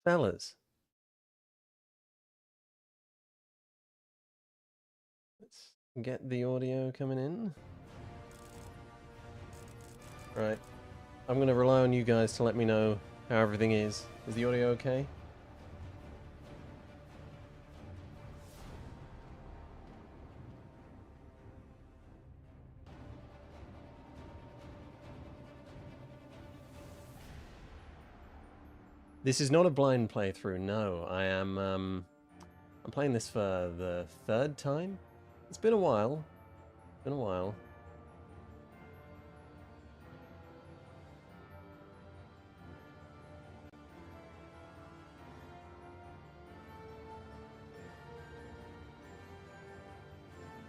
Fellas. Let's get the audio coming in. Right. I'm going to rely on you guys to let me know how everything is. Is the audio okay? This is not a blind playthrough, no. I'm playing this for the third time. It's been a while.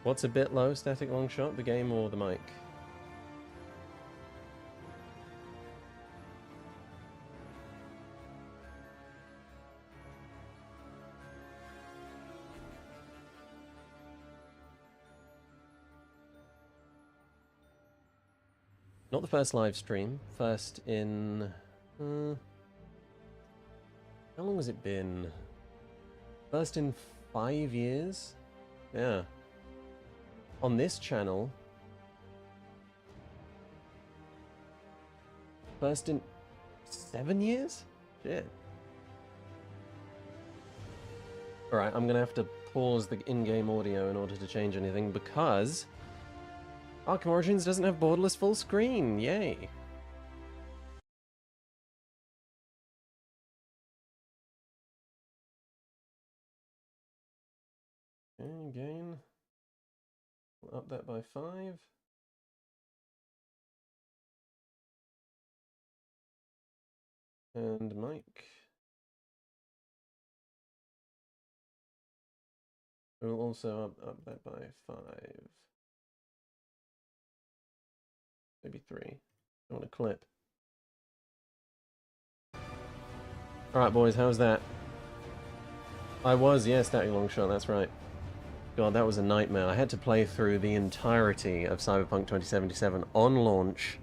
What's a bit low, static long shot, the game or the mic? Not the first live stream. First in... how long has it been? First in 5 years? Yeah. On this channel... First in 7 years? Shit. Alright, I'm gonna have to pause the in-game audio in order to change anything because... Arkham Origins doesn't have borderless full screen, yay! Okay, again. We'll up that by 5. And mic. We'll also up that by 5. Maybe 3. I want a clip. Alright, boys, how's that? I was, yeah, static long shot, that's right. God, that was a nightmare. I had to play through the entirety of Cyberpunk 2077 on launch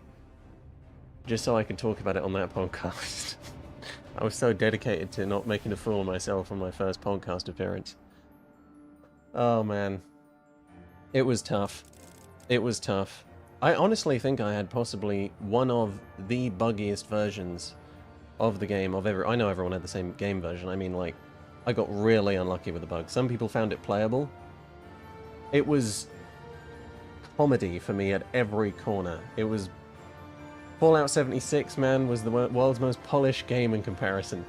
just so I could talk about it on that podcast. I was so dedicated to not making a fool of myself on my first podcast appearance. Oh, man. It was tough. It was tough. I honestly think I had possibly one of the buggiest versions of the game of ever. I know everyone had the same game version. I mean, like, I got really unlucky with the bug. Some people found it playable. It was comedy for me at every corner. It was... Fallout 76, man, was the world's most polished game in comparison.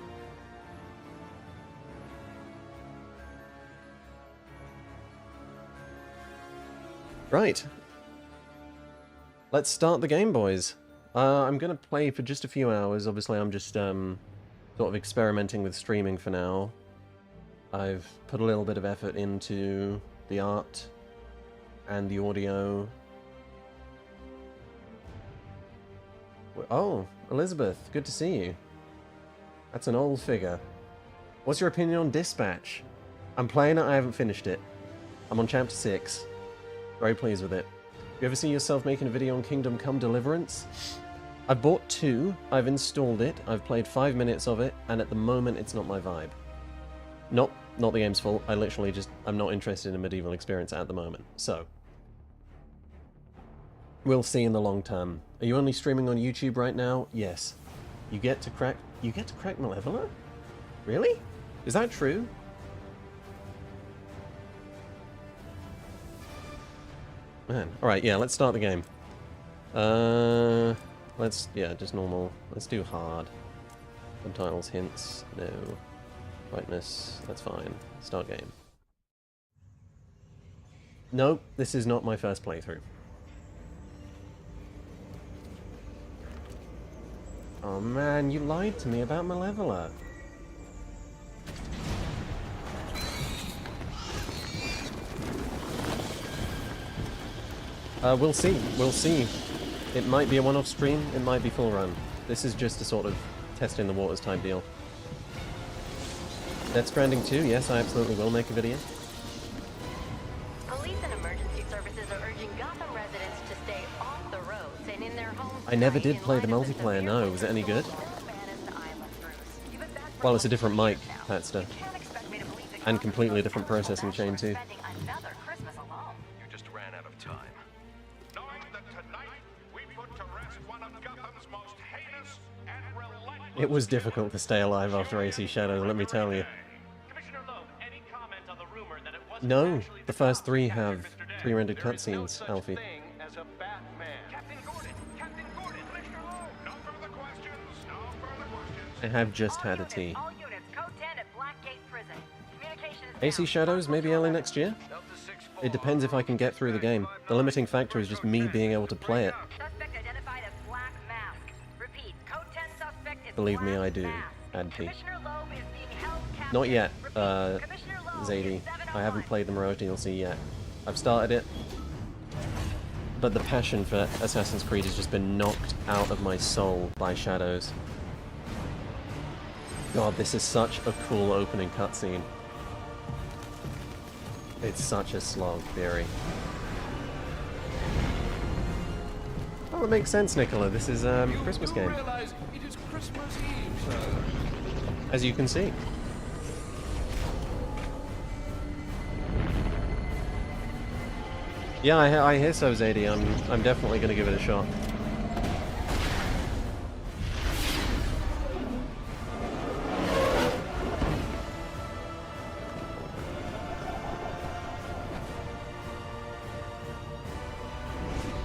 Right. Let's start the game, boys. I'm going to play for just a few hours. Obviously, I'm just sort of experimenting with streaming for now. I've put a little bit of effort into the art and the audio. Oh, Elizabeth, good to see you. That's an old figure. What's your opinion on Dispatch? I'm playing it, I haven't finished it. I'm on chapter 6. Very pleased with it. You ever see yourself making a video on Kingdom Come Deliverance? I bought 2, I've installed it, I've played 5 minutes of it, and at the moment it's not my vibe. Not the game's fault, I literally just, I'm not interested in a medieval experience at the moment, so. We'll see in the long term. Are you only streaming on YouTube right now? Yes. You get to crack Malevola? Really? Is that true? Man. Alright, yeah, let's start the game. Yeah, just normal. Let's do hard. Subtitles, hints, no. Brightness, that's fine. Start game. Nope, this is not my first playthrough. Oh man, you lied to me about Malevola. We'll see. We'll see. It might be a one-off stream, it might be full run. This is just a sort of testing the waters type deal. Death Stranding 2, yes, I absolutely will make a video. Police and emergency services are urging Gotham residents to stay off the roads and in their homes. I never did play the multiplayer, no. Was it any good? Well, it's a different mic, Patster. And completely different processing chain, too. You just ran out of time. Knowing that tonight we put to rest one of Gotham's most heinous and relentless. It was difficult to stay alive after AC Shadows, let me tell you. Commissioner Loeb, any comment on the rumor that it wasn't No, actually the first three Captain have Mr. Dent? pre-rendered There is no cutscenes, such Alfie. thing as a Batman. Captain Gordon, Commissioner Loeb. No further questions. No further questions. I have just had a tea. All units, code 10 at Blackgate Prison. Communication is AC down. Shadows, maybe early next year? Delta 6-4. It depends if I can get through the game. The limiting factor is just me being able to play it. Suspect identified as Black Mask. Repeat, code 10 suspect is Believe me, Black I do. Mask. Add P. Commissioner Loeb is being held captive. Not yet, Repeat, Commissioner Loeb Zadie. is 701. I haven't played the Mirage DLC yet. I've started it, but the passion for Assassin's Creed has just been knocked out of my soul by Shadows. God, this is such a cool opening cutscene. It's such a slog, Theory. Oh, it makes sense, Nicola. This is a Christmas You game, realize it is Christmas Eve, sir. as you can see. Yeah, I hear so, Zadie. I'm definitely going to give it a shot.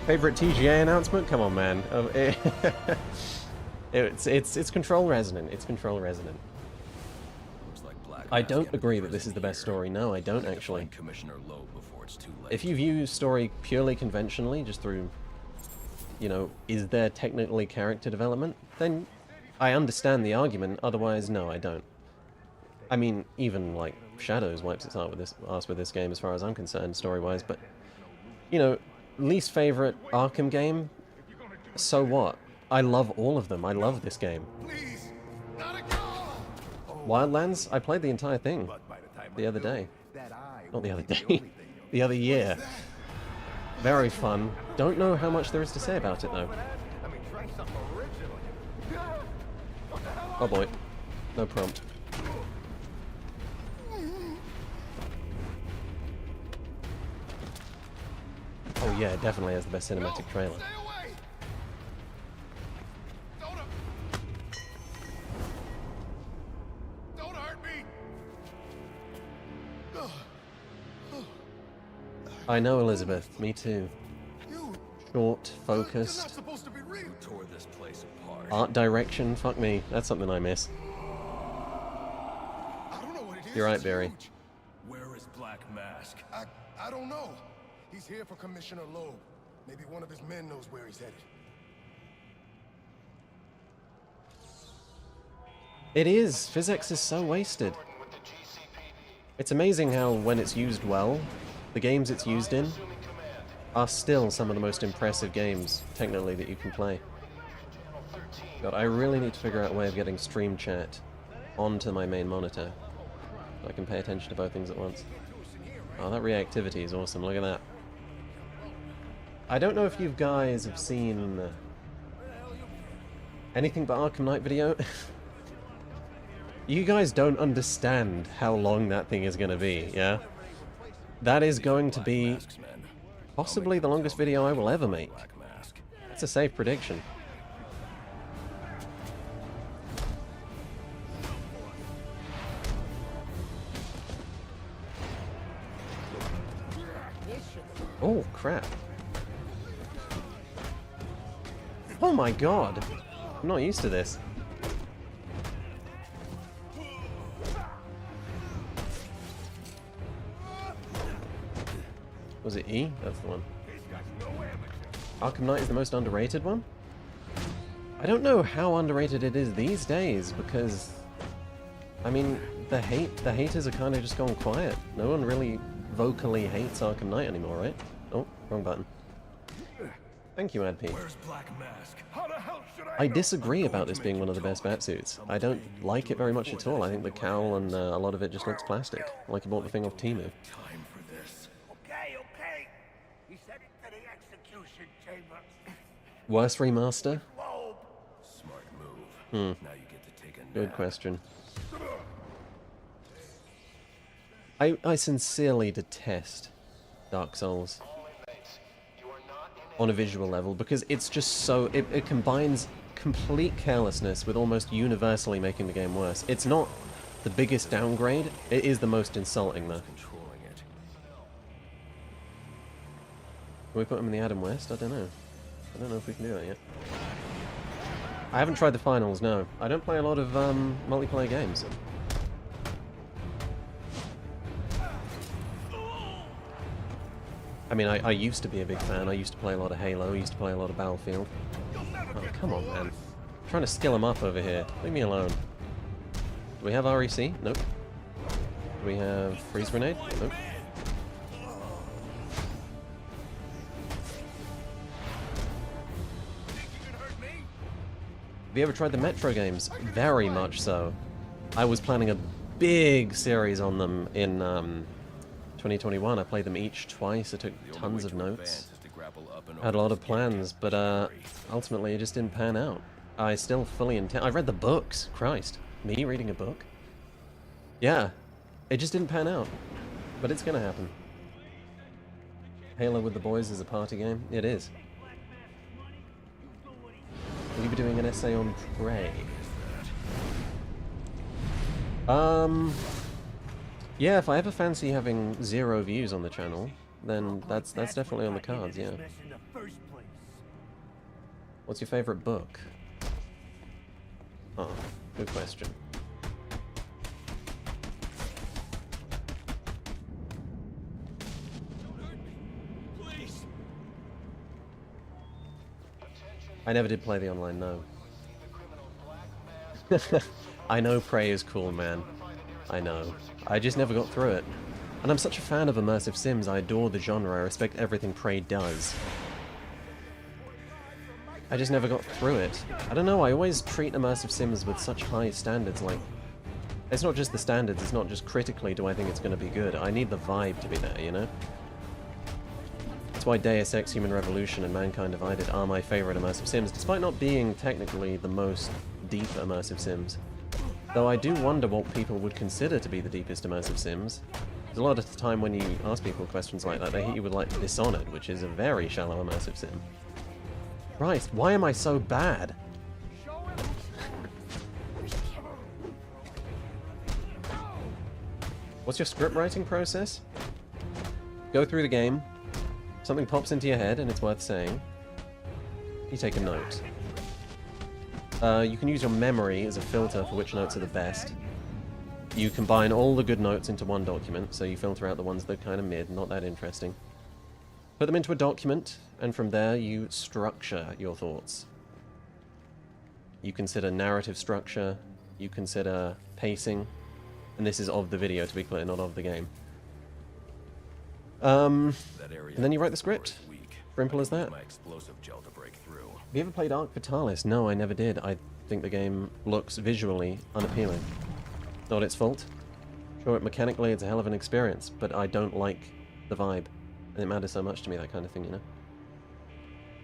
Favorite TGA announcement? Come on, man. It's Control Resonant. It's Control Resonant. Looks like Black I Mask don't entered agree that prison this is the best here. story. No, I don't We need to actually. find Commissioner Loeb before it's too late. If you view story purely conventionally, just through, you know, is there technically character development, then I understand the argument. Otherwise, no, I don't. I mean, even like Shadows wipes its ass with this game, as far as I'm concerned, story-wise. But you know, least favorite Arkham game. So what? I love all of them. I love this game. Please, not again. Wildlands. I played the entire thing the other day. Not the other day. The other year. Very fun. Don't know how much there is to say about it, though. I mean, try something original. Oh boy. No prompt. Oh yeah, it definitely has the best cinematic trailer. Stay away. Don't hurt me. I know, Elizabeth. Me too. You. Short, You're not focused. supposed to be real. Tore this place apart. Art direction. Fuck me. That's something I miss. I don't know what it is. You're right, It's Barry. huge. Where is Black Mask? I don't know. He's here for Commissioner Loeb. Maybe one of his men knows where he's headed. It is. Physics is so wasted. It's amazing how, when it's used well, the games it's used in are still some of the most impressive games, technically, that you can play. God, I really need to figure out a way of getting stream chat onto my main monitor, so I can pay attention to both things at once. Oh, that reactivity is awesome. Look at that. I don't know if you guys have seen anything but Arkham Knight video. You guys don't understand how long that thing is going to be, yeah? That is going to be Masks, man. possibly the longest video I will ever make. Black Mask. That's a safe prediction. Oh, crap. Oh my god. I'm not used to this. Was it E? That's the one. Arkham Knight is the most underrated one? I don't know how underrated it is these days, because I mean, the haters are kind of just gone quiet. No one really vocally hates Arkham Knight anymore, right? Oh, wrong button. Thank you, AdP. Where's Black Mask? How the hell should I disagree about this being one of the best Batsuits. I don't like it very much at all. I think the cowl and a lot of it just looks plastic, like you bought the thing off Temu. Time for this. Okay, okay. He said it to the execution chamber. Worst remaster? Loeb. Smart move. Now you get to take a nap. Good question. I sincerely detest Dark Souls on a visual level because it's just so... It combines complete carelessness with almost universally making the game worse. It's not the biggest downgrade, it is the most insulting though. Controlling it. Can we put him in the Adam West? I don't know. I don't know if we can do that yet. I haven't tried the finals, no. I don't play a lot of multiplayer games. I mean, I used to be a big fan. I used to play a lot of Halo. I used to play a lot of Battlefield. Oh, come on, man. I'm trying to skill him up over here. Leave me alone. Do we have REC? Nope. Do we have Freeze Grenade? Nope. Have you ever tried the Metro games? Very much so. I was planning a big series on them in 2021. I played them each twice. I took tons of notes. Had a lot of plans, but ultimately it just didn't pan out. I still fully intend... I read the books. Christ. Me reading a book? Yeah. It just didn't pan out. But it's gonna happen. Halo with the boys is a party game? It is. Will you be doing an essay on Prey? Yeah, if I ever fancy having 0 views on the channel, then that's definitely on the cards, yeah. What's your favorite book? Oh, good question. I never did play the online, no. I know Prey is cool, man. I know. I just never got through it. And I'm such a fan of immersive sims, I adore the genre, I respect everything Prey does. I just never got through it. I don't know, I always treat immersive sims with such high standards, like... It's not just the standards, it's not just critically do I think it's going to be good, I need the vibe to be there, you know? That's why Deus Ex, Human Revolution, and Mankind Divided are my favourite immersive sims, despite not being technically the most deep immersive sims. Though I do wonder what people would consider to be the deepest immersive sims. There's a lot of the time when you ask people questions like that, they hit you with like Dishonored, which is a very shallow immersive sim. Christ, why am I so bad? What's your script writing process? Go through the game, something pops into your head and it's worth saying. You take a note. You can use your memory as a filter for which notes are the best. You combine all the good notes into one document, so you filter out the ones that are kind of mid, not that interesting. Put them into a document, and from there you structure your thoughts. You consider narrative structure, you consider pacing, and this is of the video, to be clear, not of the game. And then you write the script. Simple as that. Have you ever played Ark Vitalis? No, I never did. I think the game looks visually unappealing. Not its fault. Sure, mechanically it's a hell of an experience, but I don't like the vibe. And it matters so much to me, that kind of thing, you know?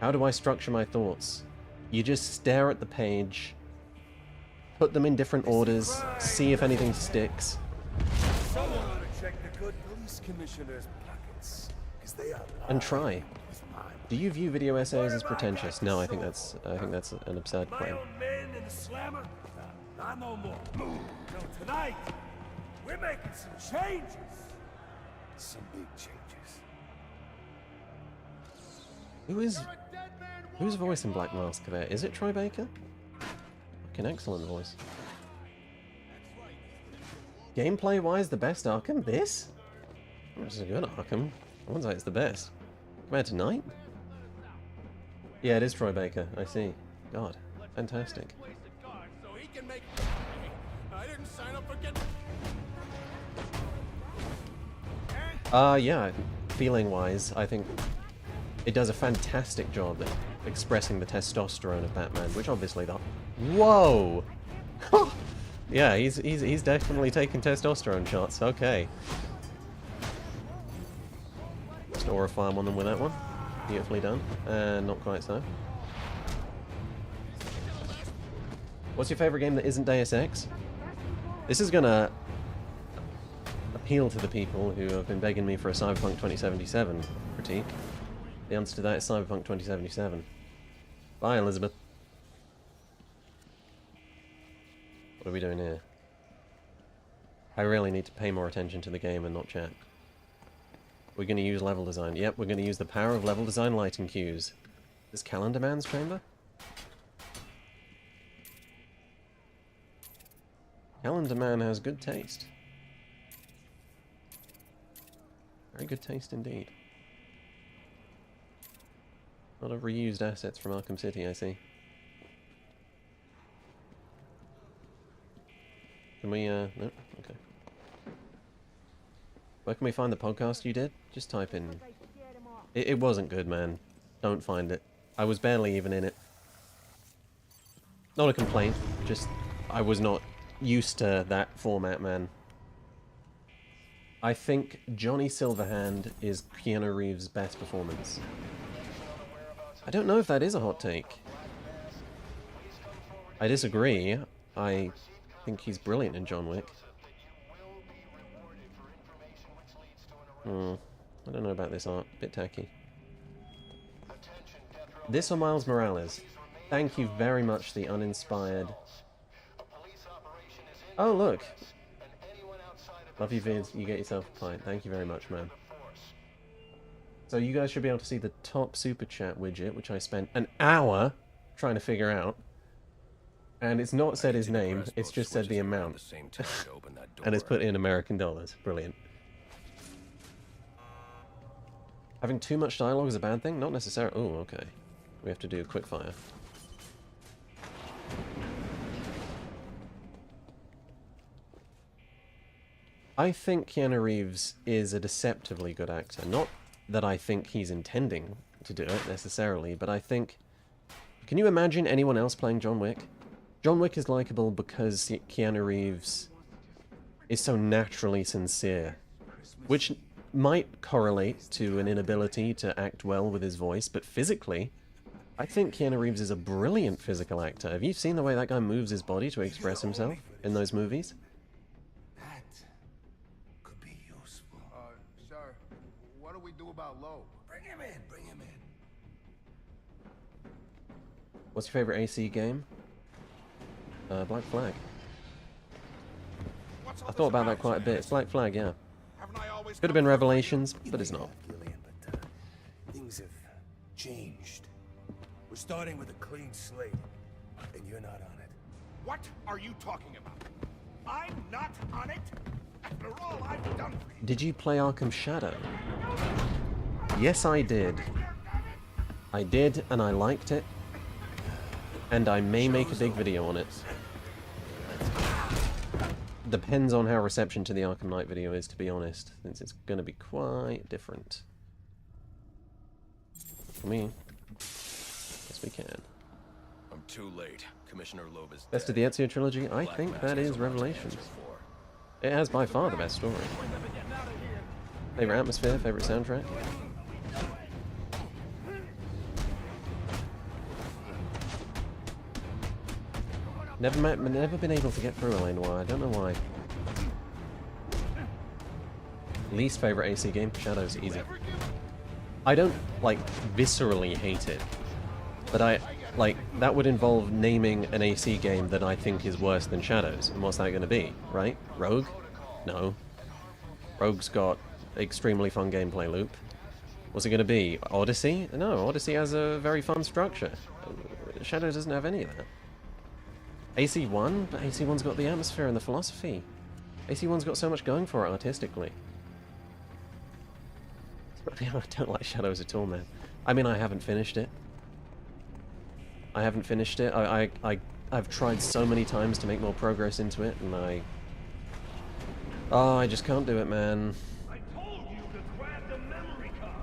How do I structure my thoughts? You just stare at the page, put them in different orders, see if anything sticks. Someone ought to check the good police commissioner's pockets, 'cause they are And try. lined with mine. Do you view video essays as pretentious? No, I think that's an absurd My claim. own man in the slammer? Not no more. No, tonight, we're making some changes. Some big changes. Whose voice in Black Mask there? Is it Troy Baker? Fucking excellent voice. Gameplay-wise, the best Arkham? This? This is a good Arkham. I wouldn't say it's the best. Compared to Knight? Yeah, it is Troy Baker. I see. God, fantastic. Yeah, feeling-wise, I think it does a fantastic job at expressing the testosterone of Batman, which obviously the... Whoa! Yeah, he's definitely taking testosterone shots, okay. Just aura farm on them with that one. Beautifully done. And not quite so. What's your favourite game that isn't Deus Ex? This is gonna appeal to the people who have been begging me for a Cyberpunk 2077 critique. The answer to that is Cyberpunk 2077. Bye, Elizabeth. What are we doing here? I really need to pay more attention to the game and not chat. We're going to use level design. Yep, we're going to use the power of level design lighting cues. This Calendar Man's chamber? Calendar Man has good taste. Very good taste indeed. A lot of reused assets from Arkham City, I see. Can we, no? Okay. Where can we find the podcast you did? Just type in... It wasn't good, man. Don't find it. I was barely even in it. Not a complaint, just I was not used to that format, man. I think Johnny Silverhand is Keanu Reeves' best performance. I don't know if that is a hot take. I disagree. I think he's brilliant in John Wick. I don't know about this art. Bit tacky. This or Miles Morales? Thank you very much, the uninspired... Oh, look! Love you, vids. You get yourself a pint. Thank you very much, man. So you guys should be able to see the top super chat widget, which I spent an hour trying to figure out. And it's not said his name, it's just said the amount. And it's put in American dollars. Brilliant. Having too much dialogue is a bad thing? Not necessarily. Oh, okay. We have to do a quick fire. I think Keanu Reeves is a deceptively good actor. Not that I think he's intending to do it, necessarily, but I think... Can you imagine anyone else playing John Wick? John Wick is likable because Keanu Reeves is so naturally sincere, which might correlate to an inability to act well with his voice, but physically, I think Keanu Reeves is a brilliant physical actor. Have you seen the way that guy moves his body to express himself in those movies? That could be useful. Sir, what do we do about Loeb? Bring him in, bring him in. What's your favorite AC game? Black Flag. I thought about that quite a bit. It's Black Flag, yeah. Could have been Revelations, but it's not. Gillian, but things have changed. We're starting with a clean slate, and you're not on it. What are you talking about? I'm not on it? After all I've done for you. Did you play Arkham Shadow? Yes, I did. I did, and I liked it. And I may make a big video on it. Depends on how reception to the Arkham Knight video is, to be honest, since it's going to be quite different. For me. Yes, we can. I'm too late. Commissioner Loeb is Best of the Ezio trilogy? I think that is Revelations. It has by far the best story. Favorite atmosphere, favorite soundtrack? Never been able to get through L.A. Noire, I don't know why. Least favorite AC game? Shadow's easy. I don't, like, viscerally hate it. But that would involve naming an AC game that I think is worse than Shadows. And what's that going to be, right? Rogue? No. Rogue's got extremely fun gameplay loop. What's it going to be? Odyssey? No, Odyssey has a very fun structure. Shadows doesn't have any of that. AC1? But AC1's got the atmosphere and the philosophy. AC1's got so much going for it artistically. I don't like Shadows at all, man. I mean, I haven't finished it. I've tried so many times to make more progress into it, and I just can't do it, man. I told you to grab the memory card.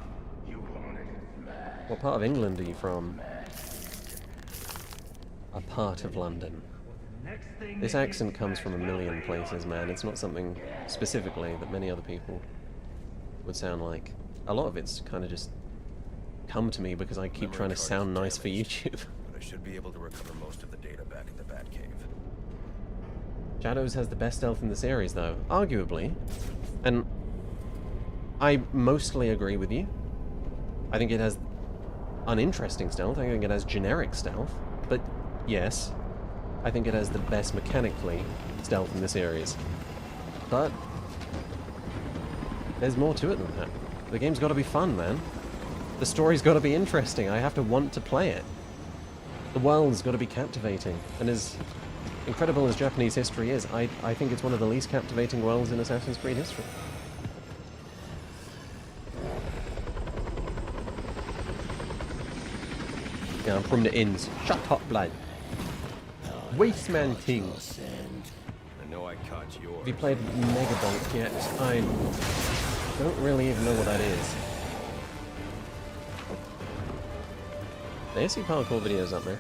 You wanted it. What part of England are you from? A part of London. This accent comes from a million places, man. It's not something specifically that many other people would sound like. A lot of it's kind of just come to me because I keep trying to sound nice for YouTube. But I should be able to recover most of the data back in the Batcave. Shadows has the best stealth in the series, though, arguably. And I mostly agree with you. I think it has uninteresting stealth. I think it has generic stealth. But yes, I think it has the best mechanically stealth in the series. But there's more to it than that. The game's got to be fun, man. The story's got to be interesting. I have to want to play it. The world's got to be captivating. And as incredible as Japanese history is, I think it's one of the least captivating worlds in Assassin's Creed history. Yeah, I'm from the inns. Shut up, blood. Wasteman Ting. I know I caught yours. Have you played Megabonk yet? I don't really even know what that is. They see parkour videos up there.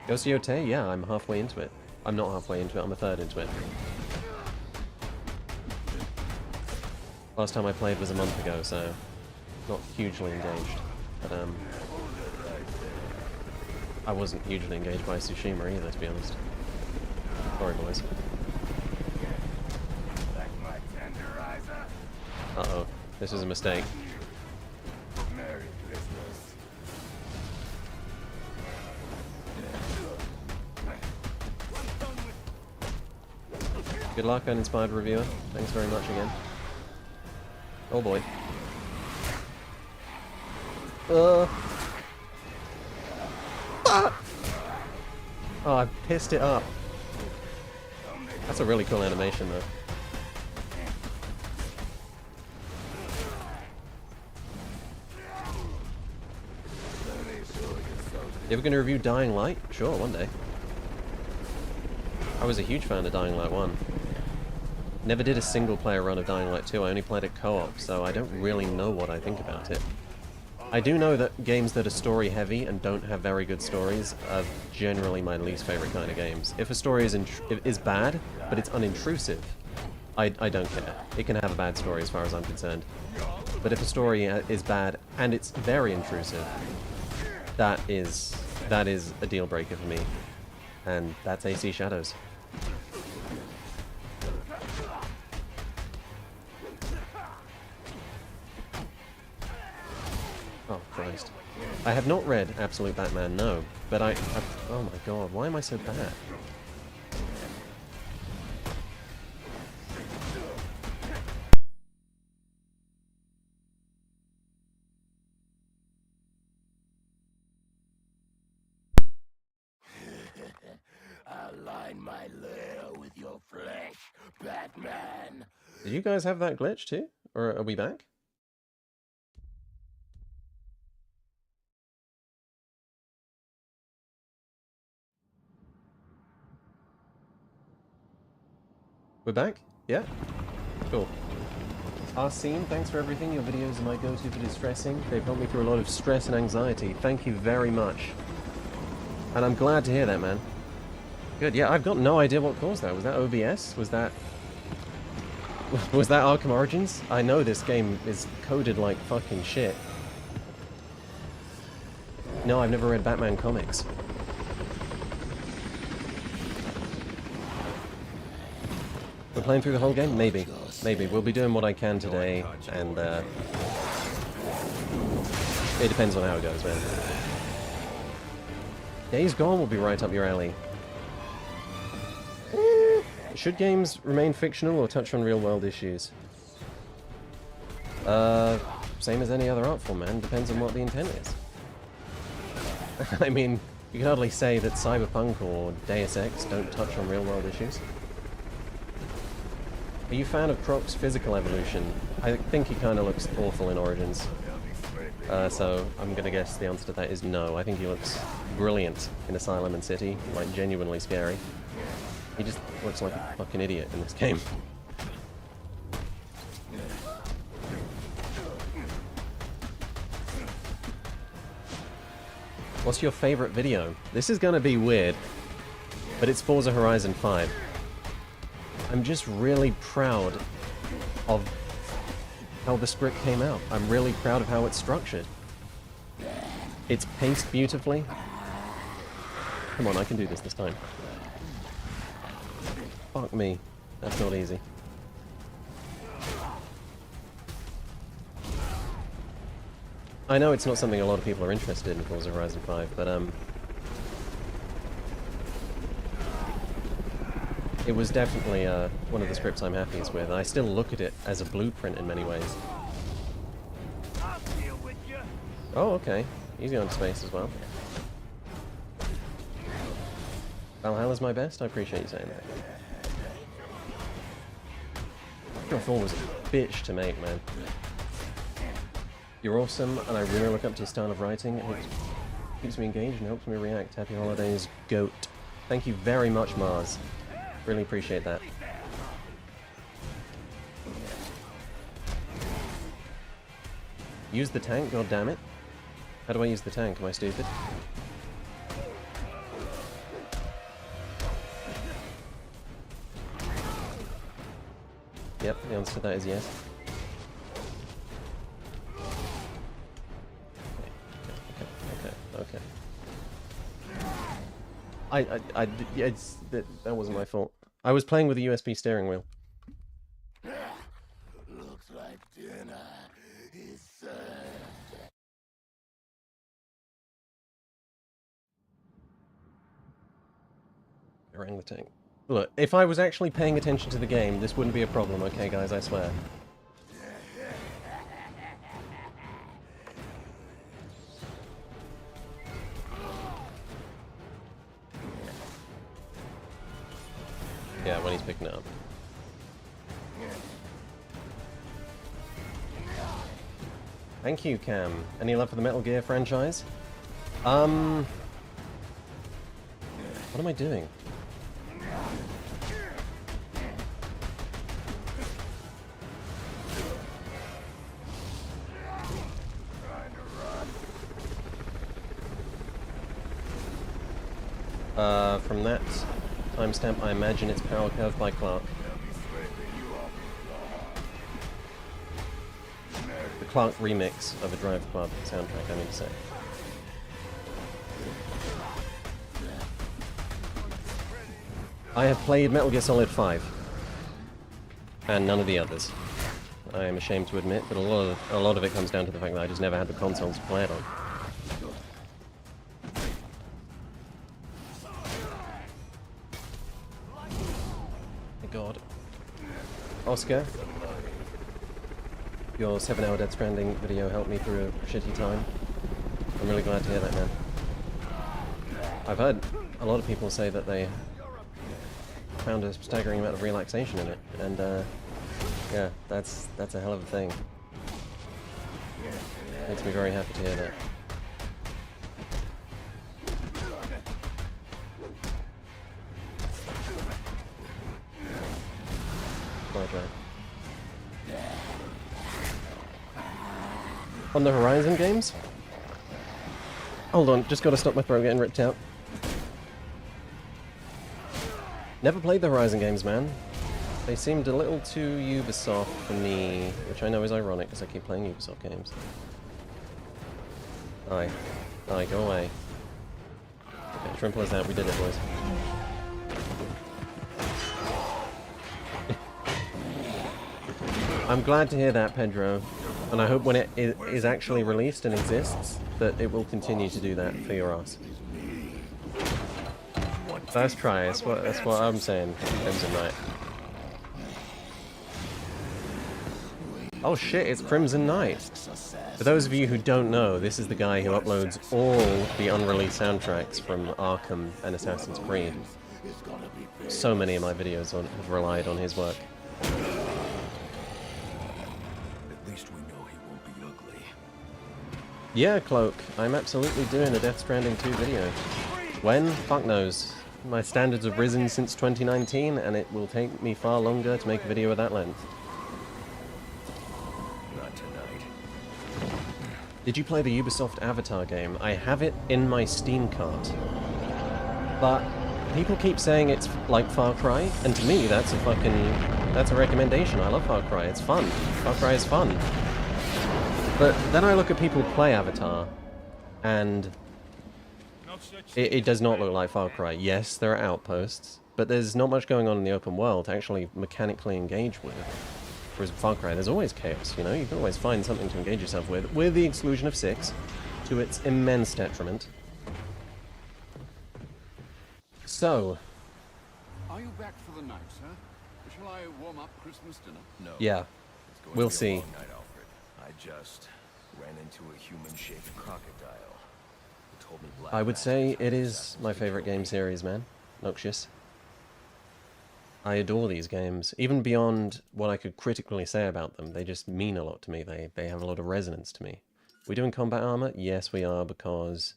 Ghost Yote? Yeah, I'm halfway into it. I'm not halfway into it, I'm a third into it. Last time I played was a month ago, so not hugely engaged. But I wasn't hugely engaged by Tsushima either, to be honest. Sorry, boys. Uh-oh. This is a mistake. Good luck, uninspired reviewer. Thanks very much again. Oh boy. Ah! Oh, I pissed it up. That's a really cool animation, though. You ever gonna review Dying Light? Sure, one day. I was a huge fan of Dying Light 1. Never did a single player run of Dying Light 2, I only played it co-op, so I don't really know what I think about it. I do know that games that are story heavy and don't have very good stories are generally my least favorite kind of games. If a story is bad, but it's unintrusive, I don't care. It can have a bad story as far as I'm concerned. But if a story is bad and it's very intrusive, that is a deal breaker for me. And that's AC Shadows. Oh, Christ. I have not read Absolute Batman, no. But oh my god, why am I so bad? Align my lair with your flesh, Batman. Did you guys have that glitch too? Or are we back? We're back? Yeah? Cool. Arsene, thanks for everything. Your videos are my go-to for distressing. They've helped me through a lot of stress and anxiety. Thank you very much. And I'm glad to hear that, man. Good, yeah, I've got no idea what caused that. Was that OBS? Was that Arkham Origins? I know this game is coded like fucking shit. No, I've never read Batman comics. We're playing through the whole game? Maybe. Maybe. We'll be doing what I can today, and it depends on how it goes, man. Days Gone will be right up your alley. Should games remain fictional or touch on real-world issues? Same as any other art form, man. Depends on what the intent is. I mean, you can hardly say that Cyberpunk or Deus Ex don't touch on real-world issues. Are you a fan of Croc's physical evolution? I think he kind of looks awful in Origins. So I'm gonna guess the answer to that is no. I think he looks brilliant in Asylum and City, like genuinely scary. He just looks like a fucking idiot in this game. What's your favorite video? This is gonna be weird, but it's Forza Horizon 5. I'm just really proud of how the script came out. I'm really proud of how it's structured. It's paced beautifully. Come on, I can do this time. Fuck me. That's not easy. I know it's not something a lot of people are interested in Forza Horizon 5, but it was definitely one of the scripts I'm happiest with. I still look at it as a blueprint in many ways. I'll deal with you. Oh, okay. Easy on space as well. Valhalla's my best? I appreciate you saying that. Your 4 was a bitch to make, man. You're awesome, and I really look up to your style of writing. It keeps me engaged and helps me react. Happy holidays, GOAT. Thank you very much, Mars. Really appreciate that. Use the tank, god damn it. How do I use the tank? Am I stupid? Yep, the answer to that is yes. Okay. Yeah, that wasn't my fault. I was playing with a USB steering wheel. Looks like dinner is served. I rang the tank. Look, if I was actually paying attention to the game, this wouldn't be a problem, okay guys, I swear. Yeah, when he's picking it up. Thank you, Cam. Any love for the Metal Gear franchise? What am I doing? From that timestamp, I imagine it's Power Curve by Clark. The Clark remix of a Drive Club soundtrack, I mean to say. I have played Metal Gear Solid 5. And none of the others. I am ashamed to admit, but a lot of it comes down to the fact that I just never had the consoles to play it on. God. Oscar, your 7-hour Death Stranding video helped me through a shitty time. I'm really glad to hear that, man. I've heard a lot of people say that they found a staggering amount of relaxation in it, and yeah, that's a hell of a thing. Makes me very happy to hear that. Right. On the Horizon games? Hold on, just gotta stop my throat getting ripped out. Never played the Horizon games, man. They seemed a little too Ubisoft for me, which I know is ironic because I keep playing Ubisoft games. Aye. Aye, go away. Okay, Shrimple is out, we did it, boys. I'm glad to hear that, Pedro, and I hope when it is actually released and exists, that it will continue to do that for your ass. First try, that's what I'm saying, Crimson Knight. Oh shit, it's Crimson Knight! For those of you who don't know, this is the guy who uploads all the unreleased soundtracks from Arkham and Assassin's Creed. So many of my videos have relied on his work. Yeah, Cloak, I'm absolutely doing a Death Stranding 2 video. When? Fuck knows. My standards have risen since 2019, and it will take me far longer to make a video of that length. Not tonight. Did you play the Ubisoft Avatar game? I have it in my Steam cart. But people keep saying it's like Far Cry, and to me that's a recommendation. I love Far Cry, it's fun. Far Cry is fun. But then I look at people play Avatar, and it does not look like Far Cry. Yes, there are outposts. but there's not much going on in the open world to actually mechanically engage with. Whereas Far Cry, there's always chaos, you know? You can always find something to engage yourself with the exclusion of 6, to its immense detriment. So... Are you back for the night, sir? Shall I warm up Christmas dinner? No. yeah, It's going we'll to be see. a long night, Alfred. I just ran into a human-shaped crocodile. Who told me Black I would Mask say was trying it to is assassinate my favorite game me. series, man. Noxious. I adore these games. Even beyond what I could critically say about them, they just mean a lot to me. They have a lot of resonance to me. We doing combat armor? Yes, we are, because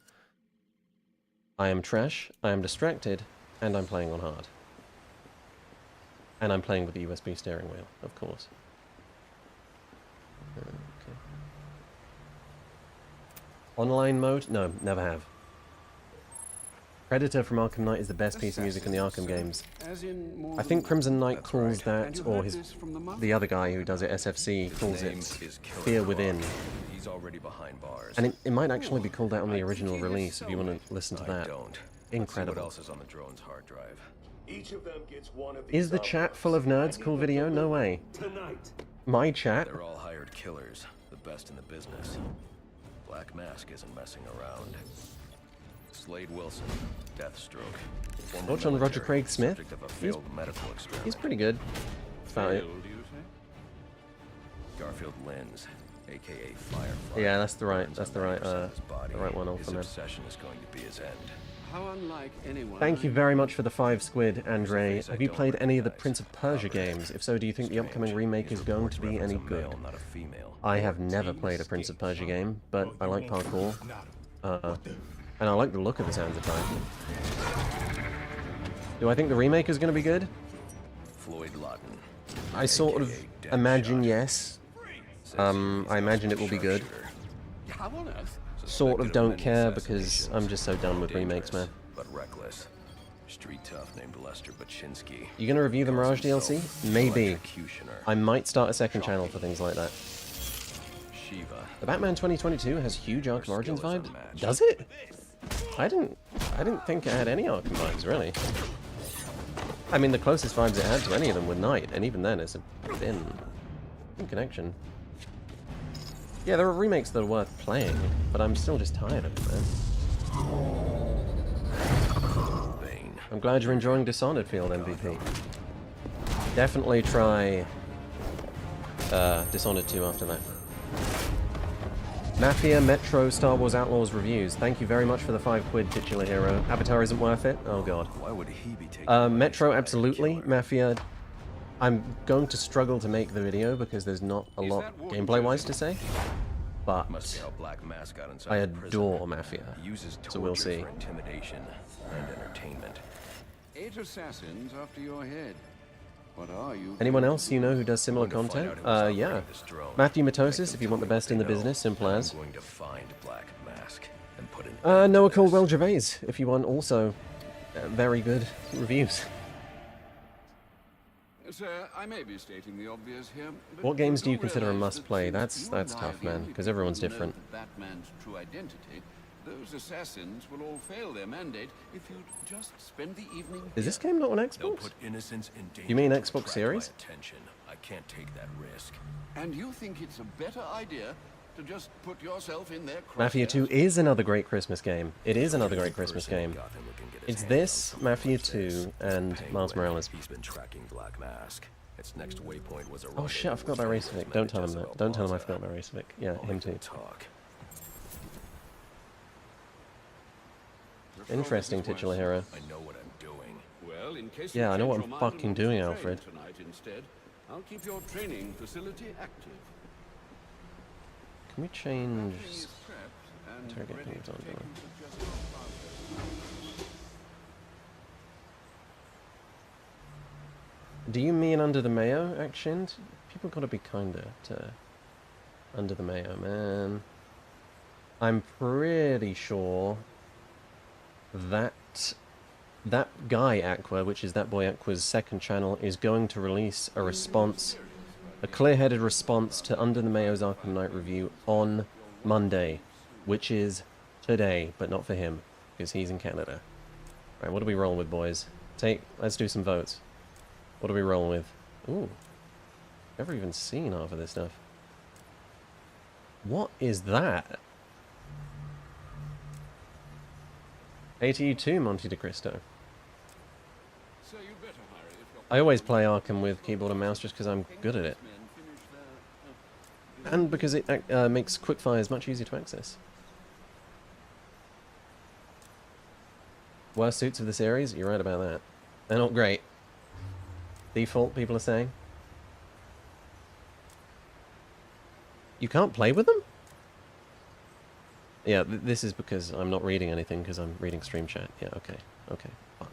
I am trash, I am distracted, and I'm playing on hard. And I'm playing with the USB steering wheel, of course. Okay. Online mode? No, never have. Predator from Arkham Knight is the best piece of music in the Arkham games. As in more I think than Crimson one. Knight calls And that, you or heard his this from the mother? the other guy who does it, SFC, calls Name it is Killer Fear Croc. Within. He's already behind bars. And it might actually be called that on the original release, if you want to listen to I that. don't. Let's Incredible. see what else is on the drone's hard drive. Each of them gets one of Is the chat full of nerds? Cool video? No way. tonight. My chat? They're all hired killers, the best in the business. Black Mask isn't messing around. Slade Wilson, Deathstroke. former Watch on Roger military, Craig Smith. subject of a failed medical experiment. He's pretty good. Found it. Failed, you say? Garfield Lynns, aka Firefly. Yeah, that's the right burns that's a the right virus on his body. the right one off His on there. obsession is going to be his end. How unlike anyone. Thank you very much for the 5 squid, Andre. face I Have you don't played any of the recognize. Prince of Persia games? If so, do you think the upcoming remake His is going reports to be reference any a good? male, not a female. I have never played a Prince of Persia game, but I like parkour. And I like the look of the sounds of time. Do I think the remake is going to be good? Floyd Lawton. I sort of AKA imagine Deadshot. yes. Says I imagine it will be good. sharpshooter. How on earth? Sort of Suspected don't many care because assassinations. I'm just so done with remakes, man. Dangerous, but reckless. Street tough named Lester Baczynski. You gonna review the Mirage Calls DLC? himself Maybe. Electrocutioner. I might start a second channel for things like that. Shiva. The Batman 2022 has huge Arkham skill Origins is vibe. unmatched. Does it? I didn't think it had any Arkham vibes, really. I mean, the closest vibes it had to any of them were Knight, and even then, it's a thin connection. Yeah, there are remakes that are worth playing, but I'm still just tired of it, man. Bane. I'm glad you're enjoying Dishonored Field MVP. Definitely try Dishonored 2 after that. Mafia, Metro, Star Wars Outlaws reviews. Thank you very much for the 5 quid, titular hero. Avatar isn't worth it? Oh god. Why would he be taking money Metro, from a absolutely. killer? Mafia, I'm going to struggle to make the video because there's not a lot gameplay-wise to say. Must be But how Black Mask got inside I the prison. adore Mafia. He uses torture So we'll see. for intimidation and entertainment. 8 assassins after your head. What are you? Anyone else you know who does similar Going to find content? out who was Yeah. operating this drone. Matthew Make Matosis, them if you want the tell me best what in the they know, business, simple and as. I'm going to find Black Mask and put an Noah end to Caldwell this. Gervais, if you want also very good reviews. Sir, I may be stating the obvious here. But What games do you do consider a realize must-play? that since That's you're tough, alive, man, even 'cause if you everyone's know different. the Batman's true identity, those assassins will all fail their mandate if you just spend the evening. Is this here. game not on They'll Xbox? put innocents in danger. You mean to Xbox attract Series? my attention. I can't take that risk. And you think it's a better idea to just put yourself in their Mafia crosshairs? 2 is another great Christmas game. It is another great Christmas Person in game. Gotham who can get his It's hands this, on Mafia something like 2, this. and Penguin. Miles Morales. He's been tracking Black Mask. Its next waypoint was a Oh shit, I forgot about Racevic. Don't tell him that. Don't tell him I forgot about Racevic. Yeah, him too. Talk. Interesting titular hero. I know what I'm doing. Well, in case Yeah, you I know change what your I'm mind fucking and want doing, to Alfred. train tonight instead, I'll keep your training facility active. Can we change... Everything is prepped and Interrogate ready moves to on, take don't you to just your father. Do you mean Under the Mayo, action? People gotta be kinder to Under the Mayo, man. I'm pretty sure that that guy Aqua, which is that boy Aqua's second channel, is going to release a response, a clear-headed response to Under the Mayo's Arkham Knight review on Monday, which is today, but not for him, because he's in Canada. Right, what do we roll with, boys? Let's do some votes. What do we roll with? Ooh. Never even seen half of this stuff. What is that? 82 Monte de Cristo. So you'd better hurry if you're I always play Arkham with keyboard and mouse just because I'm good at it. men finish their, And because it makes quickfires much easier to access. Worst suits of the series? You're right about that. They're not great. Default, people are saying. You can't play with them? Yeah, this is because I'm not reading anything because I'm reading stream chat. Yeah, okay. Okay. Fuck.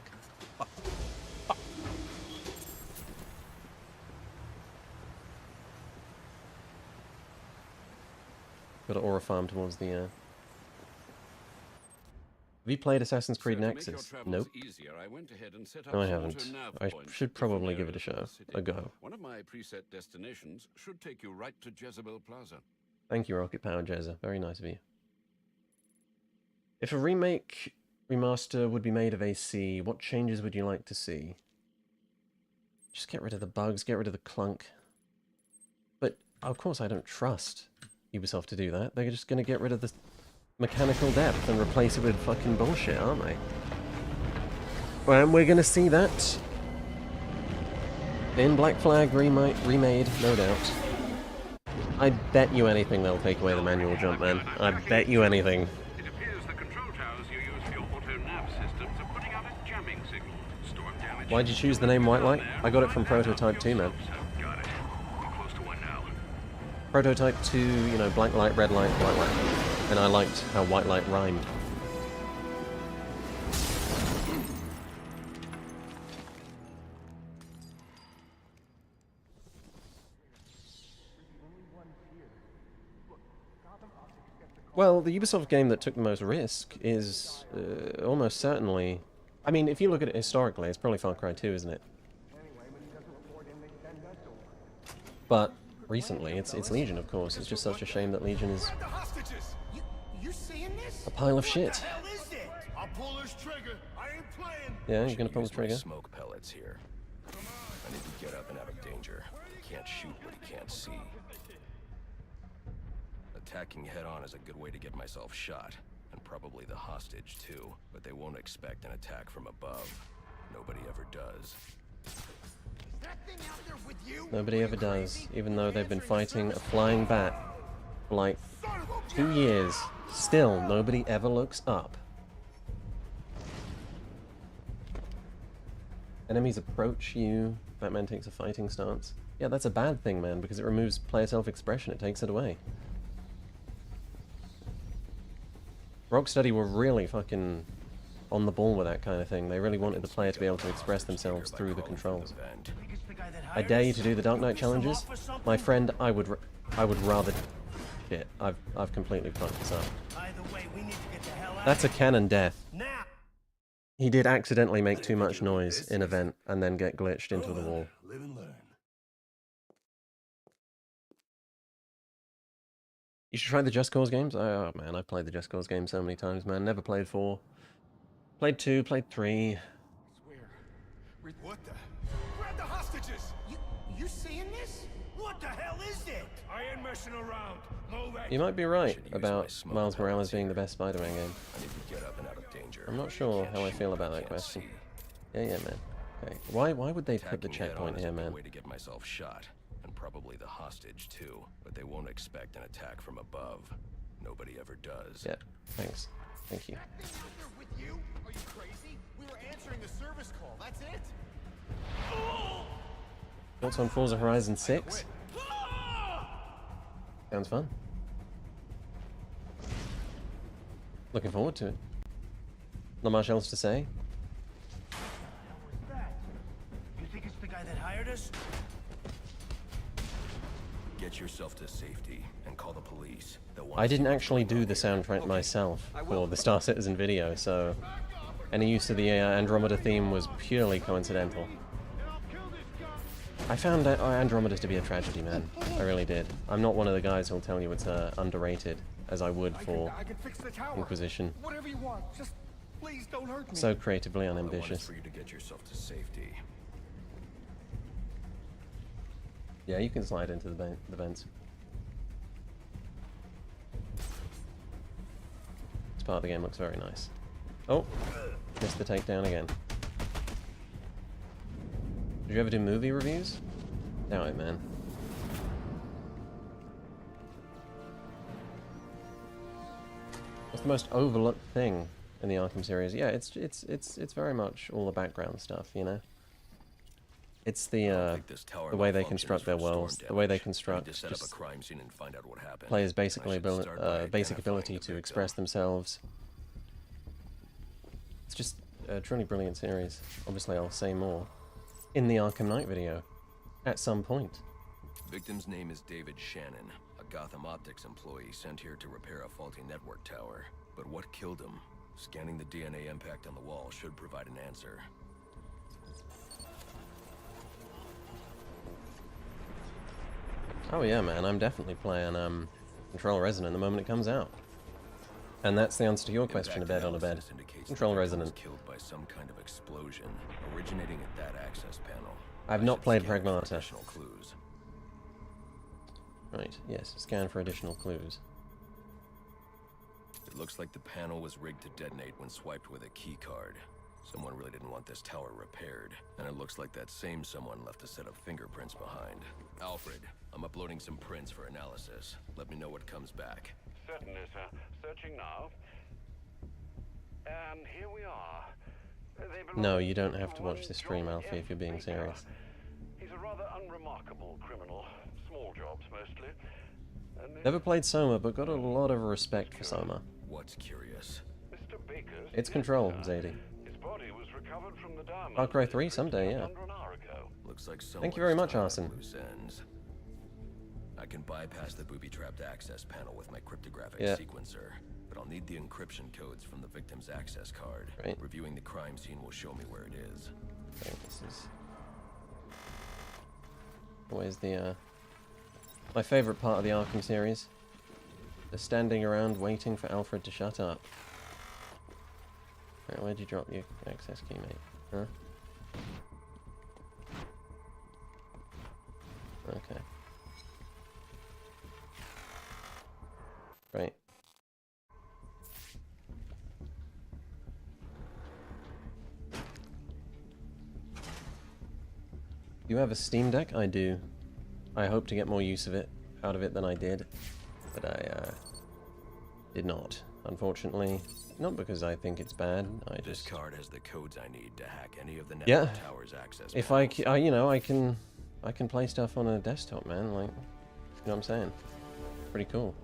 Got to aura farm towards the Have you played Assassin's Creed So to make your Nexus? travels Nope. easier, I went ahead and set up No, I some haven't. auto-nav I points should in different probably give it a areas of show. the city. A go. One of my preset destinations should take you right to Jezebel Plaza. Thank you, Rocket Power Jezza. Very nice of you. If a remake, remaster would be made of AC, what changes would you like to see? Just get rid of the bugs, get rid of the clunk. But, of course, I don't trust Ubisoft to do that. They're just going to get rid of the mechanical depth and replace it with fucking bullshit, aren't they? Well, and we're going to see that in Black Flag remade, no doubt. I bet you anything they'll take away the manual jump, man. I bet you anything. It appears the control towers you use for your auto-nav systems are putting out a jamming signal. Storm damage. Why'd you choose the name Whitelight? I got it from Prototype 2, man. Got it. I'm close to one now. Prototype 2, you know, black light, red light, white light. And I liked how white light rhymed. Well, the Ubisoft game that took the most risk is almost certainly... I mean, if you look at it historically, it's probably Far Cry 2, isn't it? But recently, it's Legion, of course. It's just such a shame that Legion is The hostages! You seeing this? a pile of shit. What the hell is it? I'll pull this trigger. I ain't playing. Yeah, you're gonna pull the Use my trigger. Smoke pellets here. I need to get up and out of danger. He can't shoot what he can't see. Attacking head-on is a good way to get myself shot, and probably the hostage too. But they won't expect an attack from above. Nobody ever does. That thing out there with you? Nobody ever does, even though they've been fighting a flying bat for like 2 years. Still, nobody ever looks up. Enemies approach you, Batman takes a fighting stance. Yeah, that's a bad thing, man, because it removes player self-expression, it takes it away. Rocksteady were really fucking on the ball with that kind of thing. They really wanted the player to be able to express themselves through the controls. I dare you to do the Dark Knight challenges? My friend, I would rather... Shit, I've completely fucked this up. Either way, we need to get the hell out. That's a canon death. Now. He did accidentally make too much noise in event and then get glitched into the wall. Live and learn. You should try the Just Cause games. Oh man, I've played the Just Cause games so many times, man. Never played 4. Played 2, played 3. What the? Grab the hostages! You seeing this? What the hell is it? I ain't messing around. Move it. You might be right Should use my about smoke Miles Morales pellets being the here. best Spider-Man game. I need to get up and out of danger. I'm not He sure can't how I shoot feel what about he that can't question. see. Yeah, man. Okay. Why would they put the Attacking checkpoint head-on is here, a good man? way to get myself shot, and probably the hostage too. But they won't expect an attack from above. Nobody ever does. Yeah, thanks. Thank you. That thing out there with you? Are you crazy? We were answering a service call. That's it. Thoughts on Forza Horizon 6? Sounds fun. Looking forward to it. Not much else to say. You think it's the guy that hired us? Get yourself to safety and call the police. They'll want I to see didn't what's actually going do on the here. soundtrack myself for the Star Citizen video, so any use of the Andromeda theme was purely coincidental. I found Andromeda to be a tragedy, man. I really did. I'm not one of the guys who'll tell you it's underrated, as I would for I can fix the tower. Inquisition. Whatever you want. Just Please don't hurt me. So creatively All I want is unambitious. for you to get yourself to safety. Yeah, you can slide into the vents. This part of the game looks very nice. Oh, missed the takedown again. Did you ever do movie reviews? Doubt it, man. What's the most overlooked thing in the Arkham series? Yeah, it's very much all the background stuff, you know. It's the way they construct their worlds, the way they construct just players' basic ability to express themselves. It's just a truly brilliant series. Obviously, I'll say more in the Arkham Knight video at some point. Victim's name is David Shannon, a Gotham Optics employee sent here to repair a faulty network tower. But what killed him? Scanning the DNA impact on the wall should provide an answer. Oh yeah, man, I'm definitely playing Control Resonant the moment it comes out. And that's the answer to your question, a bed on a bed. Control Resonant. Killed by some kind of explosion originating at that access panel. I've not played Pragmata. Additional clues. Right, yes, scan for additional clues. It looks like the panel was rigged to detonate when swiped with a key card. Someone really didn't want this tower repaired, and it looks like that same someone left a set of fingerprints behind. Alfred, I'm uploading some prints for analysis. Let me know what comes back. Certainly, sir. Searching now. And here we are. No, you don't have to watch the stream, Alfie, if you're being serious. He's a rather unremarkable criminal. Small jobs, mostly. Never played Soma, but got a lot of respect for Soma. What's curious? Mr. Baker's It's Control, Zadie. His body was recovered from the diamond. Far Cry 3 someday, yeah. Under an hour ago. Looks like Thank you very much, someone's Arson. tying up loose ends. I can bypass the booby-trapped access panel with my cryptographic sequencer, but I'll need the encryption codes from the victim's access card. Right. Reviewing the crime scene will show me where it is. Okay, this is always the my favorite part of the Arkham series. The standing around waiting for Alfred to shut up. Right, where'd you drop your access key, mate? Huh? Okay. Right. You have a Steam Deck? I do. I hope to get more use of it, out of it than I did, but I did not, unfortunately. Not because I think it's bad. I This just card has the codes I need to hack any of the network tower's access. if panels. you know, I can play stuff on a desktop, man. Like, you know what I'm saying? Pretty cool.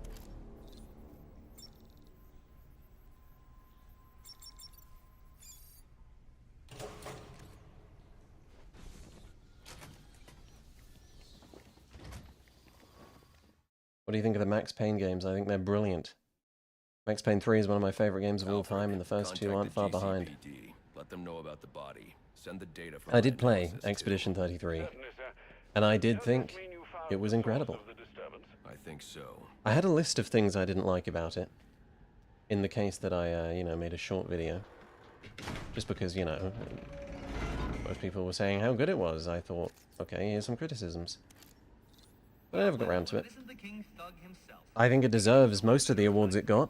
What do you think of the Max Payne games? I think they're brilliant. Max Payne 3 is one of my favorite games of all time, and the first two aren't far behind. GCPD. Let them know about the body. Send the data from I did my play analysis, too. Expedition 33, Certainly, sir. and I did Does think this mean you found it was the incredible. source of the disturbance? I think so. I had a list of things I didn't like about it, in the case that I, you know, made a short video. Just because, you know, most people were saying how good it was. I thought, okay, here's some criticisms. But I never got around to it. I think it deserves most of the awards it got.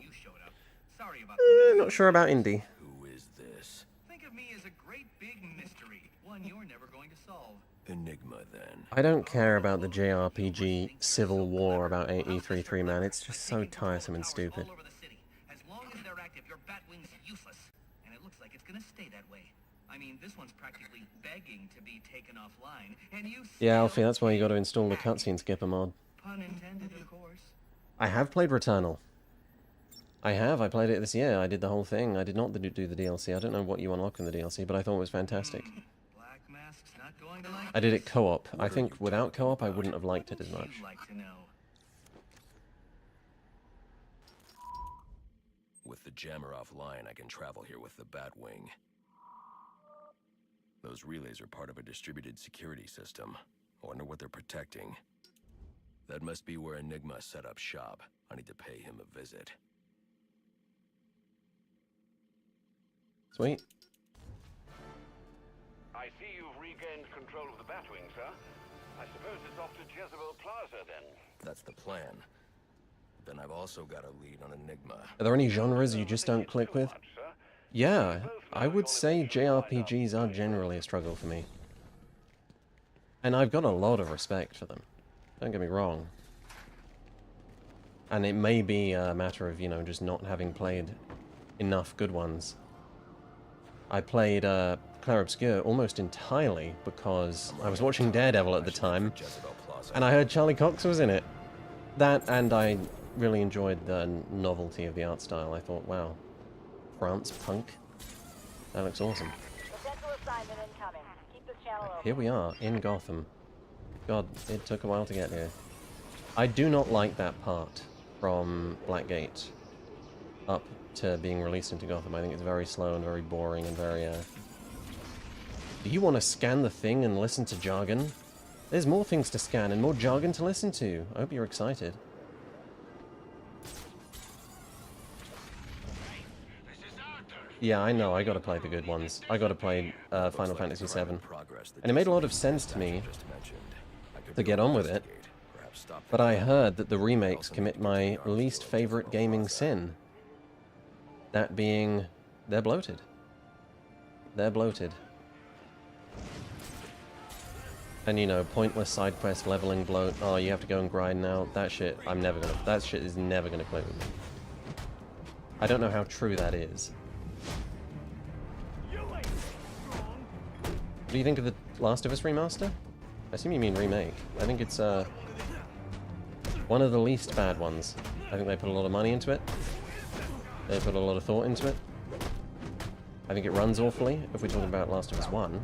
Not sure about indie. Who is this? Think of me as a great big mystery, one you're never going to solve. Enigma, then. I don't care about the JRPG Civil War about E33, man. It's just so tiresome and stupid. All over the city. As long as they're active, your Batwing's useless. And it looks like it's gonna stay that way. I mean, this one's practically begging to be taken offline, and you Yeah, still Alfie, that's why you got to can't install the hack cutscene it. skipper mod. Pun intended, of course. I have played Returnal. I have. I played it this year. I did the whole thing. I did not do the DLC. I don't know what you unlock in the DLC, but I thought it was fantastic. Black Mask's not going to like I did it this. co-op. I think without co-op, I wouldn't have liked it as What much. would you like to know? With the jammer offline, I can travel here with the Batwing. Those relays are part of a distributed security system. I wonder what they're protecting. That must be where Enigma set up shop. I need to pay him a visit. Sweet. I see you've regained control of the Batwing, sir. I suppose it's off to Jezebel Plaza, then. That's the plan. Then I've also got a lead on Enigma. Are there any genres you just don't click with? Yeah, I would say JRPGs are generally a struggle for me. And I've got a lot of respect for them. Don't get me wrong. And it may be a matter of, you know, just not having played enough good ones. I played Clair Obscur almost entirely because I was watching Daredevil at the time, and I heard Charlie Cox was in it. That, and I really enjoyed the novelty of the art style. I thought, wow, France punk? That looks awesome. Potential assignment incoming. Keep this channel open. Here we are, in Gotham. God, it took a while to get here. I do not like that part from Blackgate up to being released into Gotham. I think it's very slow and very boring and very, Do you want to scan the thing and listen to jargon? There's more things to scan and more jargon to listen to. I hope you're excited. Yeah, I know, I gotta play the good ones. I gotta play Final Fantasy VII. And it made a lot of sense to me to get on with it. But I heard that the remakes commit my least favorite gaming sin. That being, they're bloated. They're bloated. And you know, pointless side quest leveling bloat. Oh, you have to go and grind now. That shit, that shit is never gonna click with me. I don't know how true that is. What do you think of the Last of Us remaster? I assume you mean remake. I think it's one of the least bad ones. I think they put a lot of money into it. They put a lot of thought into it. I think it runs awfully, if we're talking about Last of Us 1.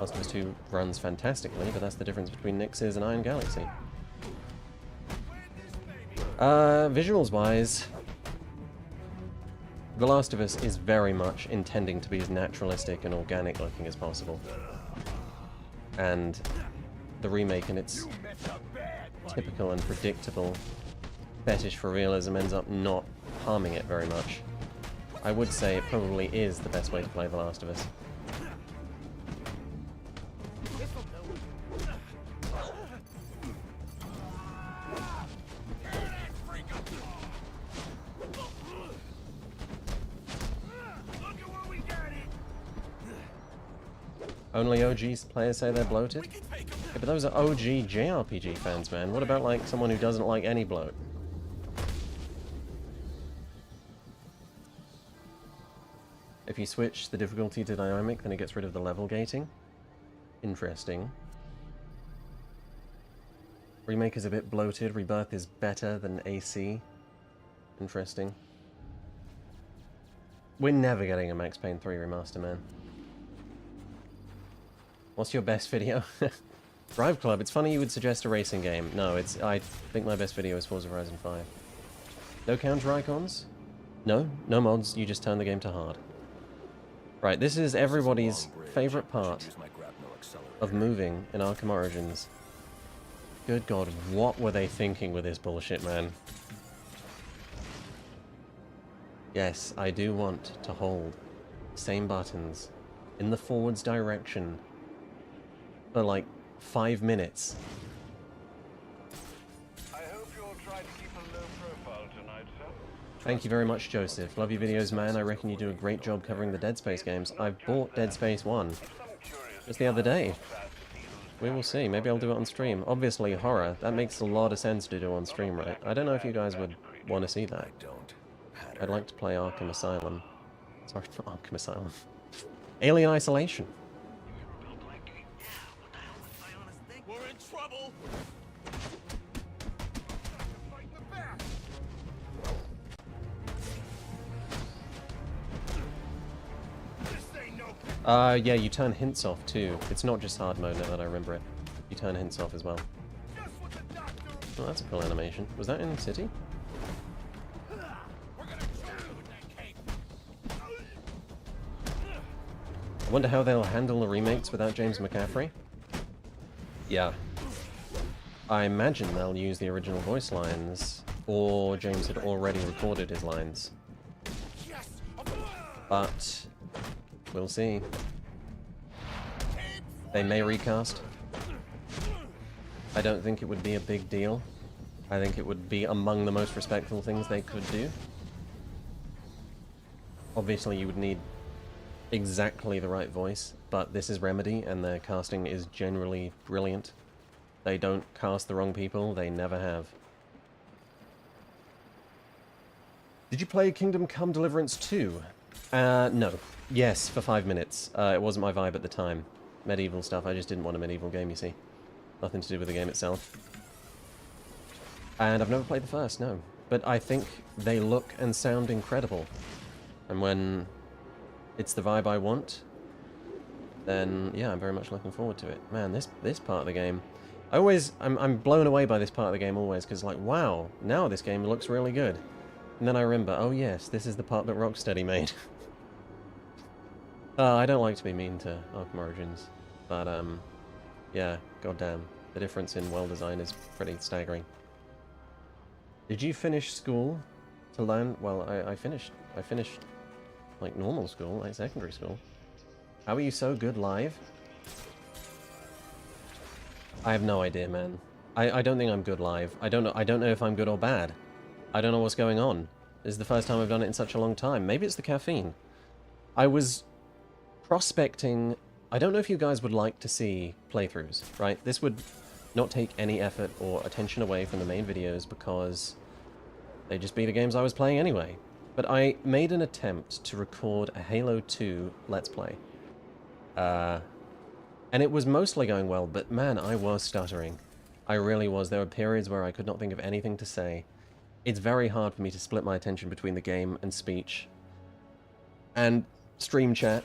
Last of Us 2 runs fantastically, but that's the difference between Nix's and Iron Galaxy. Visuals-wise, The Last of Us is very much intending to be as naturalistic and organic looking as possible. And the remake in its typical and predictable fetish for realism ends up not harming it very much. I would say it probably is the best way to play The Last of Us. Only OG players say they're bloated? Yeah, but those are OG JRPG fans, man. What about, like, someone who doesn't like any bloat? If you switch the difficulty to dynamic, then it gets rid of the level gating. Interesting. Remake is a bit bloated. Rebirth is better than AC. Interesting. We're never getting a Max Payne 3 remaster, man. What's your best video? Drive Club. It's funny you would suggest a racing game. No, I think my best video is Forza Horizon 5. No counter icons? No? No mods, you just turn the game to hard. Right, this is everybody's favorite part of moving in Arkham Origins. Good God, what were they thinking with this bullshit, man? Yes, I do want to hold same buttons in the forwards direction for like 5 minutes. I hope you'll try to keep a low profile tonight, sir. Thank you very much, Joseph. Love your videos, man. I reckon you do a great job covering the Dead Space games. I bought Dead Space 1 just the other day. We will see. Maybe I'll do it on stream. Obviously, horror. That makes a lot of sense to do on stream, right? I don't know if you guys would want to see that. I'd like to play Arkham Asylum. Sorry, not Arkham Asylum. Alien Isolation. We're in trouble. Yeah, you turn hints off too. It's not just hard mode now that I remember it. You turn hints off as well. Oh, that's a cool animation. Was that in City? I wonder how they'll handle the remakes without James McCaffrey. Yeah. I imagine they'll use the original voice lines, or James had already recorded his lines. But We'll see. They may recast. I don't think it would be a big deal. I think it would be among the most respectful things they could do. Obviously, you would need exactly the right voice, but this is Remedy, and their casting is generally brilliant. They don't cast the wrong people, they never have. Did you play Kingdom Come Deliverance 2? No. Yes, for 5 minutes. It wasn't my vibe at the time. Medieval stuff, I just didn't want a medieval game, you see. Nothing to do with the game itself. And I've never played the first, no. But I think they look and sound incredible. And when it's the vibe I want, then yeah, I'm very much looking forward to it. Man, this part of the game, I'm blown away by this part of the game always, because like, wow, now this game looks really good. And then I remember, oh yes, this is the part that Rocksteady made. I don't like to be mean to Arkham Origins, but yeah, goddamn, the difference in well design is pretty staggering. Did you finish school to learn? Well, I finished like normal school, like secondary school. How are you so good live? I have no idea, man. I don't think I'm good live. I don't know if I'm good or bad. I don't know what's going on. This is the first time I've done it in such a long time. Maybe it's the caffeine. I was prospecting. I don't know if you guys would like to see playthroughs, right? This would not take any effort or attention away from the main videos because they'd just be the games I was playing anyway. But I made an attempt to record a Halo 2 Let's Play. And it was mostly going well, but man, I was stuttering. I really was. There were periods where I could not think of anything to say. It's very hard for me to split my attention between the game and speech. And stream chat.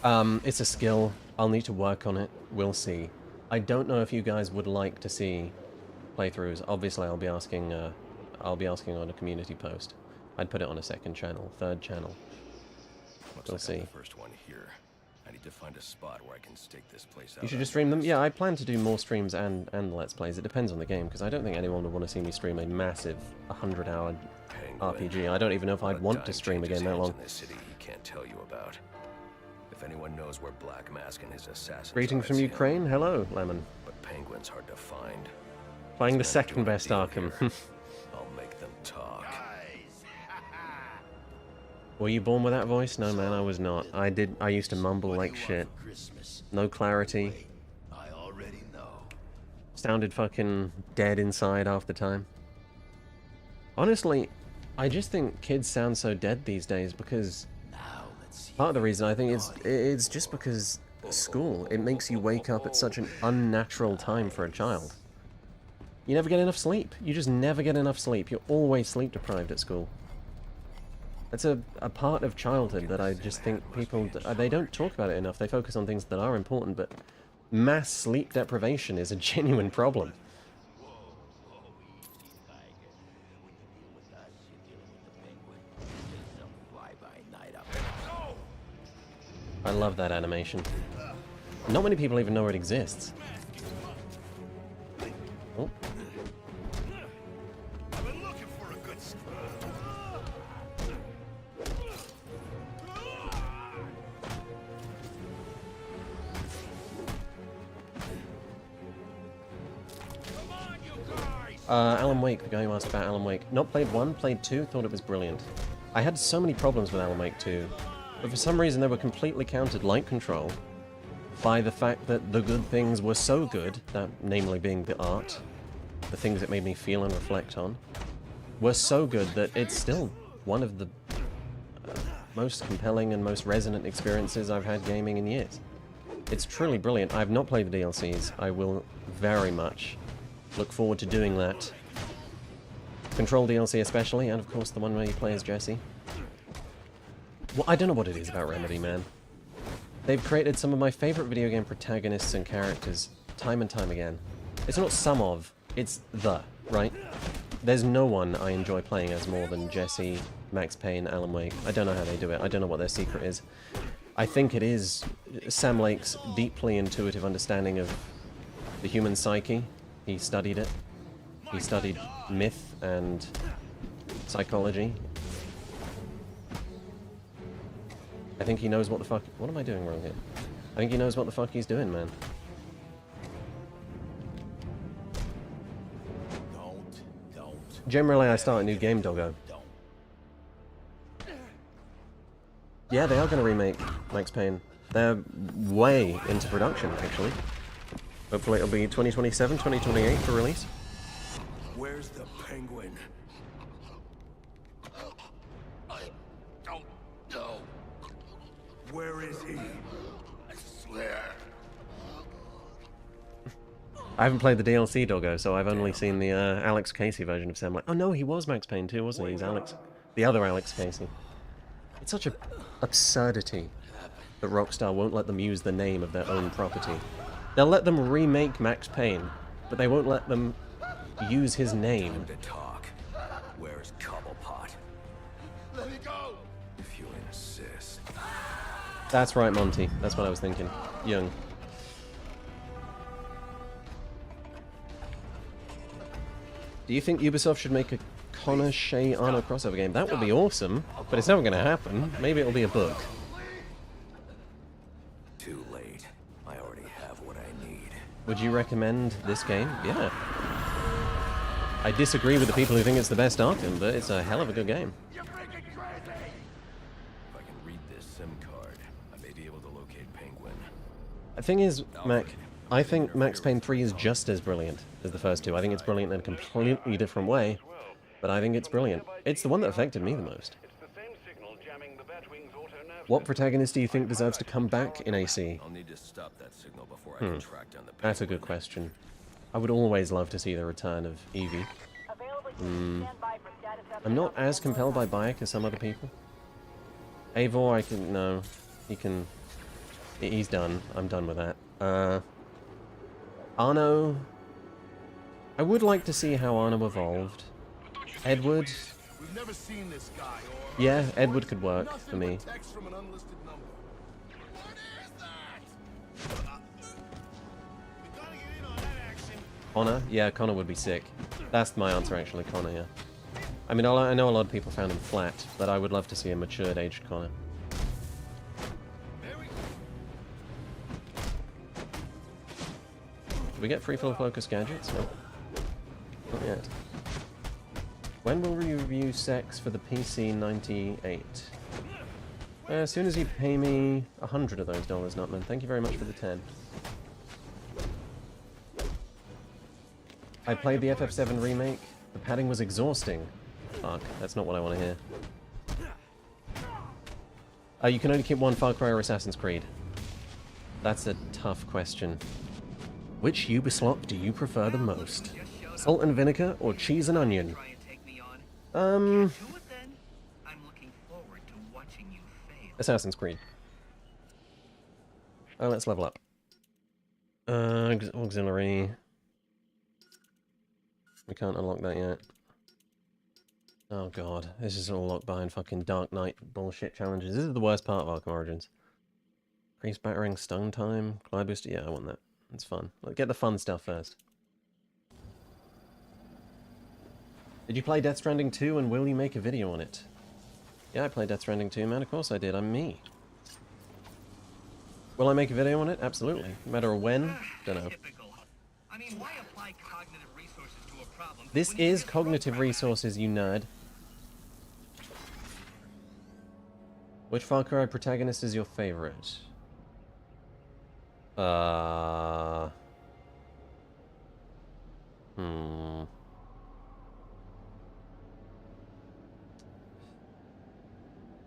It's a skill. I'll need to work on it. We'll see. I don't know if you guys would like to see playthroughs. Obviously, I'll be asking on a community post. I'd put it on a second channel, third channel. We'll see. The first one here. I need to find a spot where I can stake this place out. You should just stream them. Yeah, I plan to do more streams and Let's Plays. It depends on the game, because I don't think anyone would want to see me stream a massive 100-hour RPG. I don't even know if I'd want to stream a game that long. In this city he can't tell you about. If anyone knows where Black Mask and his assassins Greetings are, from it's Ukraine. him. Hello, Lemon. But Penguin's hard to find. Playing the Let's second do a best deal Arkham. here. I'll make them talk. Were you born with that voice? No, man, I was not. I used to mumble like shit. No clarity. I already know. Sounded fucking dead inside half the time. Honestly, I just think kids sound so dead these days because part of the reason I think it's just because school. It makes you wake up at such an unnatural time for a child. You never get enough sleep. You just never get enough sleep. You're always sleep deprived at school. That's a part of childhood that I just think people, they don't talk about it enough. They focus on things that are important, but mass sleep deprivation is a genuine problem. I love that animation. Not many people even know it exists. Oh. I've been looking for a good Alan Wake, the guy who asked about Alan Wake. Not played 1, played 2, thought it was brilliant. I had so many problems with Alan Wake 2, but for some reason they were completely countered, like Control, by the fact that the good things were so good, that namely being the art, the things it made me feel and reflect on, were so good that it's still one of the most compelling and most resonant experiences I've had gaming in years. It's truly brilliant. I've not played the DLCs. I will very much look forward to doing that. Control DLC especially, and of course the one where you play as Jesse. Well, I don't know what it is about Remedy, man. They've created some of my favorite video game protagonists and characters time and time again. It's not some of, it's the, right? There's no one I enjoy playing as more than Jesse, Max Payne, Alan Wake. I don't know how they do it. I don't know what their secret is. I think it is Sam Lake's deeply intuitive understanding of the human psyche. He studied it. He studied myth and psychology. I think he knows what the fuck... What am I doing wrong here? I think he knows what the fuck he's doing, man. Don't. Generally, I start a new game, doggo. Yeah, they are going to remake Max Payne. They're way into production, actually. Hopefully it'll be 2027, 2028 for release. Where's the penguin? I don't know. Where is he? I swear. I haven't played the DLC, doggo, so I've only seen the Alex Casey version of Sam. Like, oh no, he was Max Payne too, wasn't he? He's Alex. The other Alex Casey. It's such a absurdity that Rockstar won't let them use the name of their own property. They'll let them remake Max Payne, but they won't let them use his name. Time to talk. Where's Cobblepot? Let me go. If you insist. That's right, Monty. That's what I was thinking. Young. Do you think Ubisoft should make a Connor Shay Arno crossover game? That would be awesome, but it's never going to happen. Maybe it'll be a book. Too late. I already have what I need. Would you recommend this game? Yeah. I disagree with the people who think it's the best Arkham, but it's a hell of a good game. If I can read this SIM card, I may be able to locate Penguin. The thing is, Mac, I think Max Payne 3 is just as brilliant as the first two. I think it's brilliant in a completely different way, but I think it's brilliant. It's the one that affected me the most. It's the same signal jamming the Batwing's auto-nav. What protagonist do you think deserves to come back in AC? I'll need to stop that signal before I can track down the That's a good question. I would always love to see the return of Evie. I'm not as compelled by Bayek as some other people. Eivor, I can... no. He can... he's done. I'm done with that. Arno... I would like to see how Arno evolved. Edward... We've never seen this guy, or yeah, Edward could work for me. text from an unlisted number. What is that? We gotta get in on that action. Connor? Yeah, Connor would be sick. That's my answer, actually, Connor, yeah. I mean, I know a lot of people found him flat, but I would love to see a matured, aged Connor. Do we get free full focus gadgets? No. Not yet. When will we review Sex for the PC 98? As soon as you pay me 100 of those dollars, Nutman. Thank you very much for the 10. I played the FF7 remake. The padding was exhausting. Fuck, that's not what I want to hear. You can only keep one Far Cry or Assassin's Creed. That's a tough question. Which Ubisoft do you prefer the most? Salt and vinegar or cheese and onion? Assassin's Creed. Oh, let's level up. Auxiliary. We can't unlock that yet. Oh god, this is all locked behind fucking Dark Knight bullshit challenges. This is the worst part of Arkham Origins. Increase battering, stun time, glide booster. Yeah, I want that. It's fun. Let's get the fun stuff first. Did you play Death Stranding 2 and will you make a video on it? Yeah, I played Death Stranding 2, man. Of course I did. I'm me. Will I make a video on it? Absolutely. No matter when? Don't know. I mean, why apply cognitive resources to a problem? This is cognitive resources, you nerd. Which Far Cry protagonist is your favorite?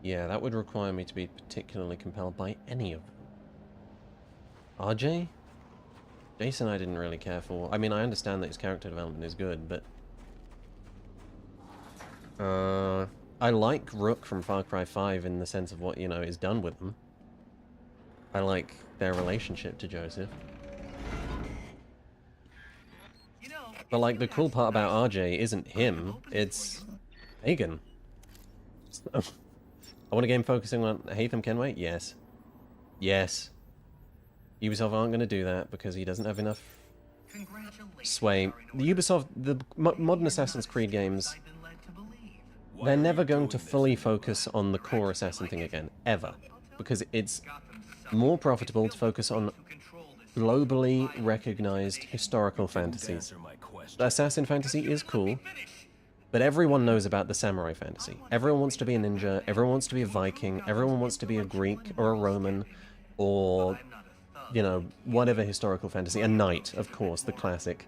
Yeah, that would require me to be particularly compelled by any of them. RJ? Jason I didn't really care for. I mean, I understand that his character development is good, but... I like Rook from Far Cry 5 in the sense of what, you know, is done with them. I like their relationship to Joseph. But, like, the cool part about RJ isn't him, it's Hagen. I want a game focusing on Haytham Kenway? Yes. Yes. Ubisoft aren't going to do that because he doesn't have enough sway. The Ubisoft, the modern Assassin's Creed games, they're never going to fully focus on the core assassin thing again. Ever. because it's more profitable to focus on globally recognized historical fantasies. The assassin fantasy is cool, but everyone knows about the samurai fantasy. Everyone wants to be a ninja, everyone wants to be a Viking, everyone wants to be a Greek or a Roman, or, you know, whatever historical fantasy. A knight, of course, the classic.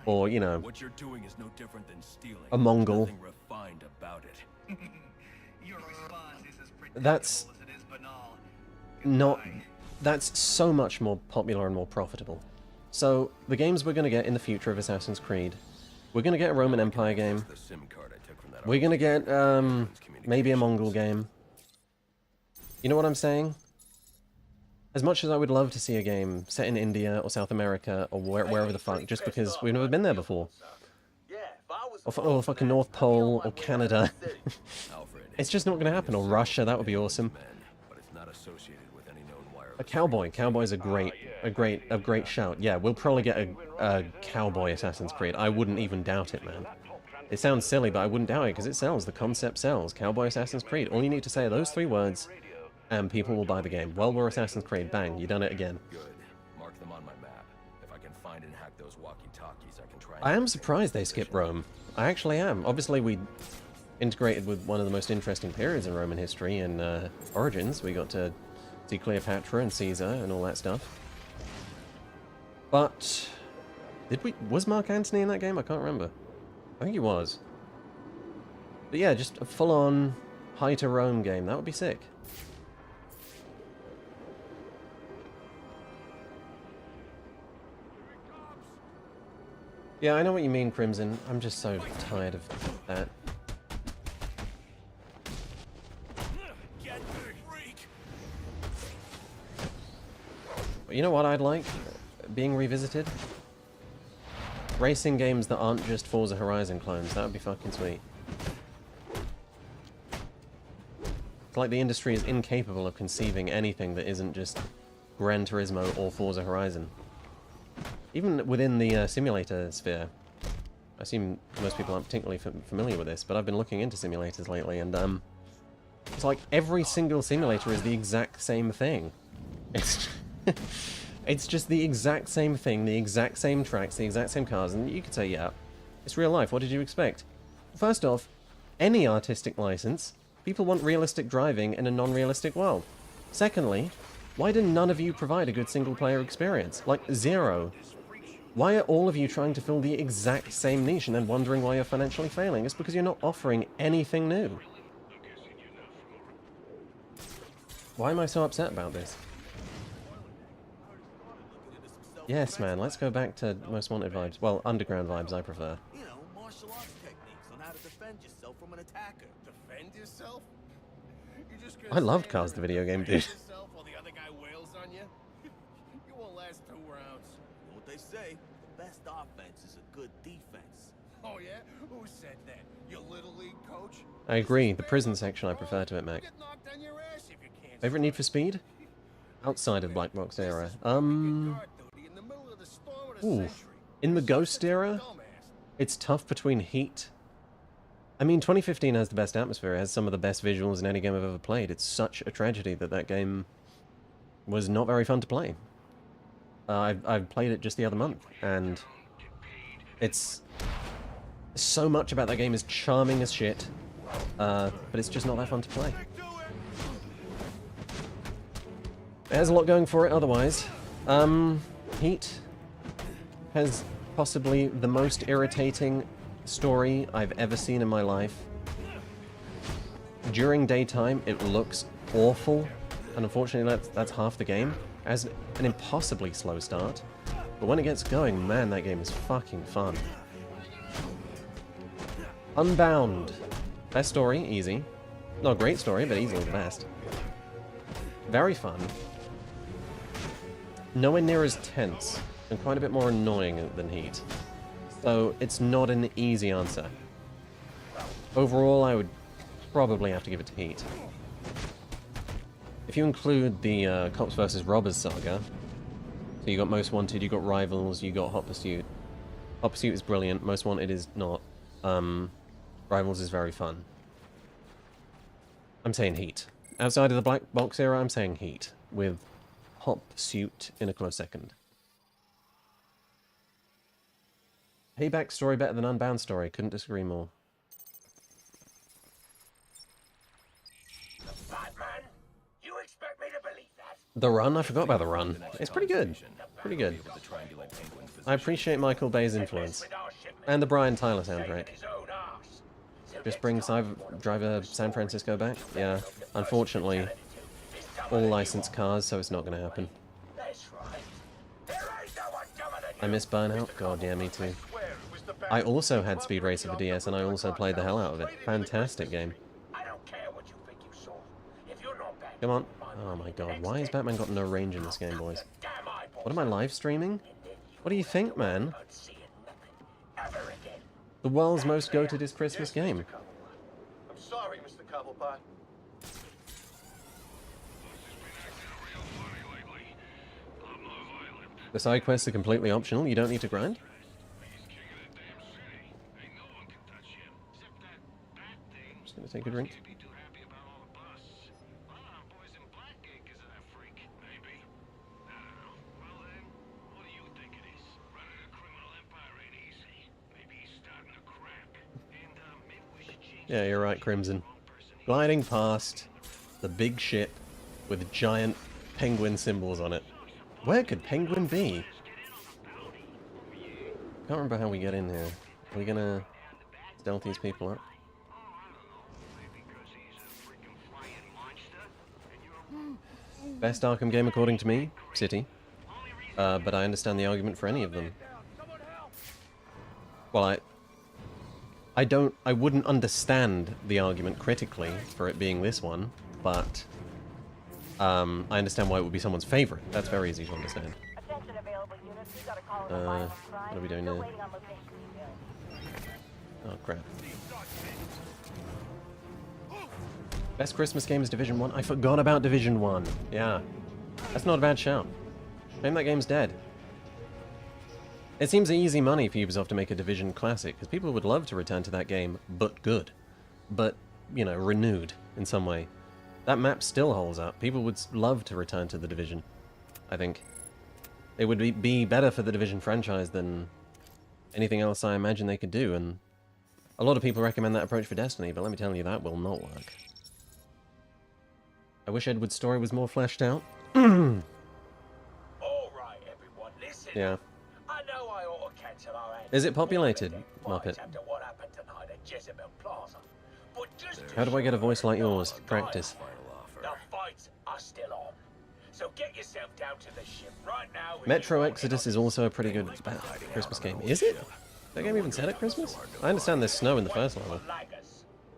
Or, you know, What you're doing is no different than stealing. a Mongol. Nothing refined about it. Your response is as predictable That's as it is banal. not... That's so much more popular and more profitable. So, the games we're going to get in the future of Assassin's Creed, we're going to get a Roman Empire game, The SIM card I took from that we're going to get, maybe a Mongol game. You know what I'm saying? As much as I would love to see a game set in India or South America or wherever the fuck, just because we've never been there before. Or fucking North Pole or Canada. It's just not going to happen. Or Russia, that would be awesome. but it's not associated with any known wireless. A cowboy. Cowboy's a great shout. Yeah, we'll probably get a cowboy Assassin's Creed. I wouldn't even doubt it, man. It sounds silly, but I wouldn't doubt it because it sells. The concept sells. Cowboy Assassin's Creed. All you need to say are those 3 words, and people will buy the game. Well, we're Assassin's Creed. Bang, you done it again. Good. Mark them on my map. If I can find and hack those walkie-talkies, I can try. I am surprised they skipped Rome. I actually am. Obviously, we integrated with one of the most interesting periods in Roman history in Origins. We got to see Cleopatra and Caesar and all that stuff. But was Mark Antony in that game? I can't remember. I think he was. But yeah, just a full-on High to Rome game. That would be sick. Yeah, I know what you mean, Crimson. I'm just so tired of that. But you know what I'd like being revisited? Racing games that aren't just Forza Horizon clones. That would be fucking sweet. It's like the industry is incapable of conceiving anything that isn't just Gran Turismo or Forza Horizon. Even within the simulator sphere, I assume most people aren't particularly familiar with this, but I've been looking into simulators lately, and it's like every single simulator is the exact same thing. It's it's just the exact same thing, the exact same tracks, the exact same cars, and you could say, yeah, it's real life. What did you expect? First off, any artistic license, people want realistic driving in a non-realistic world. Secondly, why did none of you provide a good single-player experience? Like, zero. Why are all of you trying to fill the exact same niche and then wondering why you're financially failing? It's because you're not offering anything new. Why am I so upset about this? Yes, man, let's go back to Most Wanted vibes. Well, Underground vibes I prefer. You know, martial arts techniques on how to defend yourself from an attacker. Defend yourself? You're just gonna I loved stand Cars the there video and game, defend dude. yourself while the other guy wails on you? You won't last 2 rounds. You know what they say? The best offense is a good defense. Oh yeah? Who said that? Your little league coach? I agree, the prison section I prefer to it, Mac. Get knocked on your ass if you can't. Favorite Need for Speed? Outside of Black Box era. Ooh. In the Ghost era, it's tough between Heat. I mean, 2015 has the best atmosphere. It has some of the best visuals in any game I've ever played. It's such a tragedy that that game was not very fun to play. I've played it just the other month, and it's... so much about that game is charming as shit, but it's just not that fun to play. It has a lot going for it otherwise. Heat has possibly the most irritating story I've ever seen in my life. During daytime, it looks awful, and unfortunately that's half the game. It has an impossibly slow start, but when it gets going, man, that game is fucking fun. Unbound. Best story, easy. Not a great story, but easily the best. Very fun. Nowhere near as tense, and quite a bit more annoying than Heat. So it's not an easy answer. Overall, I would probably have to give it to Heat. If you include the Cops vs. Robbers saga, so you got Most Wanted, you got Rivals, you got Hot Pursuit. Hot Pursuit is brilliant, Most Wanted is not. Rivals is very fun. I'm saying Heat. Outside of the black box era, I'm saying Heat, with Hop Suit in a close second. Payback story better than Unbound story, couldn't disagree more. Batman? You expect me to believe that? The Run? I forgot about The Run. It's pretty good. Pretty good. I appreciate Michael Bay's influence. And the Brian Tyler soundtrack. Just bring Driver San Francisco back? Yeah. Unfortunately, all licensed cars, so it's not going to happen. I miss Burnout? God, yeah, me too. I also had Speed Racer for DS, and I also played the hell out of it. Fantastic game. Come on. Oh my god, why has Batman got no range in this game, boys? What am I live streaming? What do you think, man? The world's most goated Christmas game. I'm sorry, Mr. Cobblepot. The side quests are completely optional, you don't need to grind? Just gonna take a drink. Yeah, you're right, Crimson. Gliding past the big ship with giant penguin symbols on it. Where could Penguin be? Can't remember how we get in here. Are we gonna stealth these people up? Best Arkham game according to me? City. But I understand the argument for any of them. Well, I wouldn't understand the argument critically for it being this one, but I understand why it would be someone's favorite. That's very easy to understand. What are we doing now? Oh, crap. Best Christmas game is Division 1? I forgot about Division 1. Yeah. That's not a bad shout. Shame that game's dead. It seems easy money for Ubisoft to make a Division classic, because people would love to return to that game, but good. But, you know, renewed in some way. That map still holds up. People would love to return to the Division, I think. It would be better for the Division franchise than anything else I imagine they could do, and a lot of people recommend that approach for Destiny, but let me tell you, that will not work. I wish Edward's story was more fleshed out. All right, everyone, listen. Yeah. I know I ought to cancel our Is it populated, Muppet? after what happened tonight at Jezebel Plaza. But just How do I get a voice like yours? Practice. the fights are still on. So get yourself down to the ship right now. Metro Exodus is also a pretty good Christmas game. Is it? That game even set at Christmas? I understand there's snow in the first level.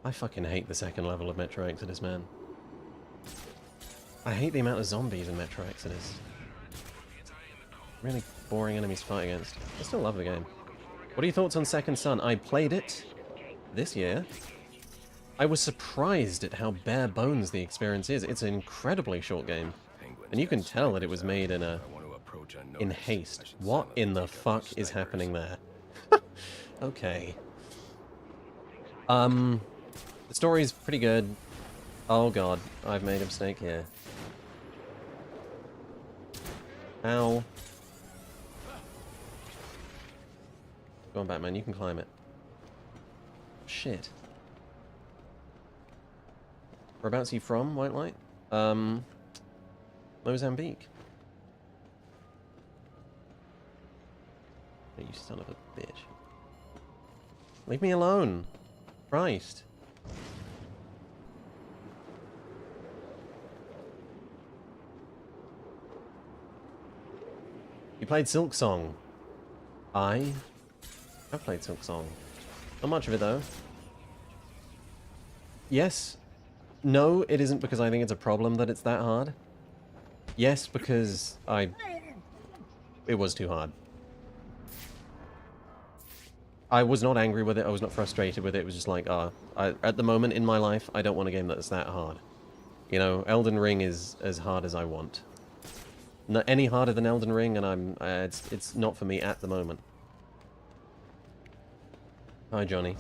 I fucking hate the second level of Metro Exodus, man. I hate the amount of zombies in Metro Exodus. Really boring enemies to fight against. I still love the game. What are your thoughts on Second Son? I played it this year. I was surprised at how bare bones the experience is. It's an incredibly short game. And you can tell that it was made in haste. What in the fuck is happening there? Okay. The story's pretty good. Oh god, I've made a mistake here. Ow. Go on, Batman, you can climb it. Shit. Whereabouts are you from, Whitelight? Mozambique. You son of a bitch. Leave me alone. Christ. You played Silk Song. I've played Silk Song. Not much of it, though. Yes. No, it isn't because I think it's a problem that it's that hard. Yes, because it was too hard. I was not angry with it, I was not frustrated with it, it was just like, at the moment in my life, I don't want a game that's that hard. You know, Elden Ring is as hard as I want. Not any harder than Elden Ring, and it's not for me at the moment. Hi, Johnny.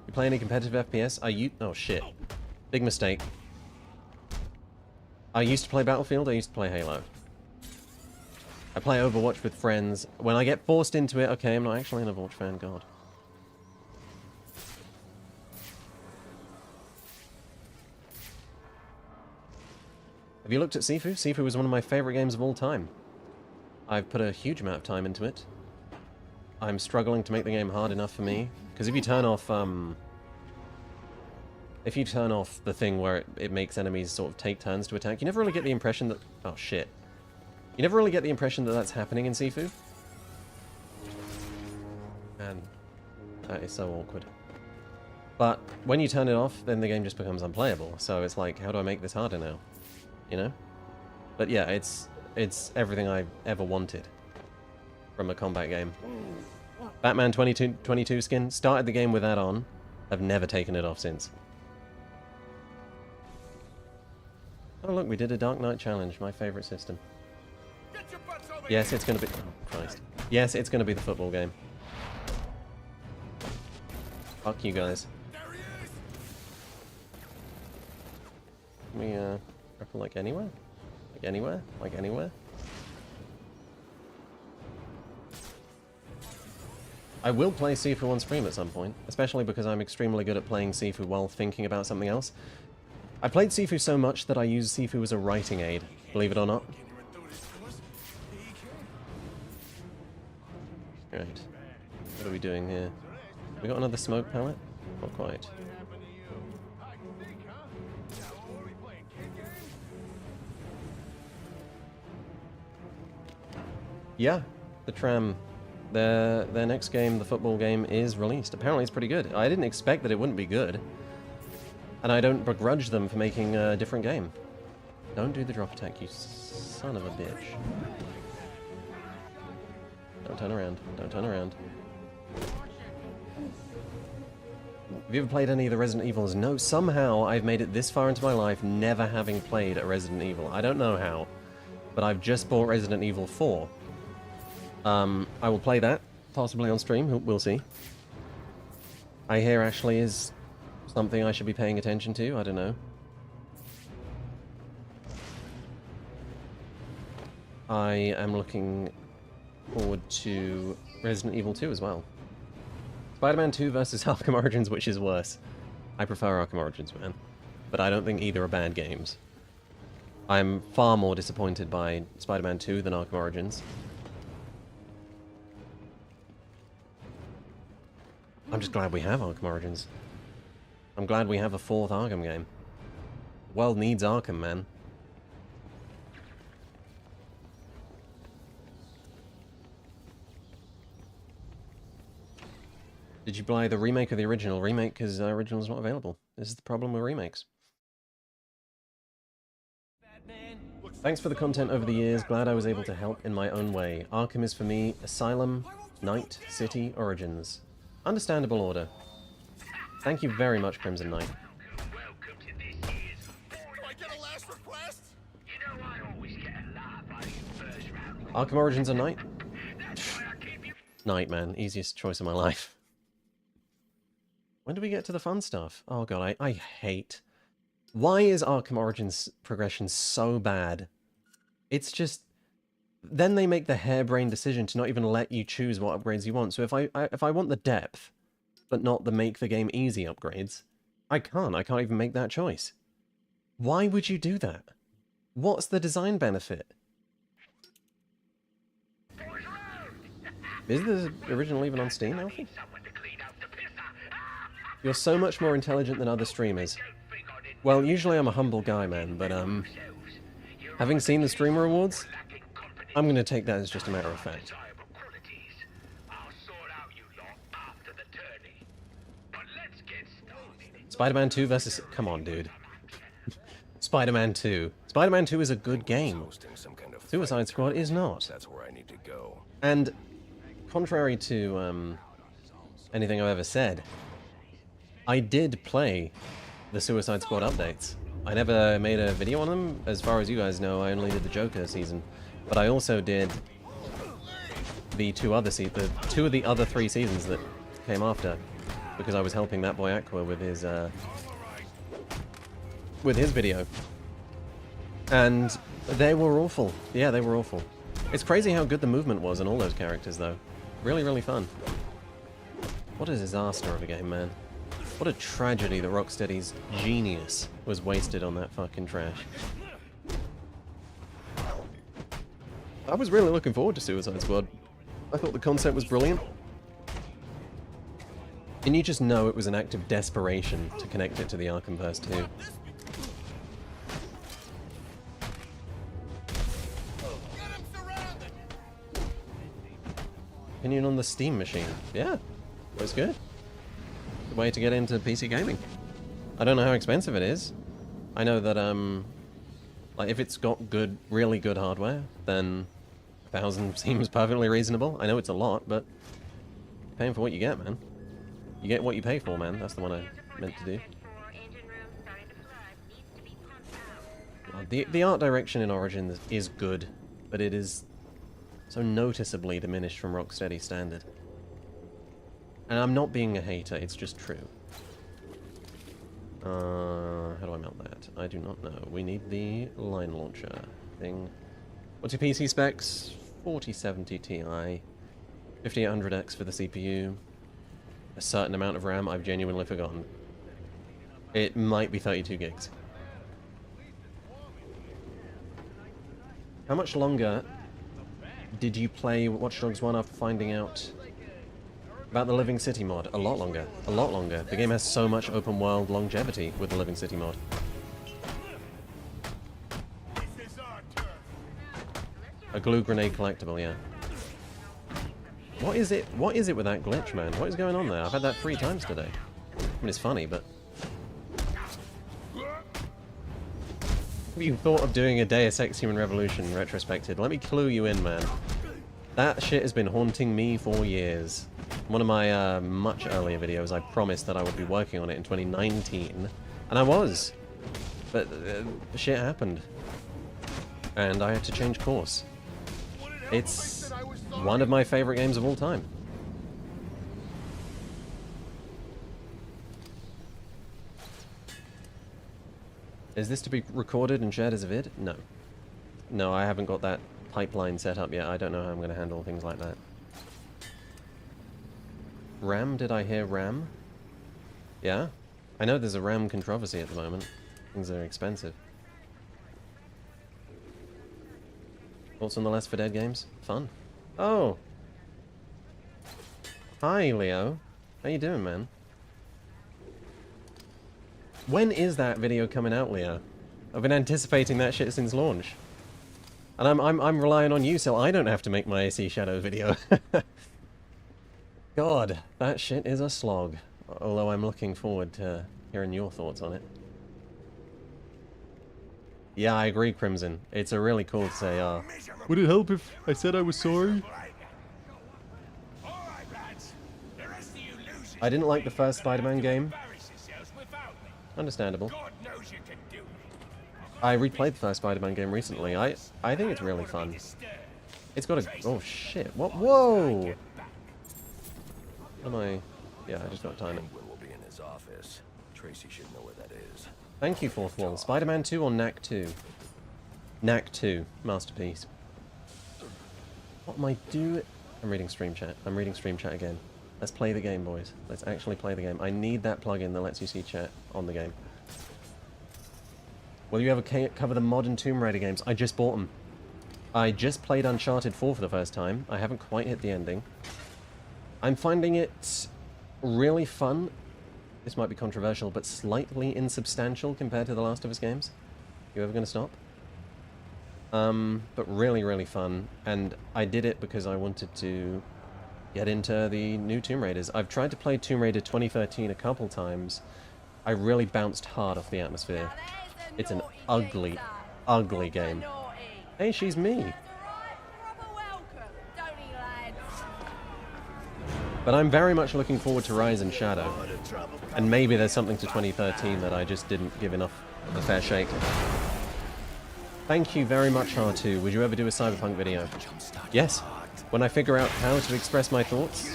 You play any competitive FPS? Oh shit. Big mistake. I used to play Battlefield, I used to play Halo. I play Overwatch with friends. When I get forced into it, okay, I'm not actually an Overwatch fan, God. Have you looked at Sifu? Sifu was one of my favorite games of all time. I've put a huge amount of time into it. I'm struggling to make the game hard enough for me. Because if you turn off, the thing where it makes enemies sort of take turns to attack, you never really get the impression that... Oh, shit. You never really get the impression that that's happening in Sifu. Man, that is so awkward. But when you turn it off, then the game just becomes unplayable. So it's like, how do I make this harder now? You know? But yeah, it's everything I've ever wanted from a combat game. Batman 22 skin, started the game with that on. I've never taken it off since. Oh look, we did a Dark Knight challenge, my favourite system. Yes, it's gonna be... Oh, Christ. Yes, it's gonna be the football game. Fuck you guys. Can we, grapple like anywhere? Like anywhere? Like anywhere? I will play Sifu on stream at some point, especially because I'm extremely good at playing Sifu while thinking about something else. I played Sifu so much that I use Sifu as a writing aid, believe it or not. Right. What are we doing here? We got another smoke pellet? Not quite. Yeah, the tram. Their next game, the football game, is released. Apparently it's pretty good. I didn't expect that it wouldn't be good. And I don't begrudge them for making a different game. Don't do the drop attack, you son of a bitch. Don't turn around. Don't turn around. Have you ever played any of the Resident Evils? No, somehow I've made it this far into my life never having played a Resident Evil. I don't know how, but I've just bought Resident Evil 4. I will play that, possibly on stream, we'll see. I hear Ashley is something I should be paying attention to, I don't know. I am looking forward to Resident Evil 2 as well. Spider-Man 2 versus Arkham Origins, which is worse? I prefer Arkham Origins, man. But I don't think either are bad games. I'm far more disappointed by Spider-Man 2 than Arkham Origins. I'm just glad we have Arkham Origins. I'm glad we have a 4th Arkham game. The world needs Arkham, man. Did you buy the remake or the original? Remake, because the original's not available. This is the problem with remakes. Thanks for the content over the years. Glad I was able to help in my own way. Arkham is for me Asylum, Night, City, Origins. Understandable order. Thank you very much, Crimson Knight. Arkham Origins or Night? Night, man. Easiest choice of my life. When do we get to the fun stuff? Oh god, I hate... Why is Arkham Origins progression so bad? It's just... Then they make the harebrained decision to not even let you choose what upgrades you want. So if I want the depth, but not the make the game easy upgrades, I can't even make that choice. Why would you do that? What's the design benefit? Is the original even on Steam, Alfie? You're so much more intelligent than other streamers. Well, usually I'm a humble guy, man, but having seen the streamer awards, I'm gonna take that as just a matter of fact. Spider-Man 2 versus... Come on, dude. Spider-Man 2. Spider-Man 2 is a good game. Suicide Squad is not. That's where I need to go. And contrary to anything I've ever said, I did play the Suicide Squad updates. I never made a video on them. As far as you guys know, I only did the Joker season. But I also did the two of the other 3 seasons that came after, because I was helping that boy Aqua with his video. And they were awful. Yeah, they were awful. It's crazy how good the movement was in all those characters, though. Really, really fun. What a disaster of a game, man. What a tragedy that Rocksteady's genius was wasted on that fucking trash. I was really looking forward to Suicide Squad. I thought the concept was brilliant. And you just know it was an act of desperation to connect it to the Arkhamverse too. Opinion on the Steam machine. Yeah, it was good. Good way to get into PC gaming. I don't know how expensive it is. I know that, like, if it's got good, really good hardware, then 1,000 seems perfectly reasonable. I know it's a lot, but you're paying for what you get, man. You get what you pay for, man. That's the one I meant to do. The art direction in Origins is good, but it is so noticeably diminished from Rocksteady standard. And I'm not being a hater, it's just true. How do I mount that? I do not know. We need the line launcher thing. What's your PC specs? 4070 Ti, 5800X for the CPU, a certain amount of RAM I've genuinely forgotten. It might be 32 gigs. How much longer did you play Watch Dogs 1 after finding out about the Living City mod? A lot longer. A lot longer. The game has so much open world longevity with the Living City mod. A glue grenade collectible, yeah. What is it? What is it with that glitch, man? What is going on there? I've had that 3 times today. I mean, it's funny, but... Have you thought of doing a Deus Ex Human Revolution retrospective? Let me clue you in, man. That shit has been haunting me for years. One of my much earlier videos, I promised that I would be working on it in 2019. And I was. But shit happened. And I had to change course. It's one of my favorite games of all time. Is this to be recorded and shared as a vid? No. No, I haven't got that pipeline set up yet. I don't know how I'm going to handle things like that. RAM? Did I hear RAM? Yeah? I know there's a RAM controversy at the moment. Things are expensive. Thoughts on the Left 4 Dead games? Fun. Oh! Hi, Leo. How you doing, man? When is that video coming out, Leo? I've been anticipating that shit since launch. And I'm relying on you so I don't have to make my AC Shadow video. God, that shit is a slog. Although I'm looking forward to hearing your thoughts on it. Yeah, I agree, Crimson. It's a really cool to say, would it help if I said I was sorry? I didn't like the first Spider-Man game. Understandable. I replayed the first Spider-Man game recently. I think it's really fun. It's got a... Oh, shit. What? Whoa! Am I... Yeah, I just got time. Will be in his office. Tracy should know where that is. Thank you, Fourth Wall. Spider-Man 2 or Knack 2? Knack 2. Masterpiece. What am I doing? I'm reading stream chat. I'm reading stream chat again. Let's play the game, boys. Let's actually play the game. I need that plugin that lets you see chat on the game. Will you ever cover the modern Tomb Raider games? I just bought them. I just played Uncharted 4 for the first time. I haven't quite hit the ending. I'm finding it really fun. This might be controversial, but slightly insubstantial compared to the Last of Us games. You ever gonna stop? But really, really fun. And I did it because I wanted to get into the new Tomb Raiders. I've tried to play Tomb Raider 2013 a couple times. I really bounced hard off the atmosphere. It's an ugly, ugly game. Hey, she's me. But I'm very much looking forward to Rise and Shadow. And maybe there's something to 2013 that I just didn't give enough of a fair shake. Thank you very much, R2. Would you ever do a Cyberpunk video? Yes. When I figure out how to express my thoughts,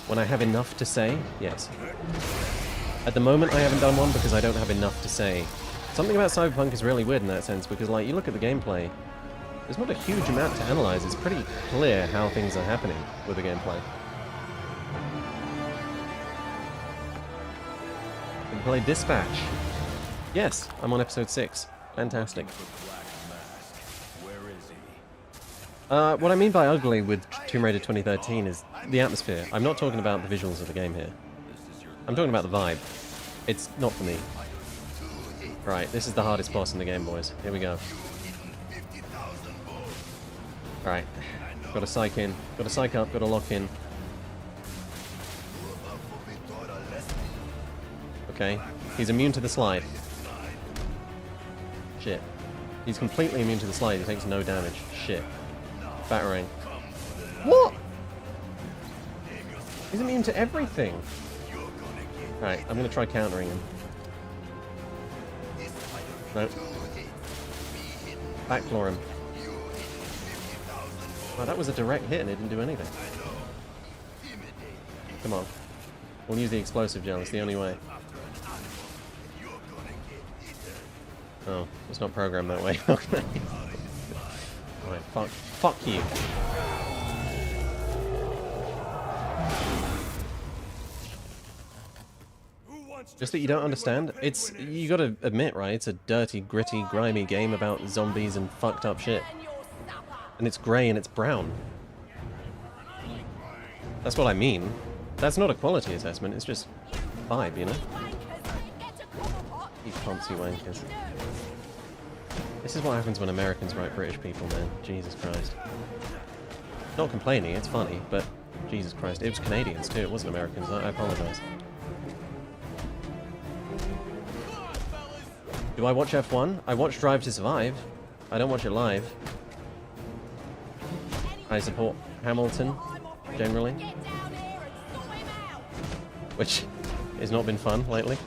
when I have enough to say, yes. At the moment I haven't done one because I don't have enough to say. Something about Cyberpunk is really weird in that sense, because like you look at the gameplay, there's not a huge amount to analyze. It's pretty clear how things are happening with the gameplay. We can play Dispatch. Yes, I'm on episode 6. Fantastic. What I mean by ugly with Tomb Raider 2013 is the atmosphere. I'm not talking about the visuals of the game here. I'm talking about the vibe. It's not for me. Right, this is the hardest boss in the game, boys. Here we go. Right, gotta psych in, gotta psych up, gotta lock in. Okay, he's immune to the slide. Shit. He's completely immune to the slide, he takes no damage. Shit. Batarang. What? He's immune to everything. Right, I'm gonna try countering him. No. Backfloor him. Oh, that was a direct hit and it didn't do anything. Come on. We'll use the explosive gel, it's the only way. Oh, it's not programmed that way. Okay. Alright, fuck you. Just that you don't understand? It's, you gotta admit, right, it's a dirty, gritty, grimy game about zombies and fucked up shit. And it's grey and it's brown. That's what I mean. That's not a quality assessment, it's just vibe, you know? You poncy wankers. This is what happens when Americans write British people, man. Jesus Christ. Not complaining, it's funny, but Jesus Christ. It was Canadians too, it wasn't Americans, I apologise. Do I watch F1? I watch Drive to Survive. I don't watch it live. I support Hamilton, generally. Which has not been fun lately.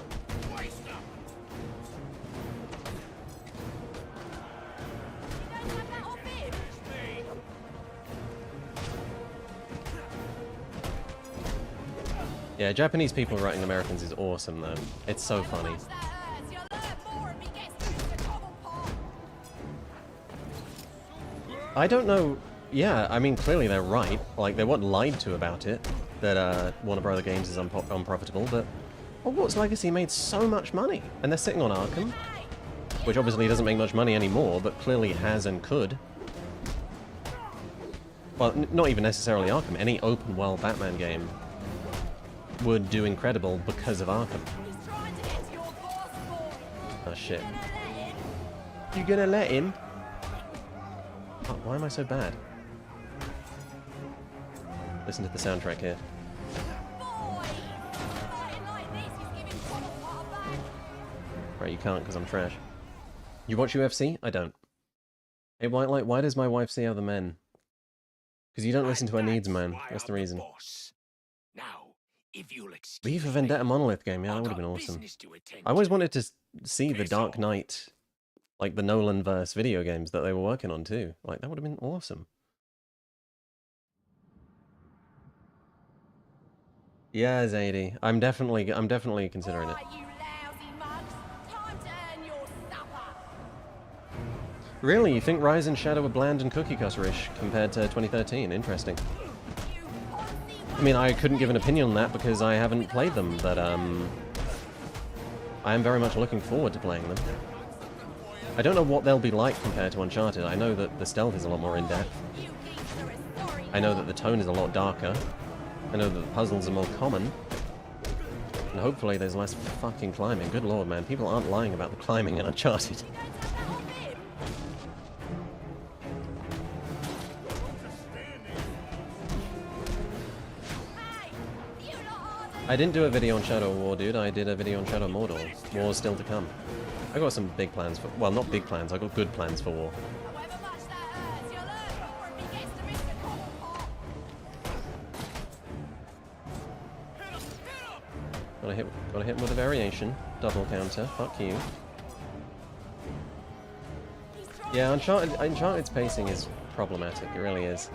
Yeah, Japanese people writing Americans is awesome though. It's so funny. I don't know. Yeah, I mean, clearly they're right. Like, they weren't lied to about it, that Warner Brother Games is unprofitable, but Hogwarts Legacy made so much money, and they're sitting on Arkham, which obviously doesn't make much money anymore, but clearly has and could. Well, not even necessarily Arkham. Any open-world Batman game would do incredible because of Arkham. Oh, shit. You gonna let him? Oh, why am I so bad? Listen to the soundtrack here. Right, you can't because I'm trash. You watch UFC? I don't. Hey, Whitelight, why does my wife see other men? Because you don't listen to her needs, man. That's the reason. V for Vendetta Monolith game, yeah, that would have been awesome. I always wanted to see the Dark Knight, like the Nolan-verse video games that they were working on too. Like, that would have been awesome. Yeah, Zadie. I'm definitely considering it. Really? You think Rise and Shadow are bland and cookie-cutter-ish compared to 2013? Interesting. I mean, I couldn't give an opinion on that because I haven't played them, but I am very much looking forward to playing them. I don't know what they'll be like compared to Uncharted. I know that the stealth is a lot more in-depth. I know that the tone is a lot darker. I know that the puzzles are more common. And hopefully there's less fucking climbing. Good lord, man. People aren't lying about the climbing in Uncharted. I didn't do a video on Shadow War, dude. I did a video on Shadow Mordor. War's still to come. I got some big plans for... Well, not big plans. I got good plans for War. Gotta hit him with a variation. Double counter. Fuck you. Yeah, Uncharted's pacing is problematic. It really is.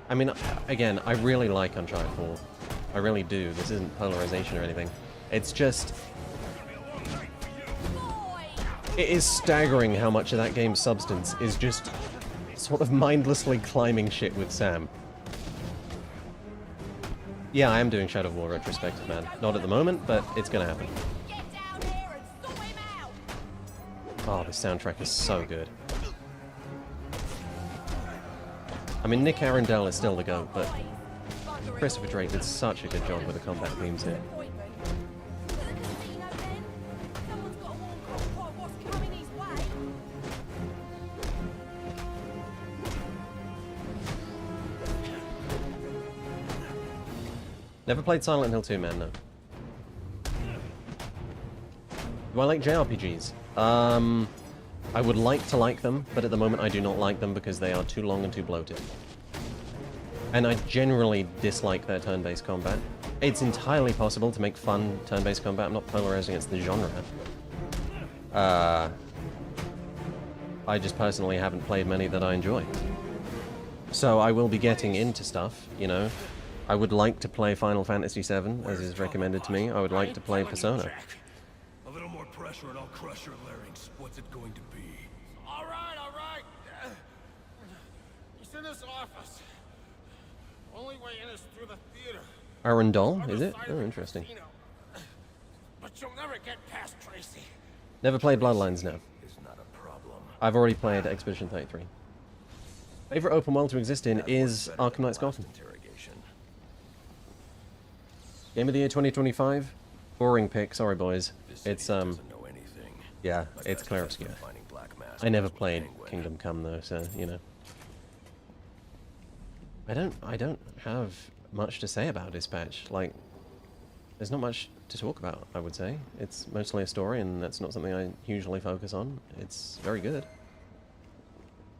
I mean, again, I really like Uncharted 4. I really do. This isn't polarization or anything. It's just... It is staggering how much of that game's substance is just sort of mindlessly climbing shit with Sam. Yeah, I am doing Shadow of War retrospective, man. Not at the moment, but it's gonna happen. Oh, the soundtrack is so good. I mean, Nick Arundel is still the GOAT, but Christopher Drake did such a good job with the combat themes here. Never played Silent Hill 2, man, no. Do I like JRPGs? I would like to like them, but at the moment I do not like them because they are too long and too bloated. And I generally dislike their turn-based combat. It's entirely possible to make fun turn-based combat. I'm not polarizing against the genre. I just personally haven't played many that I enjoy. So I will be getting into stuff, you know. I would like to play Final Fantasy VII, as is recommended to me. I would like to play Persona. A little more pressure and I'll crush your larynx. What's it going to be? All right, all right. He's in his office. Only way in is through the theater. Arundel, is it? Oh, interesting. But you'll never get past Tracy. Never played Bloodlines now. It's not a problem. I've already played Expedition 33. Favorite open world to exist in is Arkham Knight's Gotham. Game of the year 2025? Boring pick, sorry boys. It's yeah, it's clear obscure. I never played Kingdom Come though, so you know. I don't have much to say about Dispatch. Like, there's not much to talk about, I would say. It's mostly a story, and that's not something I hugely focus on. It's very good. Do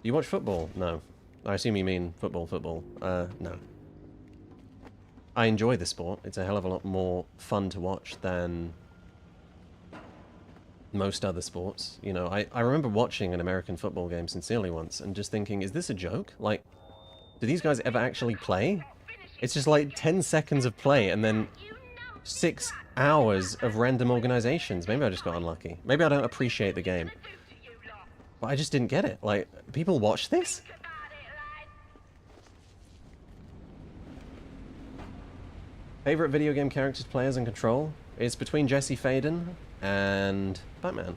you watch football? No. I assume you mean football. No. I enjoy the sport. It's a hell of a lot more fun to watch than most other sports. You know, I remember watching an American football game sincerely once and just thinking, is this a joke? Like, do these guys ever actually play? It's just like 10 seconds of play and then 6 hours of random organizations. Maybe I just got unlucky. Maybe I don't appreciate the game. But I just didn't get it. Like, people watch this? Favorite video game characters, players, and control? It's between Jesse Faden and Batman.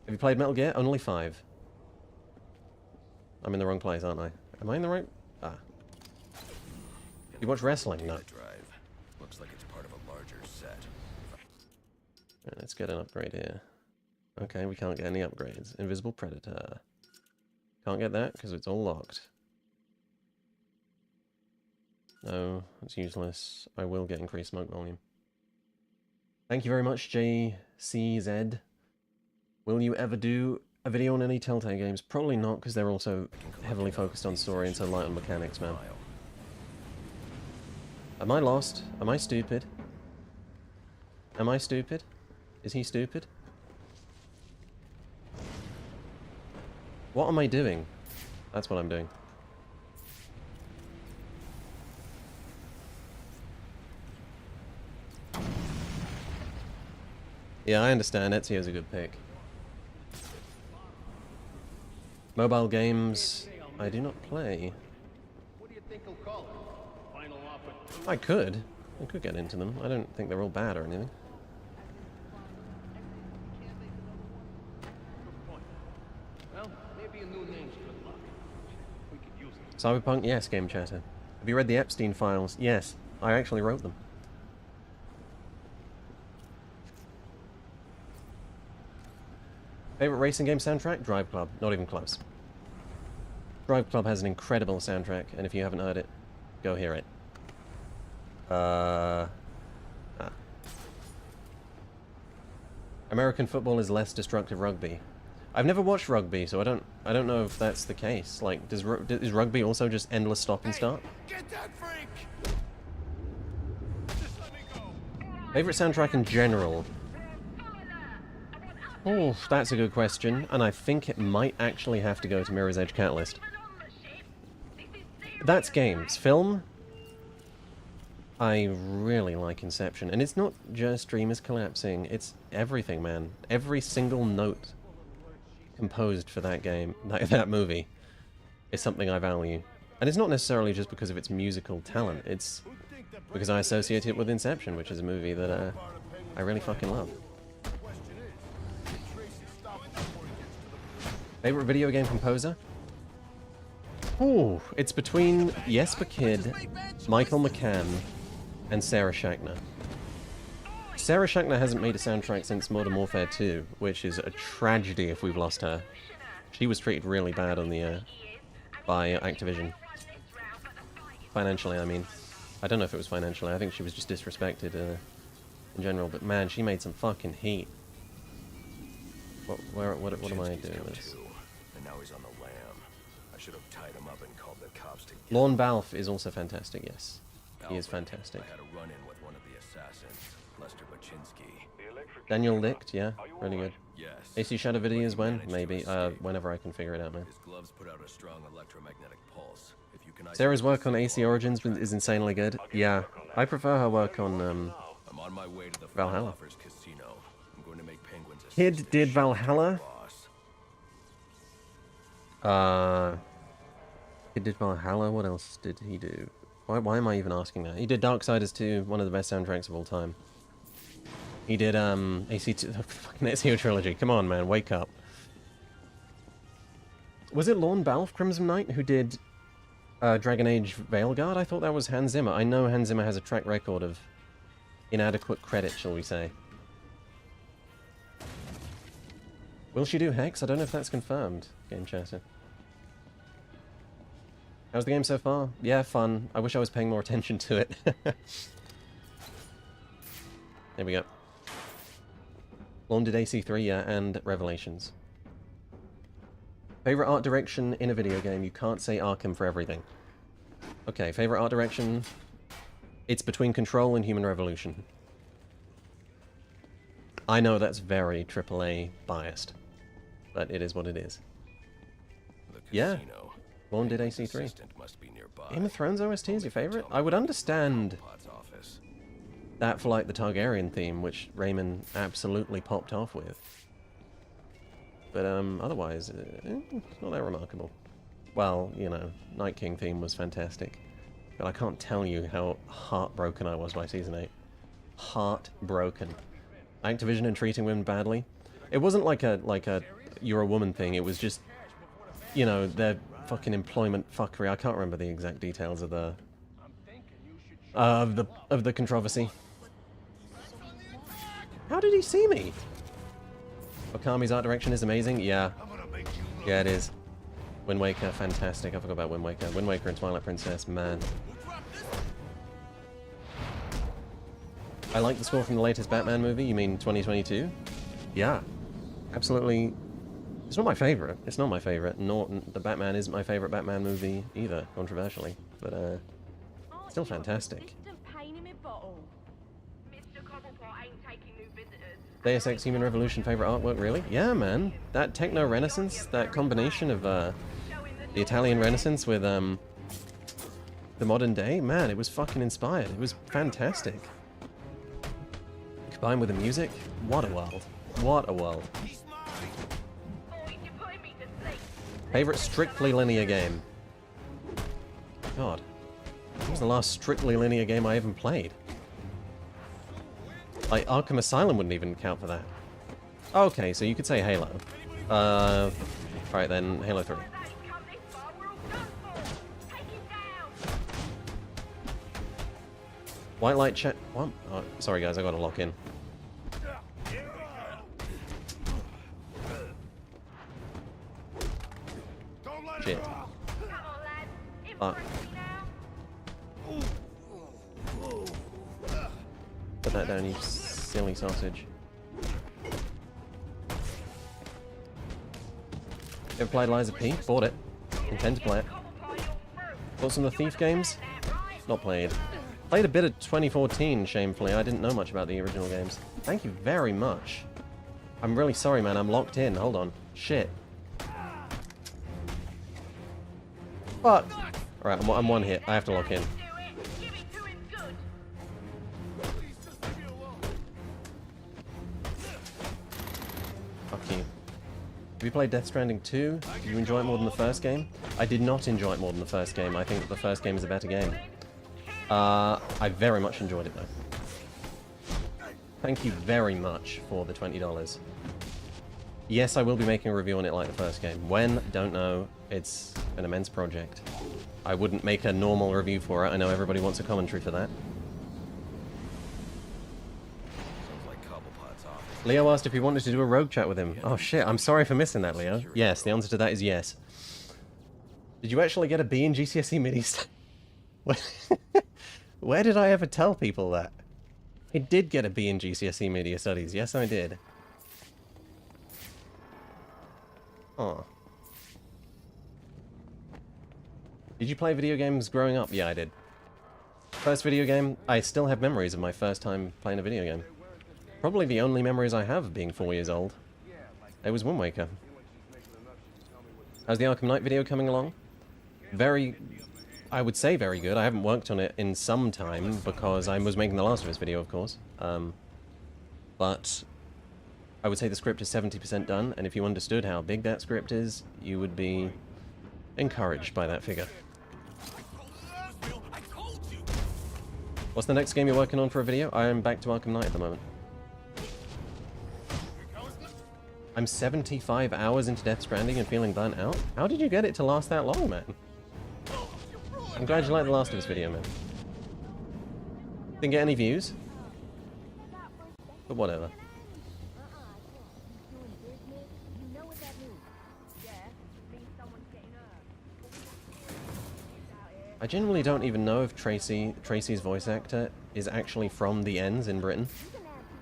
Have you played Metal Gear? Only 5. I'm in the wrong place, aren't I? Am I in the right? Ah. You watch wrestling? No. Looks like it's part of a larger set. Right, let's get an upgrade here. Okay, we can't get any upgrades. Invisible Predator. Can't get that because it's all locked. No, it's useless. I will get increased smoke volume. Thank you very much, JCZ. Will you ever do a video on any Telltale games? Probably not, because they're also heavily focused on story and so light on mechanics, man. Am I lost? Am I stupid? Am I stupid? Is he stupid? What am I doing? That's what I'm doing. Yeah, I understand. Ezio's a good pick. Mobile games, I do not play. What do you think he'll call it? Final offer. I could get into them. I don't think they're all bad or anything. Well, maybe a new name's good luck. We could use it. Cyberpunk, yes, Game Chatter. Have you read the Epstein files? Yes, I actually wrote them. Favorite racing game soundtrack? Drive Club. Not even close. Drive Club has an incredible soundtrack, and if you haven't heard it, go hear it. American football is less destructive rugby. I've never watched rugby, so I don't know if that's the case. Like, is rugby also just endless stop and start? Get that freak! Just let me go. Favorite soundtrack in general? Oh, that's a good question, and I think it might actually have to go to Mirror's Edge Catalyst. That's games. Film? I really like Inception, and it's not just dreamers collapsing, it's everything, man. Every single note composed for that game, that movie, is something I value. And it's not necessarily just because of its musical talent, it's because I associate it with Inception, which is a movie that I really fucking love. Favorite video game composer? Ooh, it's between Jesper Kyd, Michael McCann, and Sarah Schachner. Sarah Schachner hasn't made a soundtrack since Modern Warfare 2, which is a tragedy if we've lost her. She was treated really bad on the by Activision. Financially, I mean. I don't know if it was financially, I think she was just disrespected in general, but man, she made some fucking heat. What am I doing with this? And now he's on the lam. I should have tied him up and called the cops to get Lorne Balfe is also fantastic, yes. He is fantastic. I had a run-in with one of the assassins, Lester Baczynski. Daniel Licht, yeah, really good. Yes. AC Shadow videos when? Maybe. Whenever I can figure it out, man. His gloves put out a strong electromagnetic pulse. If you can Sarah's work on AC Origins is insanely good. Yeah, I prefer her work on I'm on my way to the Valhalla. Casino. I'm going to make Penguins Kid did Valhalla. Kid did Valhalla. What else did he do? Why am I even asking that? He did Darksiders 2, one of the best soundtracks of all time. He did fucking ACO trilogy. Come on, man, wake up. Was it Lorne Balfe, Crimson Knight, who did Dragon Age Veilguard? I thought that was Hans Zimmer. I know Hans Zimmer has a track record of inadequate credit, shall we say. Will she do Hex? I don't know if that's confirmed, Game Chatter. How's the game so far? Yeah, fun. I wish I was paying more attention to it. There we go. Lorne did AC3, yeah, and Revelations. Favorite art direction in a video game? You can't say Arkham for everything. Okay, favorite art direction? It's between Control and Human Revolution. I know that's very AAA biased, but it is what it is. Yeah, Lorne did AC3. Game of Thrones OST is your favorite? I would understand that for like the Targaryen theme, which Raymond absolutely popped off with. But otherwise, it's not that remarkable. Well, you know, Night King theme was fantastic. But I can't tell you how heartbroken I was by Season 8. Heartbroken. Activision and treating women badly. It wasn't like a you're a woman thing, it was just, you know, their fucking employment fuckery. I can't remember the exact details of the controversy. How did he see me? Okami's art direction is amazing. Yeah. Yeah, it is. Wind Waker, fantastic. I forgot about Wind Waker. Wind Waker and Twilight Princess, man. I like the score from the latest Batman movie. You mean 2022? Yeah. Absolutely. It's not my favorite. It's not my favorite. Nor the Batman isn't my favorite Batman movie either, controversially. But, still fantastic. Deus Ex Human Revolution favorite artwork, really? Yeah, man. That techno renaissance, that combination of the Italian Renaissance with the modern day, man, it was fucking inspired. It was fantastic. Combined with the music, what a world. What a world. Favorite strictly linear game? God. What was the last strictly linear game I even played? Like, Arkham Asylum wouldn't even count for that. Okay, so you could say Halo. Alright then, Halo 3. Whitelight chat. What? Oh, sorry guys, I gotta lock in. Shit. Fuck. Put that down, you silly sausage. Ever played Lies of P? Bought it. Intend to play it. Thoughts on the Thief games? Not played. Played a bit of 2014, shamefully. I didn't know much about the original games. Thank you very much. I'm really sorry, man. I'm locked in. Hold on. Shit. Fuck. Alright, I'm one hit. I have to lock in. Fuck you. Have you played Death Stranding 2? Did you enjoy it more than the first game? I did not enjoy it more than the first game. I think that the first game is a better game. I very much enjoyed it though. Thank you very much for the $20. Yes, I will be making a review on it like the first game. When? Don't know. It's an immense project. I wouldn't make a normal review for it. I know everybody wants a commentary for that. Leo asked if he wanted to do a rogue chat with him. Oh shit, I'm sorry for missing that, Leo. Yes, the answer to that is yes. Did you actually get a B in GCSE MIDI? Where did I ever tell people that? I did get a B in GCSE Media Studies. Yes, I did. Oh. Did you play video games growing up? Yeah, I did. First video game, I still have memories of my first time playing a video game. Probably the only memories I have of being 4 years old. It was Wind Waker. How's the Arkham Knight video coming along? Very, I would say very good. I haven't worked on it in some time because I was making the Last of Us video, of course. But I would say the script is 70% done, and if you understood how big that script is, you would be encouraged by that figure. What's the next game you're working on for a video? I am back to Arkham Knight at the moment. I'm 75 hours into Death Stranding and feeling burnt out? How did you get it to last that long, man? I'm glad you liked the Last of Us video, man. Didn't get any views. But whatever. I genuinely don't even know if Tracy's voice actor is actually from the ends in Britain.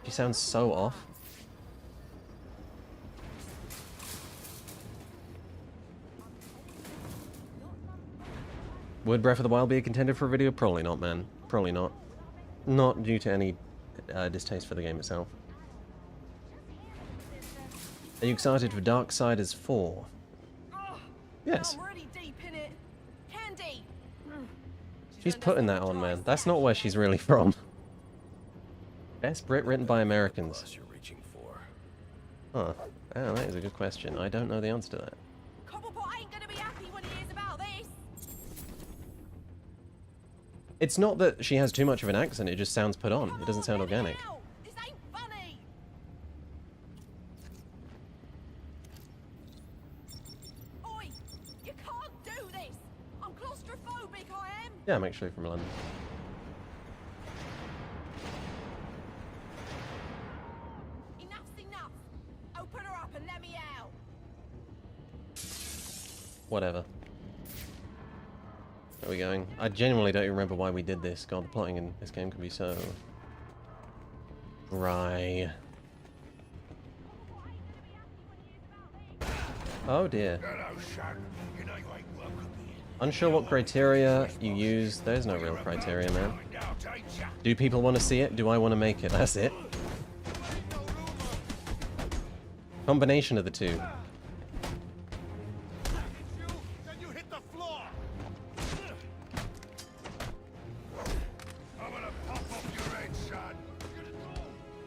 She sounds so off. Would Breath of the Wild be a contender for a video? Probably not, man. Probably not. Not due to any distaste for the game itself. Are you excited for Darksiders 4? Yes. She's putting that on, man. That's not where she's really from. Best Brit written by Americans. Huh. Oh, that is a good question. I don't know the answer to that. It's not that she has too much of an accent, it just sounds put on. It doesn't sound organic. This ain't funny. Oi, you can't do this. I'm claustrophobic, I am. Yeah, I'm actually from London. Enough's enough. Open her up and let me out. Whatever. Where are we going? I genuinely don't even remember why we did this. God, the plotting in this game can be so dry. Oh dear. Unsure what criteria you use. There's no real criteria, man. Do people want to see it? Do I want to make it? That's it. Combination of the two.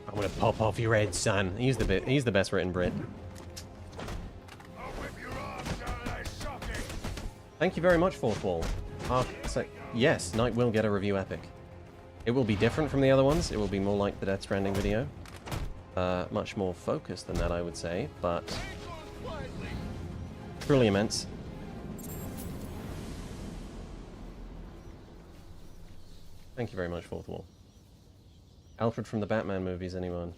I'm gonna pop off your head, son. He's the best written Brit. Thank you very much, Fourth Wall. Yes, Knight will get a review epic. It will be different from the other ones. It will be more like the Death Stranding video. Much more focused than that, I would say, but truly immense. Thank you very much, Fourth Wall. Alfred from the Batman movies, anyone?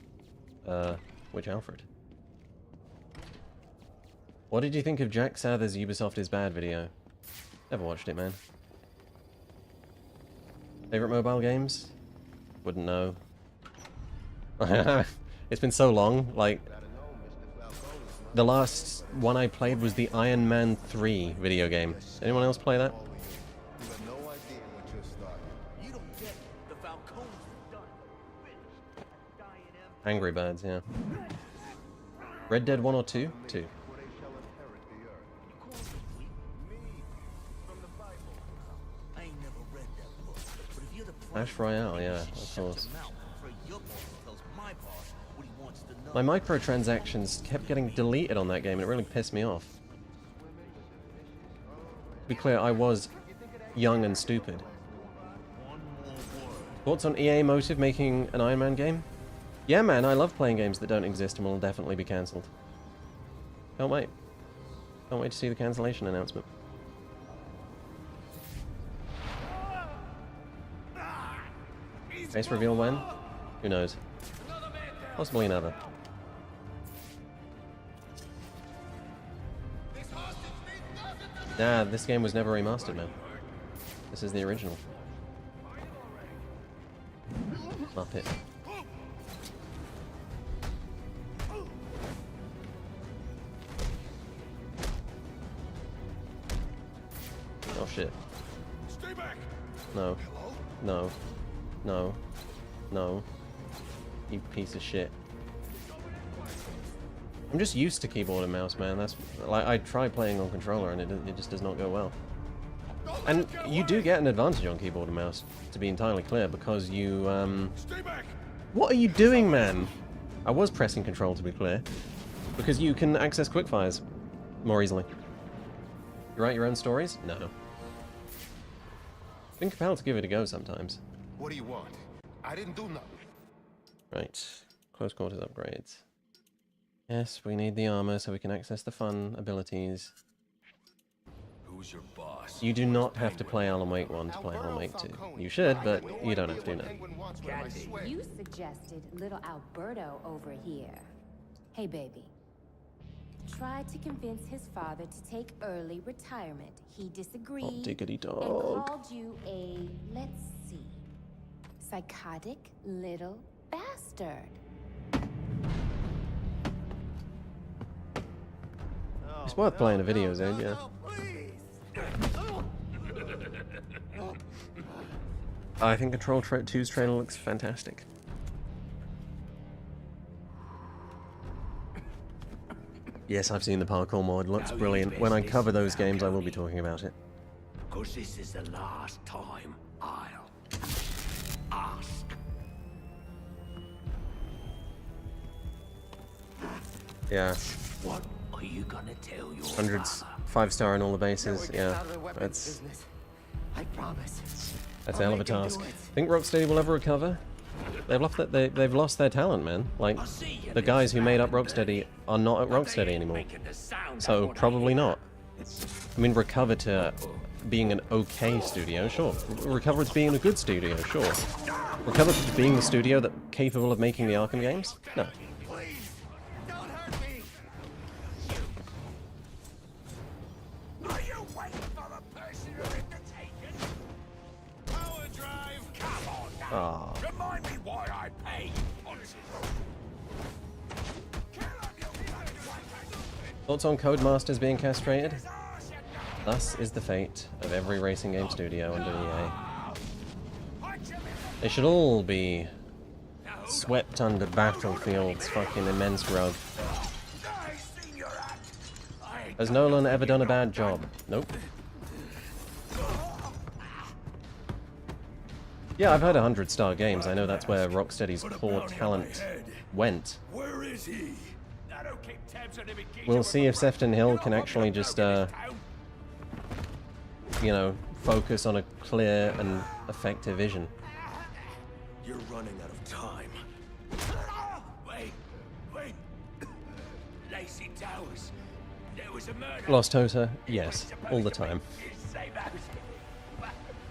Which Alfred? What did you think of Jack Sather's Ubisoft is bad video? Never watched it, man. Favorite mobile games? Wouldn't know. It's been so long, like... The last one I played was the Iron Man 3 video game. Anyone else play that? Angry Birds, yeah. Red Dead 1 or 2? 2. Clash Royale, yeah, of course. My microtransactions kept getting deleted on that game, and it really pissed me off. To be clear, I was young and stupid. Thoughts on EA Motive making an Iron Man game? Yeah, man, I love playing games that don't exist and will definitely be cancelled. Can't wait. Can't wait to see the cancellation announcement. Face reveal when? Who knows? Possibly never. Nah, this game was never remastered, man. This is the original. Muppet. Oh shit. Stay back. No. No. No. No. You piece of shit. I'm just used to keyboard and mouse, man. That's like I try playing on controller and it just does not go well. And you do get an advantage on keyboard and mouse, to be entirely clear, because you Stay back. What are you doing, man? I was pressing control, to be clear, because you can access quickfires more easily. You write your own stories? No. Been compelled to give it a go sometimes. What do you want? I didn't do nothing. Right. Close quarters upgrades. Yes, we need the armor so we can access the fun abilities. Who's your boss? You do not have to play Alan Wake 1 to play Alan Wake 2. You should, but you don't have to now. You suggested little Alberto over here. Hey, baby. Tried to convince his father to take early retirement. He disagreed Oh, diggity and dog. called you a, let's see, psychotic little bastard. It's worth playing a video, Zed, yeah. I think Control 2's trailer looks fantastic. Yes, I've seen the parkour mod. Looks brilliant. When I cover those games, I will be talking about it. Because this is the last time I'll ask. Yeah. What are you gonna tell your Hundreds, father? 5-star on all the bases. Yeah, that's I promise. a hell of a task. Think Rocksteady will ever recover? They've lost their talent, man. Like, the guys who made up Rocksteady are not at Rocksteady anymore. So, probably not. I mean, recover to being an okay studio, sure. Recover to being a good studio, sure. Recover to being the studio that's capable of making the Arkham games? No. Are you waiting for the person who ripped the taken? Power drive, come on now. Ah. Remind me why I paid. Honestly. Thoughts on Codemasters being castrated? Thus is the fate of every racing game studio under EA. They should all be swept under Battlefield's fucking immense rug. Has Nolan ever done a bad job? Nope. Yeah, I've heard 100-star games. I know that's where Rocksteady's core talent went. Where is he? I don't keep tabs on every geezer We'll see if Sefton Hill can actually just, you know, focus on a clear and effective vision. You're running out of time. Wait. Lacey Towers. There was a murder. Lost Tota? Yes, all the time. Same house.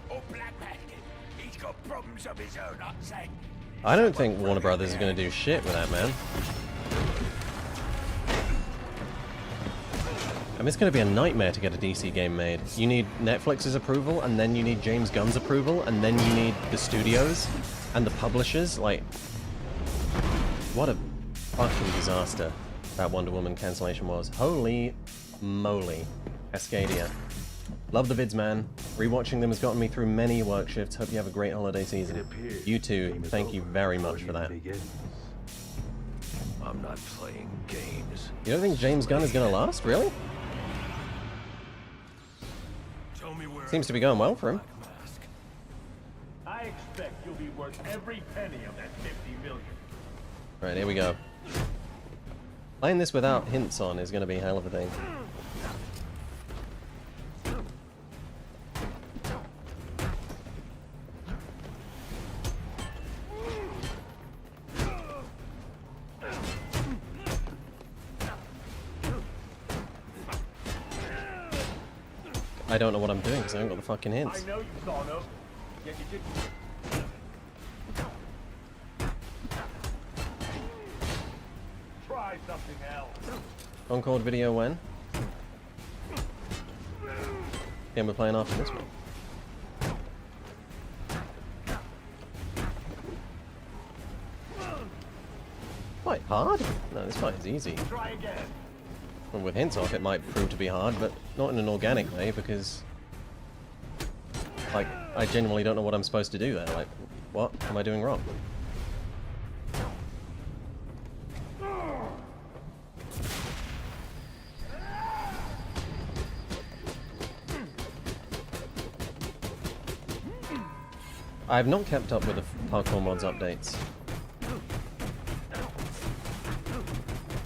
Or Black Man. He's got problems of his own, I'd say. I don't think Warner Brothers is going to do shit with that, man. I mean, it's going to be a nightmare to get a DC game made. You need Netflix's approval, and then you need James Gunn's approval, and then you need the studios and the publishers. Like, what a fucking disaster that Wonder Woman cancellation was. Holy moly. Cascadia. Love the vids, man. Rewatching them has gotten me through many work shifts. Hope you have a great holiday season. You too. Thank you very much for that. I'm not playing games. You don't think James Gunn is going to last? Really? Tell me where Seems to be going well for him. I expect you'll be worth every penny of that 50 million. Right, here we go. Playing this without hints on is going to be a hell of a thing. I don't know what I'm doing because I haven't got the fucking hints. I know you saw them, yet you didn't. Try something else. Concord video when? Yeah, we're playing after this one. Quite hard? No, this fight is easy. Try again. Well, with hints off, it might prove to be hard, but not in an organic way, because... like, I genuinely don't know what I'm supposed to do there. Like, what am I doing wrong? I have not kept up with the parkour mods updates.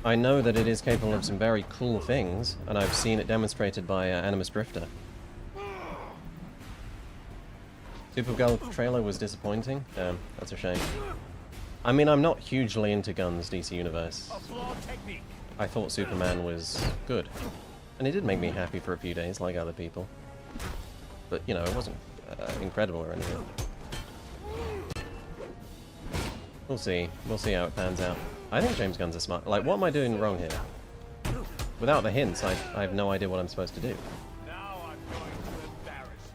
I know that it is capable of some very cool things, and I've seen it demonstrated by Animus Drifter. Supergirl trailer was disappointing. Damn, that's a shame. I mean, I'm not hugely into guns, DC Universe. I thought Superman was good. And it did make me happy for a few days, like other people. But, you know, it wasn't incredible or anything. We'll see. We'll see how it pans out. I think James Gunn's a smart... like, what am I doing wrong here? Without the hints, I have no idea what I'm supposed to do. Now I'm going to embarrass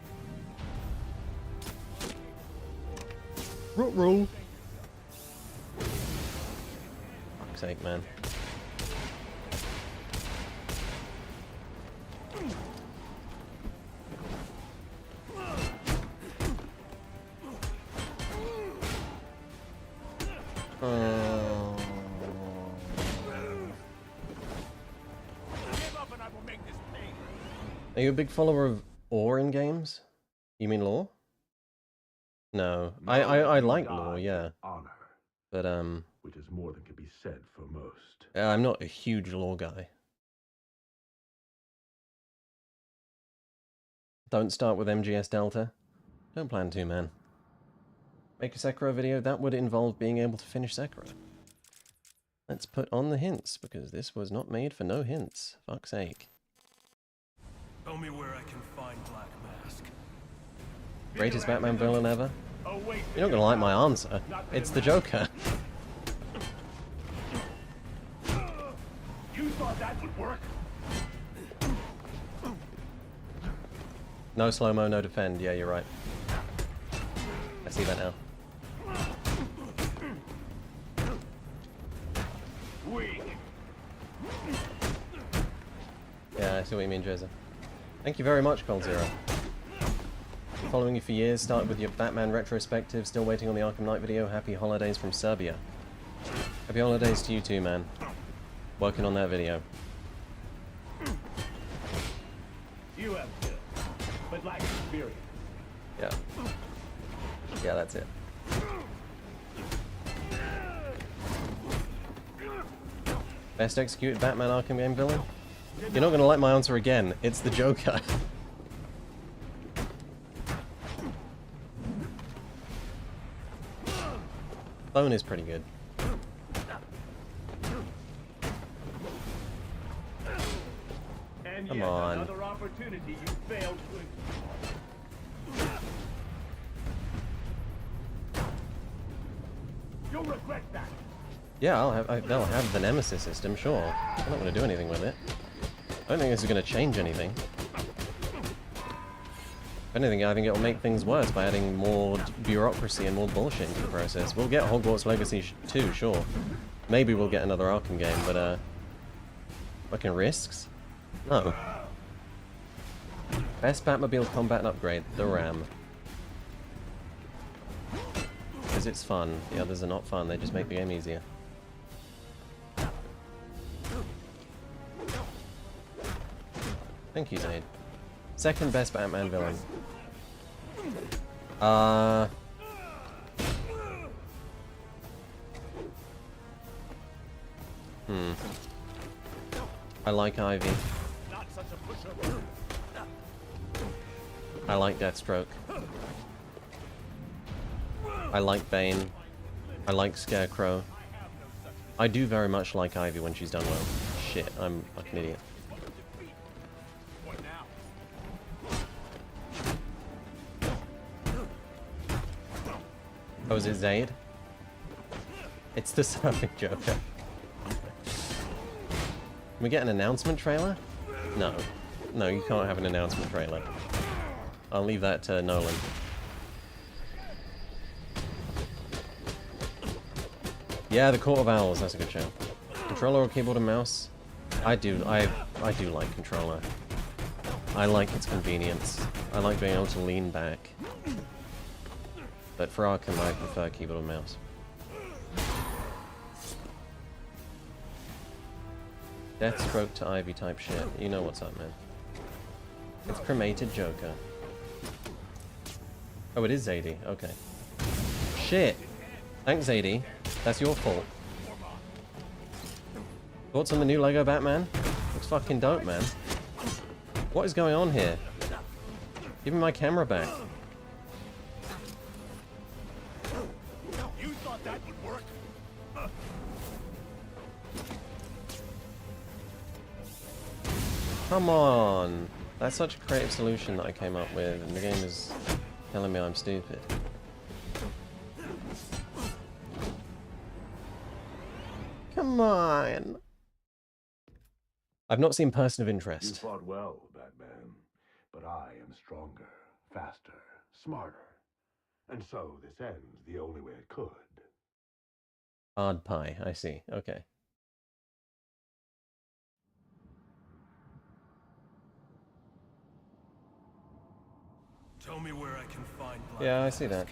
you. Roll. Fuck's sake, man. Are you a big follower of ore in games? You mean lore? No. I like lore, yeah. Honor, but, which is more than can be said for most. I'm not a huge lore guy. Don't start with MGS Delta. Don't plan to, man. Make a Sekiro video, that would involve being able to finish Sekiro. Let's put on the hints, because this was not made for no hints. Fuck's sake. Tell me where I can find Black Mask. Greatest Batman villain ever? You're not gonna like my answer. It's the Joker. You thought that would work? No slow-mo, no defend. Yeah, you're right. I see that now. Weak. Yeah, I see what you mean, Jezebel. Thank you very much, Cold Zero. Following you for years, started with your Batman retrospective, still waiting on the Arkham Knight video. Happy holidays from Serbia. Happy holidays to you too, man. Working on that video. You have skill, but lack experience. Yeah. Yeah, that's it. Best executed Batman Arkham game villain? You're not gonna like my answer again. It's the Joker. Bone is pretty good. And Come on. Another opportunity you failed to. You'll regret that. Yeah, they'll have the Nemesis system, sure. I'm not gonna do anything with it. I don't think this is gonna change anything. If anything, I think it'll make things worse by adding more bureaucracy and more bullshit into the process. We'll get Hogwarts Legacy 2, sure. Maybe we'll get another Arkham game, but, fucking risks? No. Best Batmobile combat and upgrade, the Ram. Because it's fun. The others are not fun, they just make the game easier. Thank you, Zaid. Second best Batman villain. I like Ivy. I like Deathstroke. I like Bane. I like Scarecrow. I do very much like Ivy when she's done well. Shit, I'm like an idiot. Oh, is it Zaid? It's the surfing Joker. Can we get an announcement trailer? No. No, you can't have an announcement trailer. I'll leave that to Nolan. Yeah, the Court of Owls, that's a good show. Controller or keyboard and mouse? I do like controller. I like its convenience. I like being able to lean back. But for Arkham, I prefer keyboard and mouse. Deathstroke to Ivy type shit. You know what's up, man. It's cremated Joker. Oh, it is Zadie. Okay. Shit! Thanks, Zadie. That's your fault. Thoughts on the new Lego Batman? Looks fucking dope, man. What is going on here? Give me my camera back. You thought that would work? Come on! That's such a creative solution that I came up with, and the game is telling me I'm stupid. Come on! I've not seen Person of You Interest. fought well, Batman. But I am stronger, faster, smarter. And so this ends the only way it could. Hard pie, I see. Okay. Tell me where I can find Black Yeah, I see that.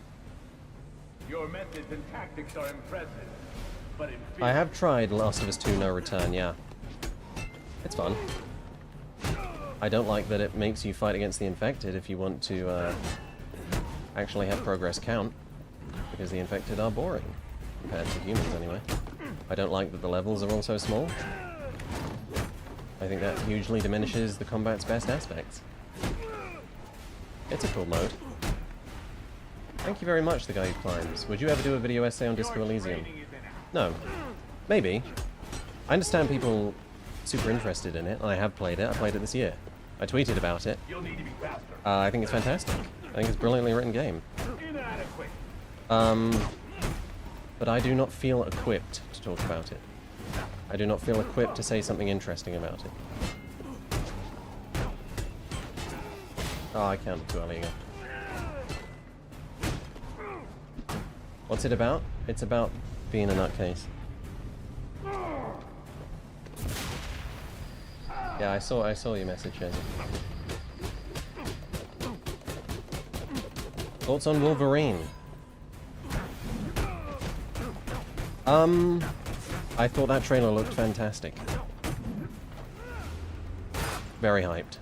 Your methods and tactics are impressive, but I have tried Last of Us 2 No Return, yeah. It's fun. I don't like that it makes you fight against the infected if you want to actually have progress count, because the infected are boring, compared to humans anyway. I don't like that the levels are all so small. I think that hugely diminishes the combat's best aspects. It's a cool mode. Thank you very much, the guy who climbs. Would you ever do a video essay on Disco Elysium? No. Maybe. I understand people super interested in it, and I have played it. I played it this year. I tweeted about it. I think it's fantastic. I think it's a brilliantly written game. But I do not feel equipped to talk about it. I do not feel equipped to say something interesting about it. Oh, I counted too early ago. What's it about? It's about being a nutcase. Yeah, I saw your message, Jezebel. Thoughts on Wolverine? I thought that trailer looked fantastic. Very hyped.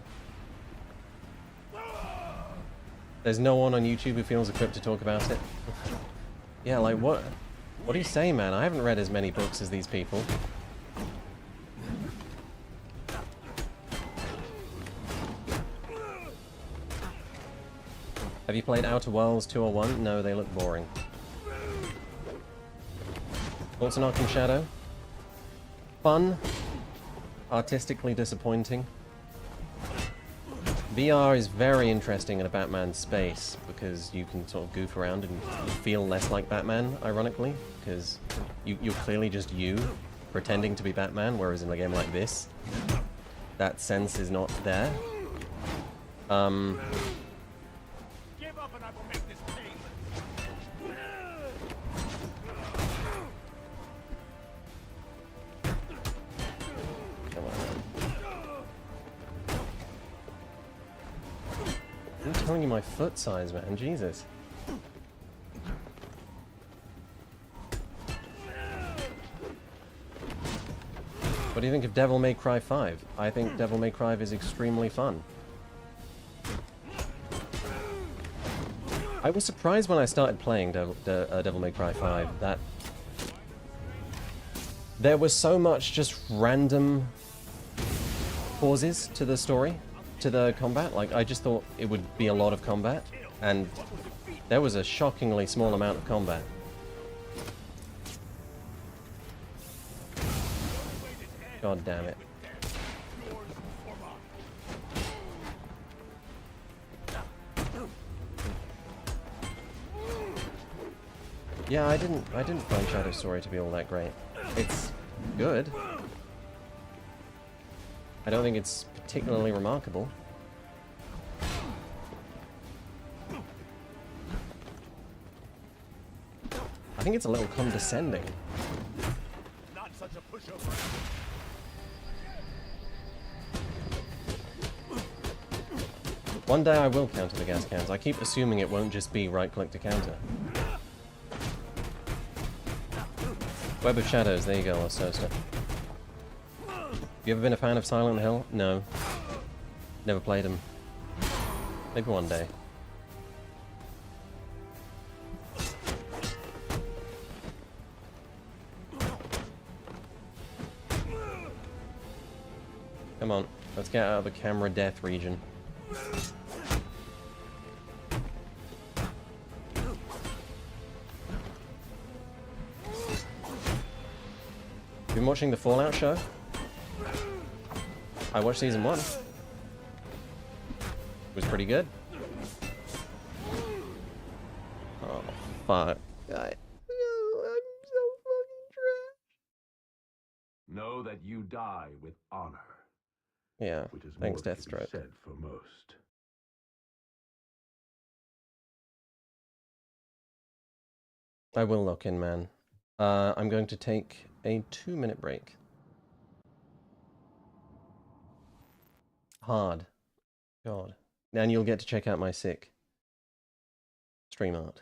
There's no one on YouTube who feels equipped to talk about it. Yeah, like what do you say, man? I haven't read as many books as these people. Have you played Outer Worlds 2 or 1? No, they look boring. Thoughts on Arkham Shadow? Fun. Artistically disappointing. VR is very interesting in a Batman space because you can sort of goof around and you feel less like Batman, ironically, because you're clearly just you pretending to be Batman, whereas in a game like this, that sense is not there. Give up and I will make this painless. Come on. I'm telling you my foot size, man. Jesus. What do you think of Devil May Cry 5? I think Devil May Cry is extremely fun. I was surprised when I started playing Devil May Cry 5 that there was so much just random pauses to the story, to the combat. Like, I just thought it would be a lot of combat, and there was a shockingly small amount of combat. God damn it. Yeah, I didn't find Shadow's story to be all that great. It's good. I don't think it's particularly remarkable. I think it's a little condescending. Not such a pushover. One day I will counter the gas cans. I keep assuming it won't just be right-click to counter. Web of Shadows, there you go, Lost Toaster. You ever been a fan of Silent Hill? No. Never played them. Maybe one day. Come on, let's get out of the camera death region. Been watching the Fallout show? I watched season 1. It was pretty good. Oh, fuck. I'm so fucking trash. Know that you die with honor. Yeah, which is thanks, more than can be Deathstroke. said for most. I will lock in, man. I'm going to take a 2-minute break. Hard. God. And you'll get to check out my sick stream art.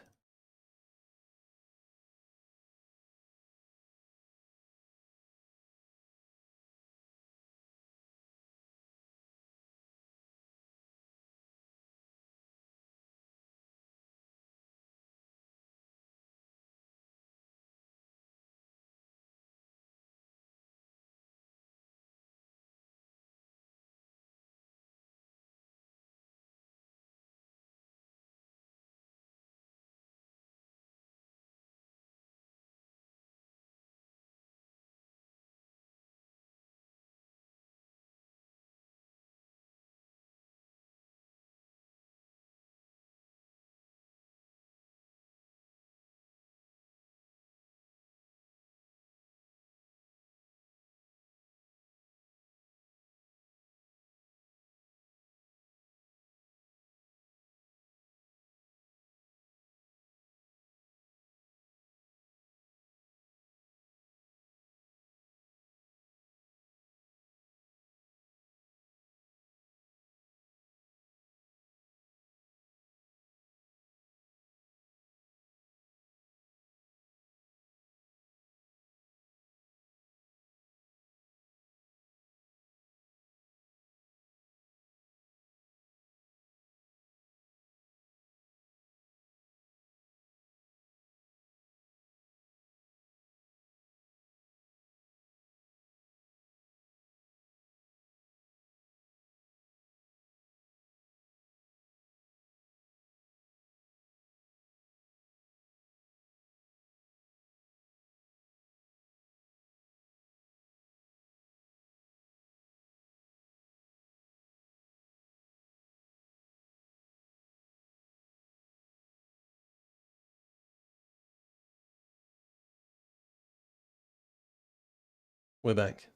We're back.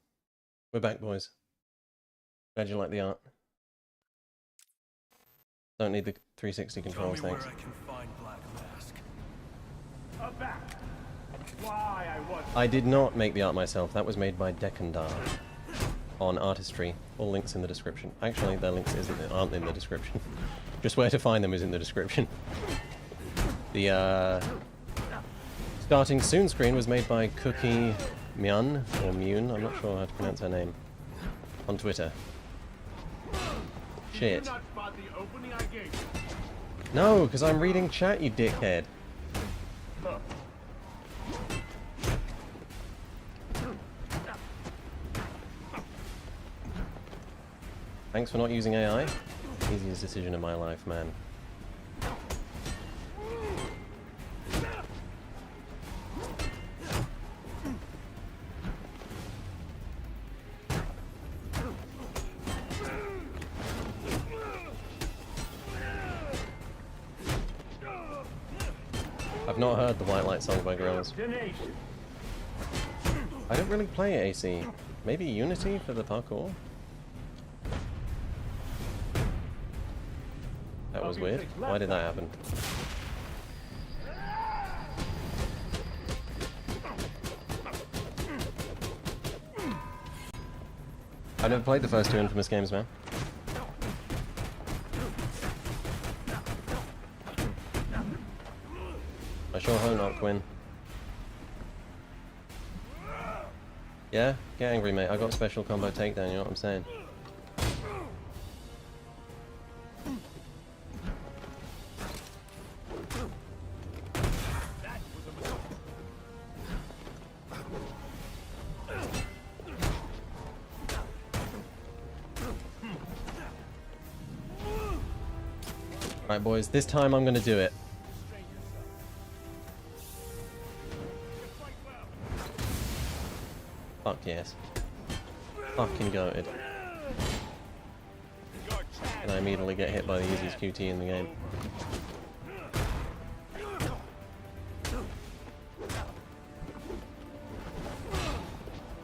We're back, boys. Glad you like the art. Don't need the 360 controls, thanks. Where I can find Black Mask. Back. Why I was. I did not make the art myself. That was made by Dekandar on Artistry. All links in the description. Actually, their links aren't in the description. Just where to find them is in the description. The starting soon screen was made by Cookie Myun, or Myun, I'm not sure how to pronounce her name, on Twitter. Shit. No, because I'm reading chat, you dickhead. Thanks for not using AI. Easiest decision in my life, man. I've not heard the Whitelight song by Girls. I don't really play AC. Maybe Unity for the parkour? That was weird. Why did that happen? I've never played the first two Infamous games, man. I sure hope not, Quinn. Yeah? Get angry, mate. I got special combo takedown, you know what I'm saying? Alright, boys. This time I'm gonna do it. Fuck yes. Fucking goated. And I immediately get hit by the easiest QT in the game.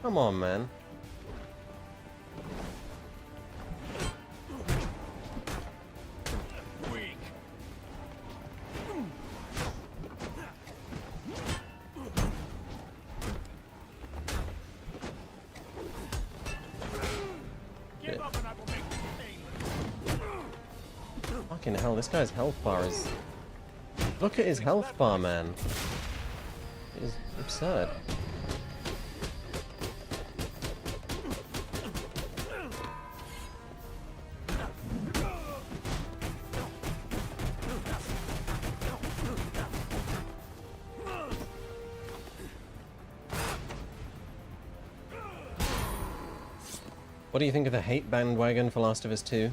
Come on, man. Fucking hell, this guy's health bar is... Look at his health bar, man. It is absurd. What do you think of the hate bandwagon for Last of Us 2?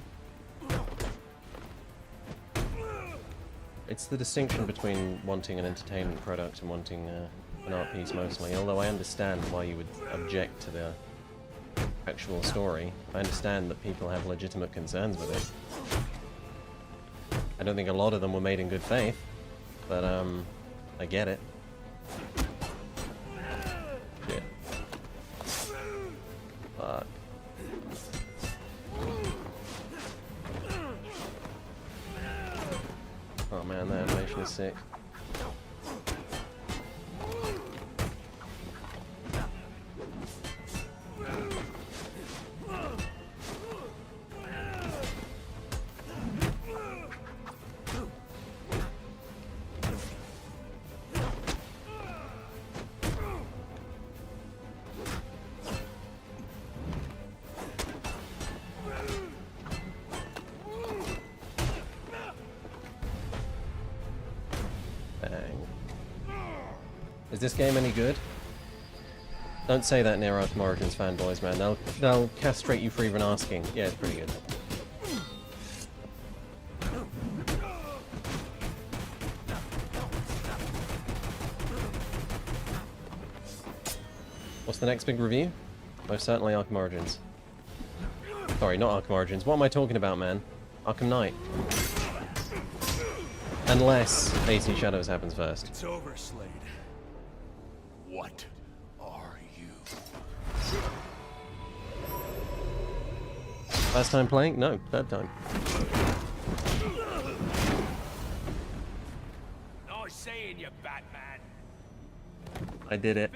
It's the distinction between wanting an entertainment product and wanting an art piece mostly, although I understand why you would object to the actual story. I understand that people have legitimate concerns with it. I don't think a lot of them were made in good faith, but I get it. Shit. Fuck. Oh man, that animation is sick. Is this game any good? Don't say that near Arkham Origins fanboys, man. They'll castrate you for even asking. Yeah, it's pretty good. What's the next big review? Most certainly Arkham Origins. Sorry, not Arkham Origins. What am I talking about, man? Arkham Knight. Unless AC Shadows happens first. It's over, Slade. What are you? Last time playing? No, third time. Nice seeing you, Batman. I did it.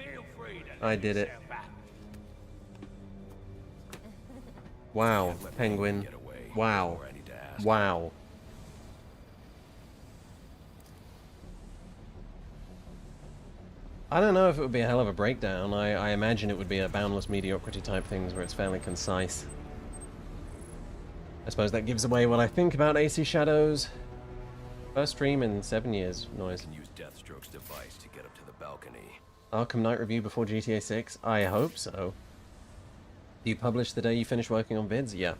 I did it. Wow, Penguin. Wow. Wow. I don't know if it would be a hell of a breakdown. I imagine it would be a boundless mediocrity type things where it's fairly concise. I suppose that gives away what I think about AC Shadows. First stream in 7 years. Noise. Can use Deathstroke's device to get up to the balcony. Arkham Knight review before GTA 6? I hope so. Do you publish the day you finish working on vids? Yeah.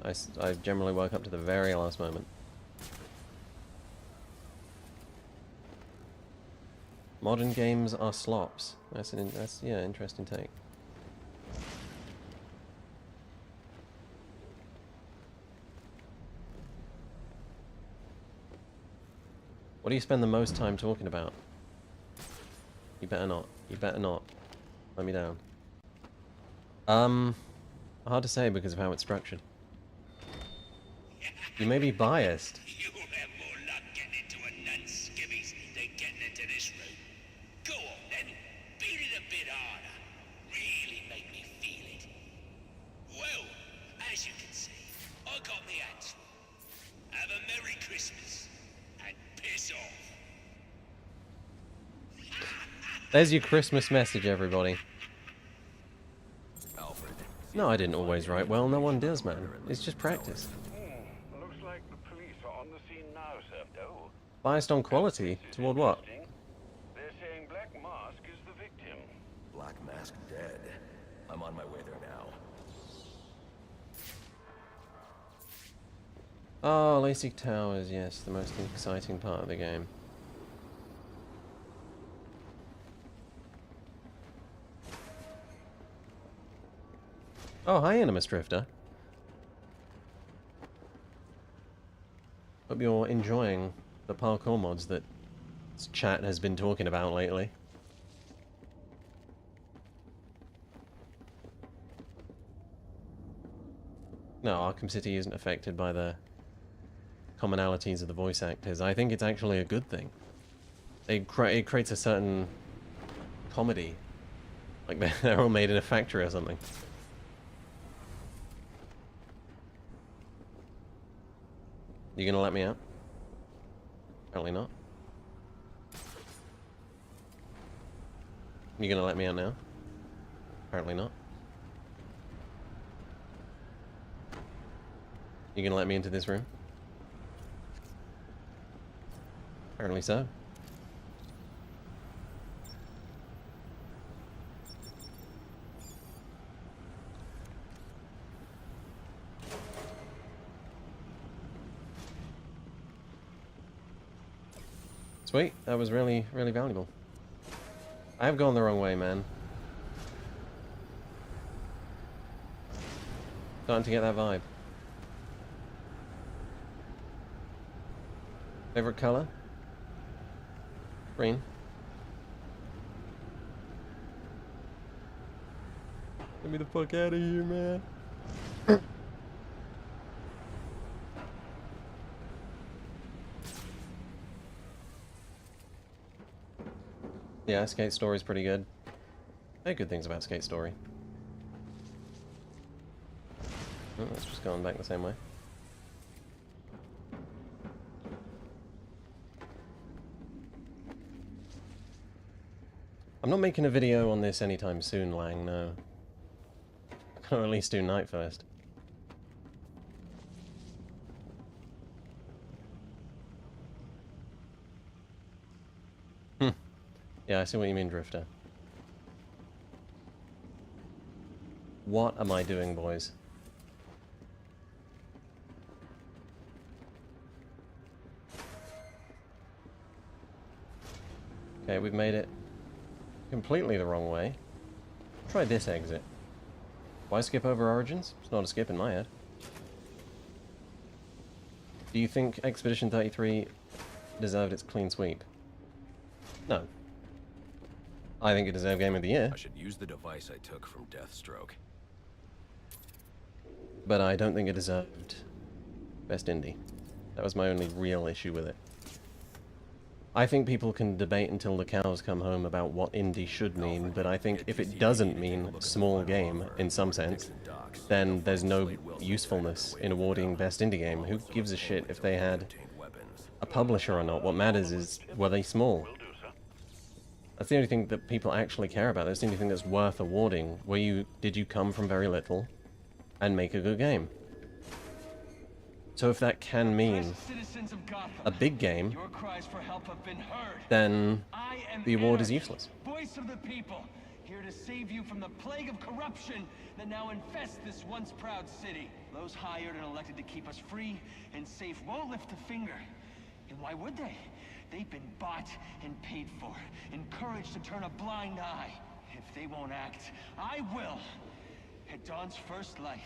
I generally woke up to the very last moment. Modern games are slops. That's yeah, interesting take. What do you spend the most time talking about? You better not. You better not. Let me down. Hard to say because of how it's structured. You may be biased. You'll have more luck getting into a nun's skivvies than getting into this room. Go on then, beat it a bit harder. Really make me feel it. Well, as you can see, I got me hands full. Have a Merry Christmas, and piss off. There's your Christmas message, everybody. No, I didn't always write well. No one does, man. It's just practice. Looks like the police are on the scene now, sir. Oh. Biased on quality? Toward what? They're saying Black Mask is the victim. Black Mask dead. I'm on my way there now. Oh, Lacey Towers, yes, the most exciting part of the game. Oh, hi, Animus Drifter. Hope you're enjoying the parkour mods that chat has been talking about lately. No, Arkham City isn't affected by the commonalities of the voice actors. I think it's actually a good thing. It creates a certain comedy. Like they're all made in a factory or something. You gonna let me out? Apparently not. You gonna let me out now? Apparently not. You gonna let me into this room? Apparently so. Sweet, that was really, really valuable. I have gone the wrong way, man. Starting to get that vibe. Favorite color? Green. Get me the fuck out of here, man. Yeah, Skate Story's pretty good. I heard good things about Skate Story. Oh, it's just going back the same way. I'm not making a video on this anytime soon, Lang, no. I'll at least do night first. Yeah, I see what you mean, Drifter. What am I doing, boys? Okay, we've made it completely the wrong way. Try this exit. Why skip over Origins? It's not a skip in my head. Do you think Expedition 33 deserved its clean sweep? No. I think it deserved Game of the Year. I should use the device I took from Deathstroke. But I don't think it deserved Best Indie. That was my only real issue with it. I think people can debate until the cows come home about what indie should mean, but I think if it doesn't mean small game in some sense, then there's no usefulness in awarding Best Indie Game. Who gives a shit if they had a publisher or not? What matters is, were they small? That's the only thing that people actually care about. That's the only thing that's worth awarding. Did you come from very little and make a good game? So if that can mean a big game, then the award is useless. Voice of the people. Here to save you from the plague of corruption that now infests this once proud city. Those hired and elected to keep us free and safe won't lift a finger. And why would they? They've been bought and paid for, encouraged to turn a blind eye. If they won't act, I will. At dawn's first light,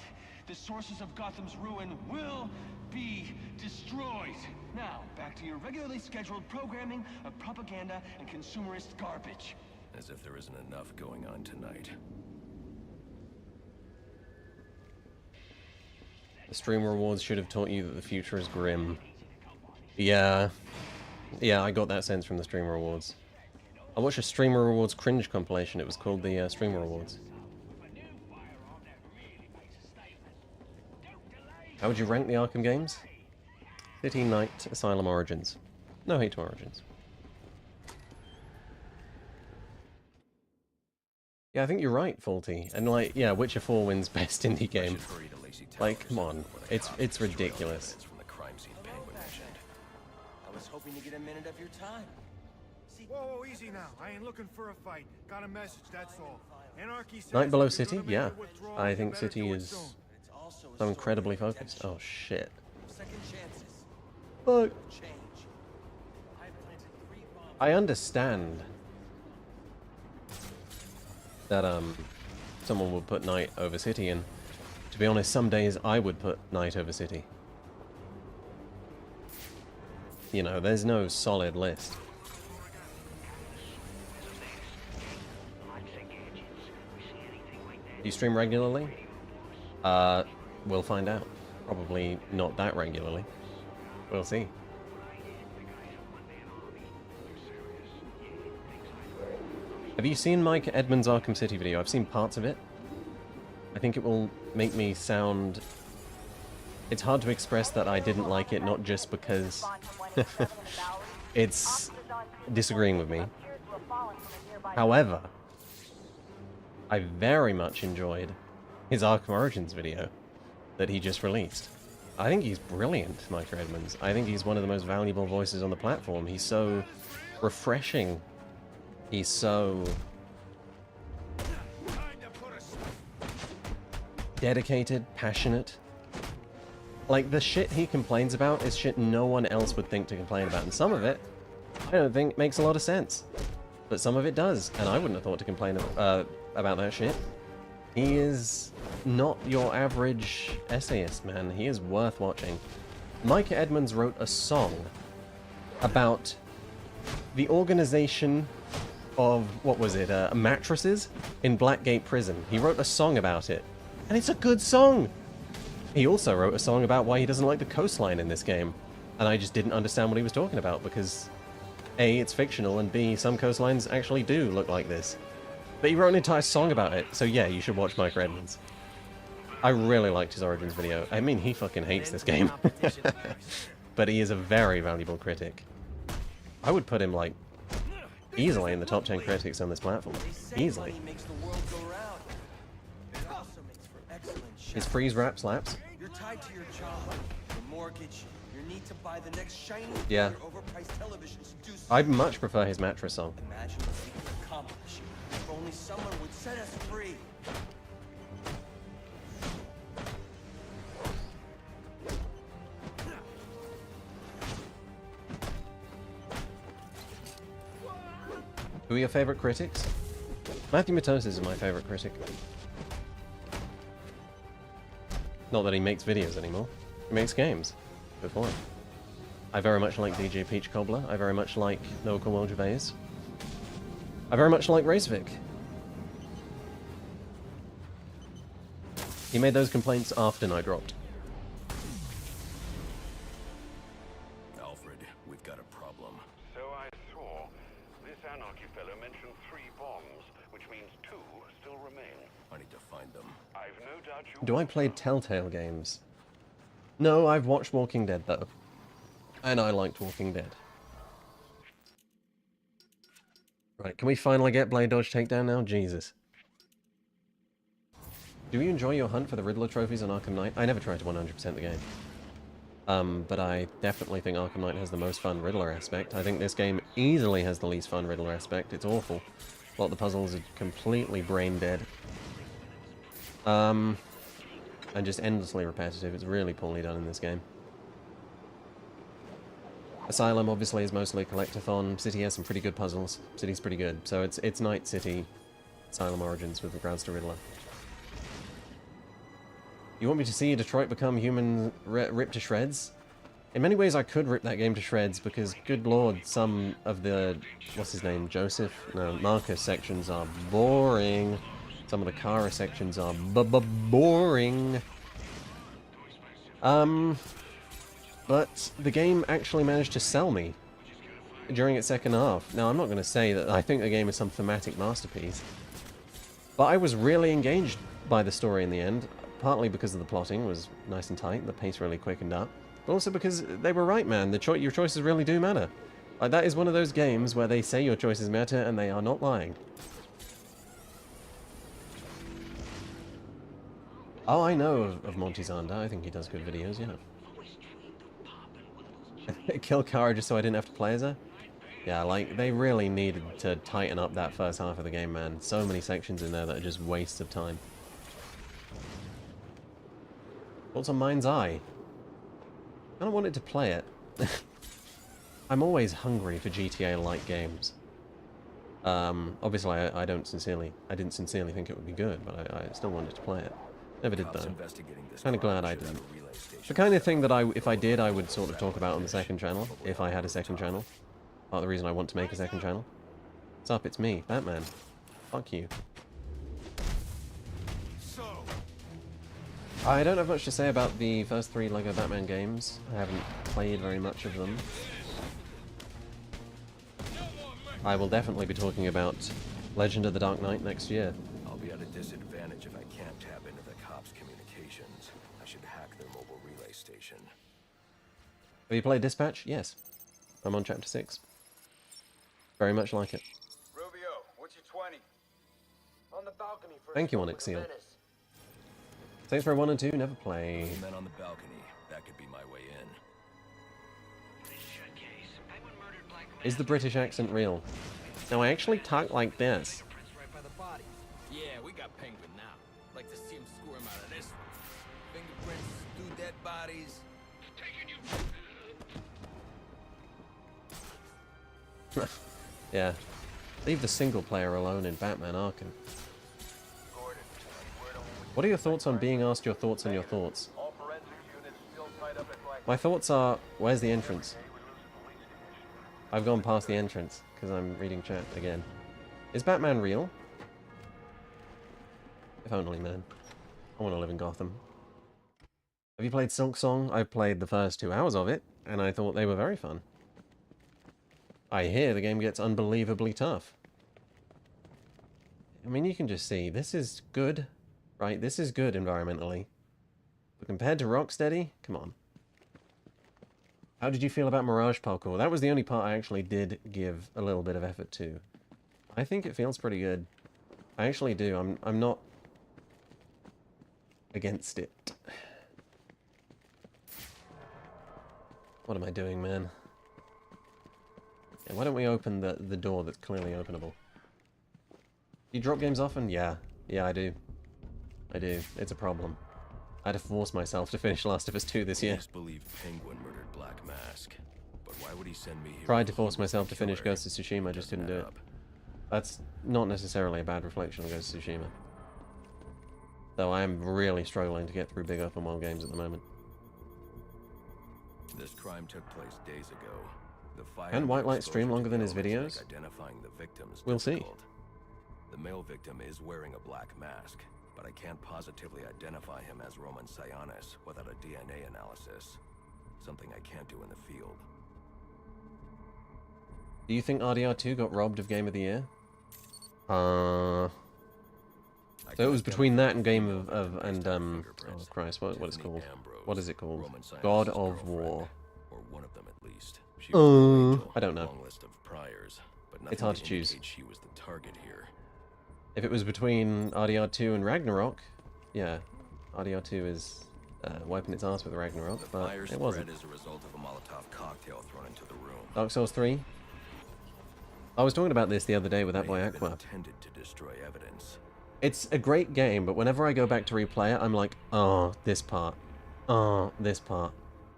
the sources of Gotham's ruin will be destroyed. Now, back to your regularly scheduled programming of propaganda and consumerist garbage. As if there isn't enough going on tonight. The stream rewards should have taught you that the future is grim. Yeah. Yeah, I got that sense from the stream rewards. I watched a streamer rewards cringe compilation. It was called the streamer rewards. How would you rank the Arkham games? City, Knight, Asylum, Origins. No hate to Origins. Yeah, I think you're right, Faulty. And like, yeah, Witcher 4 wins best indie game. Like, come on. It's ridiculous. I was hoping to get a minute of your time. Whoa, easy now. I ain't looking for a fight. Got a message, that's all. Anarchy says Night Below if you're City? gonna make Yeah. a withdrawal, I you think better City do it is soon. so incredibly focused. Oh, shit. Second chances. Fuck. Change. I understand that someone would put Night over City, and to be honest, some days I would put Night over City. You know, there's no solid list. Do you stream regularly? We'll find out. Probably not that regularly. We'll see. Have you seen Mike Edmonds' Arkham City video? I've seen parts of it. I think it will make me sound... It's hard to express that I didn't like it, not just because it's disagreeing with me. However, I very much enjoyed his Arkham Origins video that he just released. I think he's brilliant, Mike Edmonds. I think he's one of the most valuable voices on the platform. He's so refreshing. He's so dedicated, passionate. Like, the shit he complains about is shit no one else would think to complain about. And some of it, I don't think, makes a lot of sense. But some of it does. And I wouldn't have thought to complain about that shit. He is not your average essayist, man. He is worth watching. Mike Edmonds wrote a song about the organization of, what was it, mattresses in Blackgate Prison. He wrote a song about it. And it's a good song! He also wrote a song about why he doesn't like the coastline in this game. And I just didn't understand what he was talking about, because A, it's fictional, and B, some coastlines actually do look like this. But he wrote an entire song about it, so yeah, you should watch Mike Edmonds. I really liked his Origins video. I mean, he fucking hates this game. But he is a very valuable critic. I would put him, like, easily in the top 10 critics on this platform. Easily. His freeze rap slaps. You're tied to your job, your mortgage, your need to buy the next shiny Yeah. overpriced televisions. I'd much prefer his mattress song. Imagine what we could accomplish if only someone would set us free. Who are your favorite critics? Matthew Matosis is my favorite critic. Not that he makes videos anymore. He makes games. Good for him. I very much like DJ Peach Cobbler. I very much like Noah Cornwell Gervais. I very much like Racevic. He made those complaints after Night dropped. Alfred, we've got a problem. So I saw. This anarchy fellow mentioned 3 bombs, which means 2 still remain. I need to find them. I've no doubt you... Do I play Telltale games? No, I've watched Walking Dead though. And I liked Walking Dead. Right, can we finally get Blade Dodge Takedown now? Jesus. Do you enjoy your hunt for the Riddler trophies on Arkham Knight? I never tried to 100% the game. But I definitely think Arkham Knight has the most fun Riddler aspect. I think this game easily has the least fun Riddler aspect. It's awful. A lot of the puzzles are completely brain dead. And just endlessly repetitive. It's really poorly done in this game. Asylum obviously is mostly a collectathon. City has some pretty good puzzles. City's pretty good. So it's Night City, Asylum Origins with regards to Riddler. You want me to see Detroit become human ripped to shreds? In many ways I could rip that game to shreds because, good lord, some of the, what's his name, Joseph? No, Marcus sections are boring. Some of the Kara sections are boring. But the game actually managed to sell me during its second half. Now, I'm not going to say that I think the game is some thematic masterpiece, but I was really engaged by the story in the end, partly because of the plotting was nice and tight, the pace really quickened up, but also because they were right, man. Your choices really do matter. Like, that is one of those games where they say your choices matter and they are not lying. Oh, I know of Monty Zanda. I think he does good videos, yeah. Kill Kara just so I didn't have to play as her? Yeah, like, they really needed to tighten up that first half of the game, man. So many sections in there that are just wastes of time. What's on Mind's Eye? I don't want it to play it. I'm always hungry for GTA-like games. Obviously, I didn't sincerely think it would be good, but I still wanted to play it. Never did, though. Kind of glad I didn't. The kind of thing that if I did, I would sort of talk about on the second channel, if I had a second channel. Part of the reason I want to make a second channel. What's up? It's me, Batman. Fuck you. I don't have much to say about the first 3 LEGO Batman games. I haven't played very much of them. I will definitely be talking about Legend of the Dark Knight next year. I'll be at a disadvantage if I can't tap into the cops' communications. I should hack their mobile relay station. Have you played Dispatch? Yes. I'm on chapter 6. Very much like it. Rubio, what's your 20? On the balcony for Thank you, Onyx Seal. Saints Row 1 and 2 never play. Men on the balcony. That could be my way in. Is the British accent real? Now, I actually talk like this. Yeah, we got Penguin now. Like to see him score him out of this one. Fingerprints, 2 dead bodies. Yeah. Leave the single player alone in Batman Arkham. What are your thoughts on being asked your thoughts on your thoughts? My thoughts are, where's the entrance? I've gone past the entrance, because I'm reading chat again. Is Batman real? If only, man. I want to live in Gotham. Have you played Silk Song? I've played the first 2 hours of it, and I thought they were very fun. I hear the game gets unbelievably tough. I mean, you can just see, this is good, right? This is good environmentally. But compared to Rocksteady, come on. How did you feel about Mirage Parkour? That was the only part I actually did give a little bit of effort to. I think it feels pretty good. I actually do. I'm not against it. What am I doing, man? Yeah, why don't we open the door that's clearly openable? You drop games often? Yeah. Yeah, I do. I do. It's a problem. I had to force myself to finish Last of Us 2 this year. I believe Penguin murdered Black Mask, but why would he send me here? Tried to force myself to finish Ghost of Tsushima, just couldn't do it. That's not necessarily a bad reflection of Ghost of Tsushima. Though I am really struggling to get through big open world games at the moment. This crime took place days ago. The fire Can Whitelight stream longer than his videos? Identifying the victims we'll see. The male victim is wearing a black mask, but I can't positively identify him as Roman Sionis without a DNA analysis. Something I can't do in the field. Do you think RDR2 got robbed of Game of the Year? So it was between that and Game of oh Christ, what is it called? What is it called? God of War. Or one of them at least. I don't know. It's hard to choose. She was the target here. If it was between RDR2 and Ragnarok, yeah, RDR2 is wiping its ass with Ragnarok, but it wasn't. As a result of a Molotov cocktail thrown into the room. Dark Souls 3? I was talking about this the other day with that boy Aqua. Intended to destroy evidence. It's a great game, but whenever I go back to replay it, I'm like, oh, this part. Oh, this part.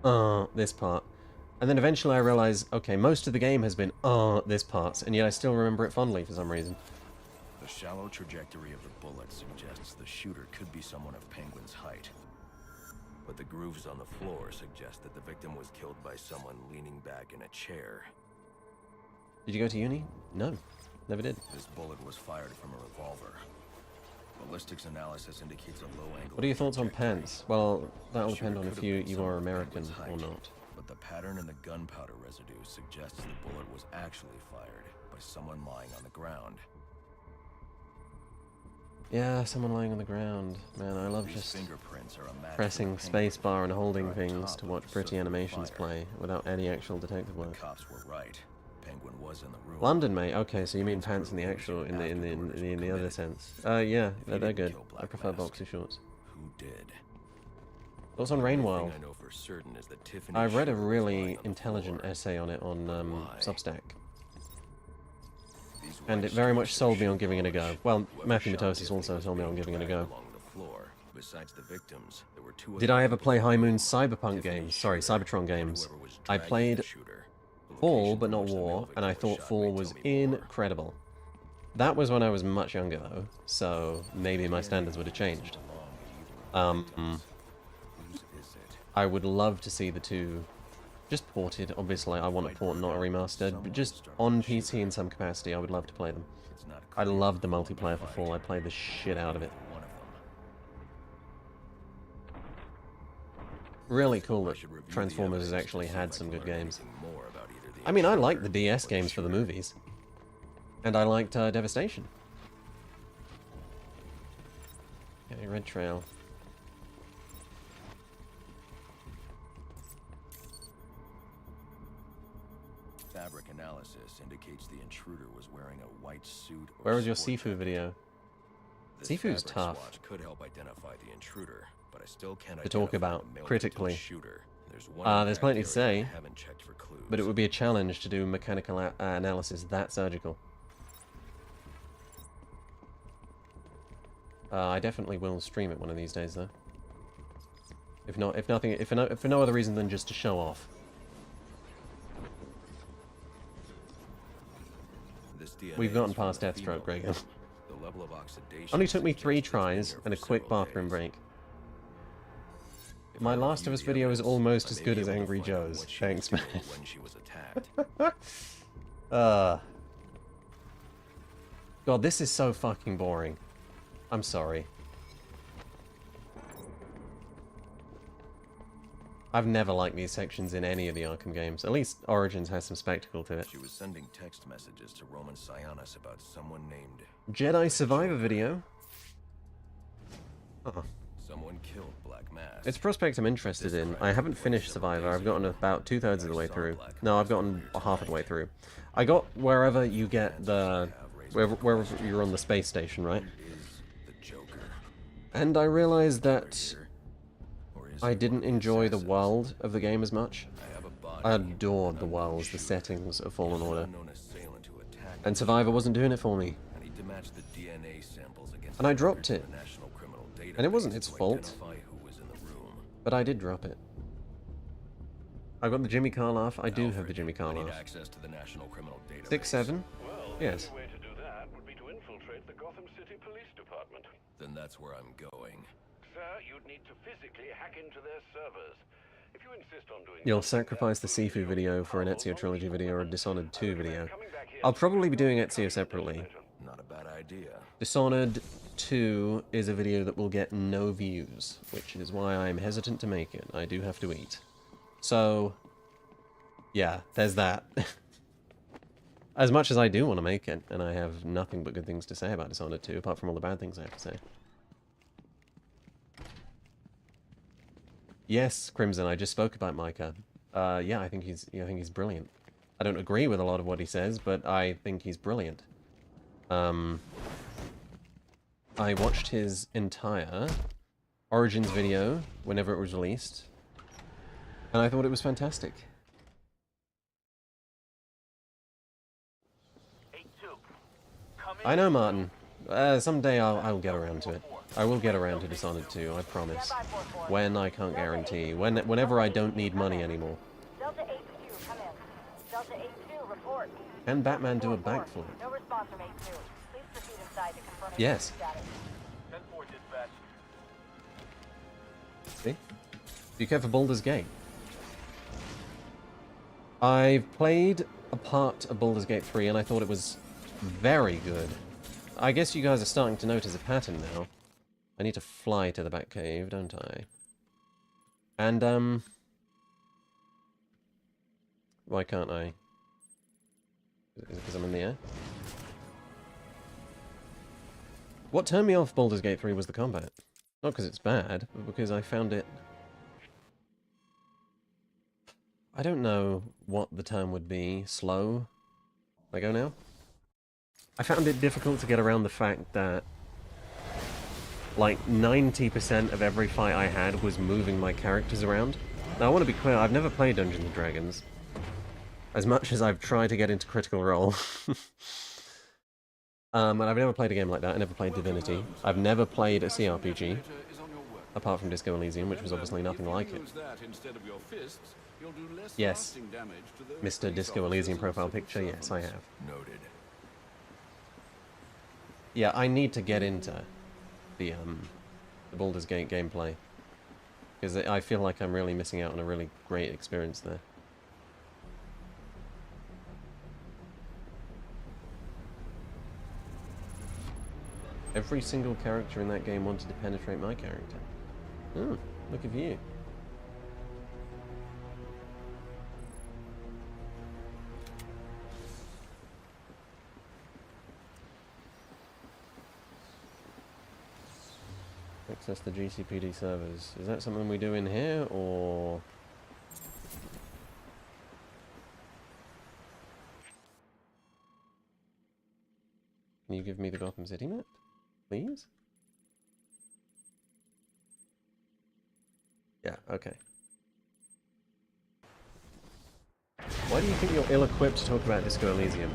Oh, this part. And then eventually I realize, okay, most of the game has been, oh, this part, and yet I still remember it fondly for some reason. The shallow trajectory of the bullet suggests the shooter could be someone of Penguin's height. But the grooves on the floor suggest that the victim was killed by someone leaning back in a chair. Did you go to uni? No, never did. This bullet was fired from a revolver. Ballistics analysis indicates a low angle. What are your thoughts on pants? Well, that'll depend on if you are American or not. But the pattern in the gunpowder residue suggests the bullet was actually fired by someone lying on the ground. Yeah, someone lying on the ground. Man, I love just fingerprints are a match pressing spacebar and holding things to watch pretty animations play without any actual detective work. The cops were right. Penguin was in the room. London, mate. Okay, so you mean pants in the actual, in the other sense? Yeah, they're good. I prefer boxer shorts. Who did? Thoughts on Rainwild? I know for certain is that Tiffany I read a really intelligent essay on it on Substack. And it very much sold me on giving it a go. Well, Matthew Matosis also told me on giving it a go. Besides the victims, there were two. Did I ever play High Moon's Cyberpunk games? Sorry, Cybertron games. I played Fall, but not War, and I thought Fall was incredible. That was when I was much younger, though, so maybe my standards would have changed. I would love to see the two just ported. Obviously, I want a port, not a remastered, but just on PC in some capacity, I would love to play them. I loved the multiplayer for Fall. I played the shit out of it. Really cool that Transformers has actually had some good games. I mean, I liked the DS games for the movies. And I liked Devastation. Okay, Red Trail. Fabric analysis indicates the intruder was wearing a white suit. Where was your Sifu video? Sifu's tough could help identify the intruder, but I still can't to talk about critically. There's there's plenty to say, but it would be a challenge to do mechanical analysis that surgical. I definitely will stream it one of these days, though. If for no other reason than just to show off. We've gotten past Deathstroke, Reagan. Only took me 3 tries and a quick bathroom break. My Last of Us video is almost as good as Angry Joe's. Thanks, man. God, this is so fucking boring. I'm sorry. I've never liked these sections in any of the Arkham games. At least Origins has some spectacle to it. She was sending text messages to Roman Sionis about someone named Jedi Survivor video. Oh. Someone killed Black Mask. It's a prospect I'm interested in. I haven't finished Survivor. I've gotten about 2/3 of the way through. No, I've gotten half of the way through. I got wherever you get the... wherever you're on the space station, right? And I realized that I didn't enjoy the world of the game as much. I adored the worlds, the settings of Fallen Order. And Survivor wasn't doing it for me. And I dropped it. And it wasn't its fault. But I did drop it. I've got the Jimmy Carr laugh. I do have the Jimmy Carr laugh. 6-7? Yes. The way to do that would be to infiltrate the Gotham City Police Department. Then that's where I'm going. Sir, you'd need to physically hack into their servers. If you insist on doing You'll sacrifice the Sifu video for an Ezio Trilogy video or a Dishonored 2 video. I'll probably be doing Ezio separately. Not a bad idea. Dishonored 2 is a video that will get no views, which is why I'm hesitant to make it. I do have to eat. So, yeah, there's that. As much as I do want to make it, and I have nothing but good things to say about Dishonored 2, apart from all the bad things I have to say. Yes, Crimson, I just spoke about Micah. Yeah, I think he's brilliant. I don't agree with a lot of what he says, but I think he's brilliant. I watched his entire Origins video whenever it was released, and I thought it was fantastic. I know, Martin. Someday I'll get around to it. I will get around to Dishonored 2, I promise. When, I can't guarantee. Whenever I don't need money anymore. Delta 8-2, come in. Delta 8-2, report. Can Batman do a backflip? No response from 8-2. Please proceed inside to confirm Yes. status. 10-4 dispatch. See? Be careful, Baldur's Gate. I've played a part of Baldur's Gate 3 and I thought it was very good. I guess you guys are starting to notice a pattern now. I need to fly to the Batcave, don't I? And, why can't I? Is it because I'm in the air? What turned me off Baldur's Gate 3 was the combat. Not because it's bad, but because I found it... I don't know what the term would be. Slow? Can I go now? I found it difficult to get around the fact that like 90% of every fight I had was moving my characters around. Now I want to be clear, I've never played Dungeons & Dragons. As much as I've tried to get into Critical Role. And I've never played a game like that, I never played Divinity. I've never played a CRPG. Apart from Disco Elysium, which was obviously nothing like it. Yes. Mr. Disco Elysium profile picture, yes, I have. Noted. Yeah, I need to get into the Baldur's Gate gameplay. Because I feel like I'm really missing out on a really great experience there. Every single character in that game wanted to penetrate my character. Oh, look at you. Access the GCPD servers. Is that something we do in here, or...? Can you give me the Gotham City map, please? Yeah, okay. Why do you think you're ill-equipped to talk about Disco Elysium?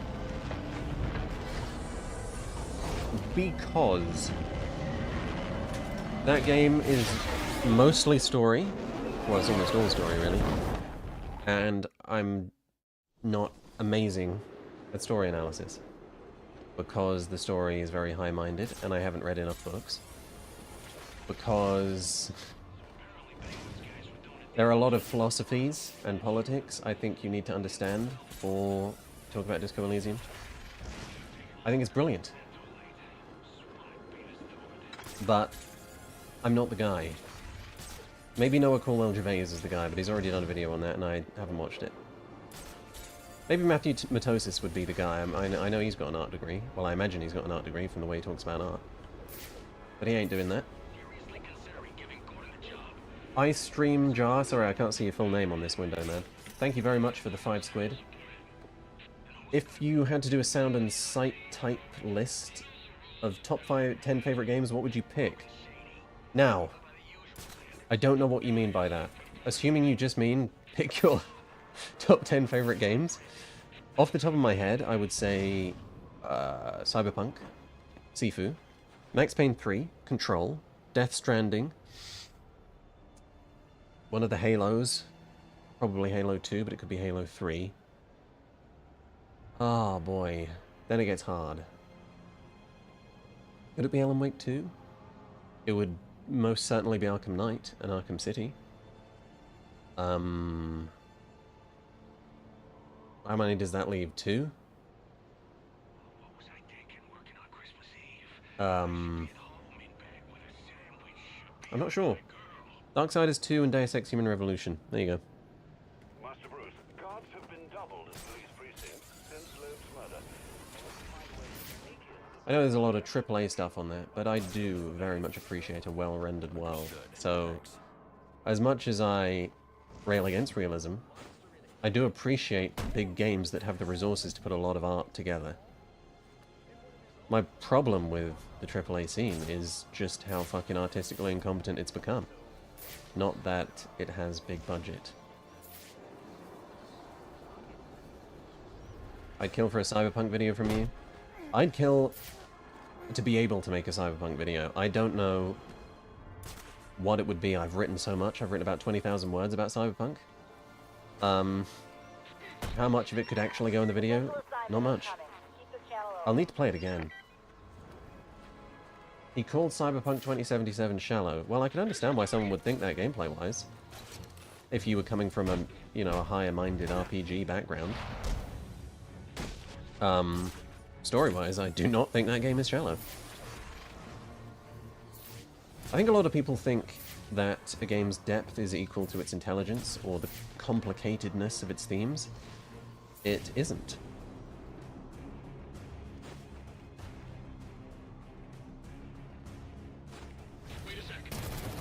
Because that game is mostly story. Well, it's almost all story, really. And I'm not amazing at story analysis. Because the story is very high-minded, and I haven't read enough books. Because there are a lot of philosophies and politics I think you need to understand before talk about Disco Elysium. I think it's brilliant. But I'm not the guy. Maybe Noah Cornwell-Gervais is the guy, but he's already done a video on that and I haven't watched it. Maybe Matthew Matosis would be the guy. I know he's got an art degree. Well, I imagine he's got an art degree from the way he talks about art. But he ain't doing that. I stream Jar. Sorry, I can't see your full name on this window, man. Thank you very much for the 5 squid. If you had to do a sound and sight type list of top 10 favorite games, what would you pick? Now, I don't know what you mean by that. Assuming you just mean pick your top 10 favorite games. Off the top of my head, I would say Cyberpunk, Sifu, Max Payne 3, Control, Death Stranding, one of the Halos, probably Halo 2, but it could be Halo 3. Oh boy, then it gets hard. Could it be Alan Wake 2? It would most certainly be Arkham Knight and Arkham City. How many does that leave? 2? I'm not sure. Darksiders 2 and Deus Ex Human Revolution. There you go. Master Bruce, guards have been doubled at police precincts since Loeb's murder. I know there's a lot of AAA stuff on that, but I do very much appreciate a well-rendered world. So, as much as I rail against realism, I do appreciate big games that have the resources to put a lot of art together. My problem with the AAA scene is just how fucking artistically incompetent it's become. Not that it has big budget. I'd kill for a Cyberpunk video from you. I'd kill to be able to make a Cyberpunk video. I don't know what it would be. I've written so much. I've written about 20,000 words about Cyberpunk. How much of it could actually go in the video? Not much. I'll need to play it again. He called Cyberpunk 2077 shallow. Well, I can understand why someone would think that gameplay-wise. If you were coming from a, you know, a higher-minded RPG background. Story-wise, I do not think that game is shallow. I think a lot of people think that a game's depth is equal to its intelligence, or the complicatedness of its themes. It isn't.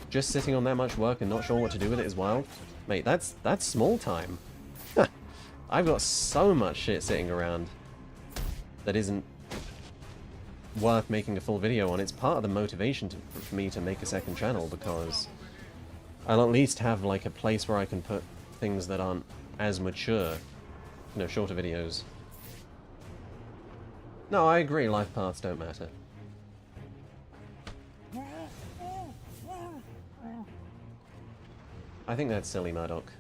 Just sitting on that much work and not sure what to do with it is wild. Mate, that's small time. I've got so much shit sitting around that isn't worth making a full video on. It's part of the motivation for me to make a second channel, because I'll at least have like a place where I can put things that aren't as mature, you know, shorter videos. No, I agree, life paths don't matter. I think that's silly, Murdoch,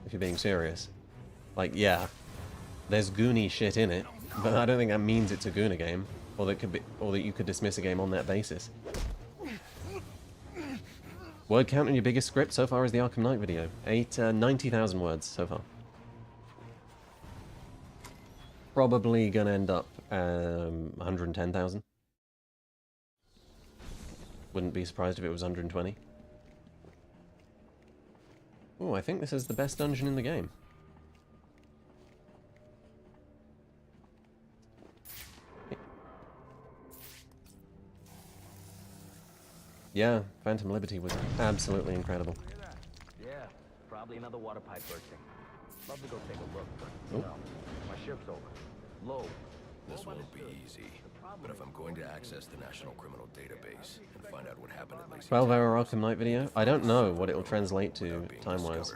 if you're being serious. Like, yeah, there's Goonie shit in it, but I don't think that means it's a Gooner game, or that could be, or that you could dismiss a game on that basis. Word count on your biggest script so far is the Arkham Knight video. 90,000 words so far. Probably gonna end up 110,000. Wouldn't be surprised if it was 120. Oh, I think this is the best dungeon in the game. Yeah, Phantom Liberty was absolutely incredible. Yeah, probably another water pipe bursting. Love to go take a look, but no, my ship's over. Low. This won't be easy, but if I'm going to access the National Criminal Database and find out what happened at Lacey... 12-hour Arkham Knight video? I don't know what it will translate to time-wise.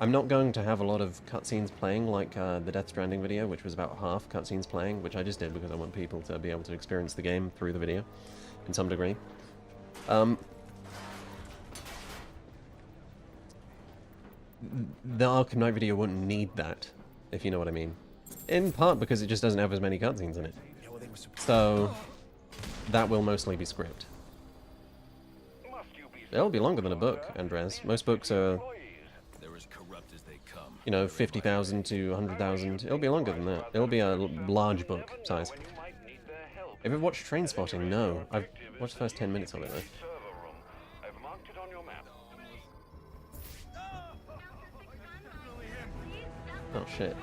I'm not going to have a lot of cutscenes playing like the Death Stranding video, which was about half cutscenes playing, which I just did because I want people to be able to experience the game through the video, in some degree. The Arkham Knight video wouldn't need that, if you know what I mean. In part because it just doesn't have as many cutscenes in it. So, that will mostly be script. It'll be longer than a book, Andres. Most books are, you know, 50,000 to 100,000. It'll be longer than that. It'll be a large book size. Have you ever watched Trainspotting? No. I've watched the first 10 minutes of it, though. Oh, shit.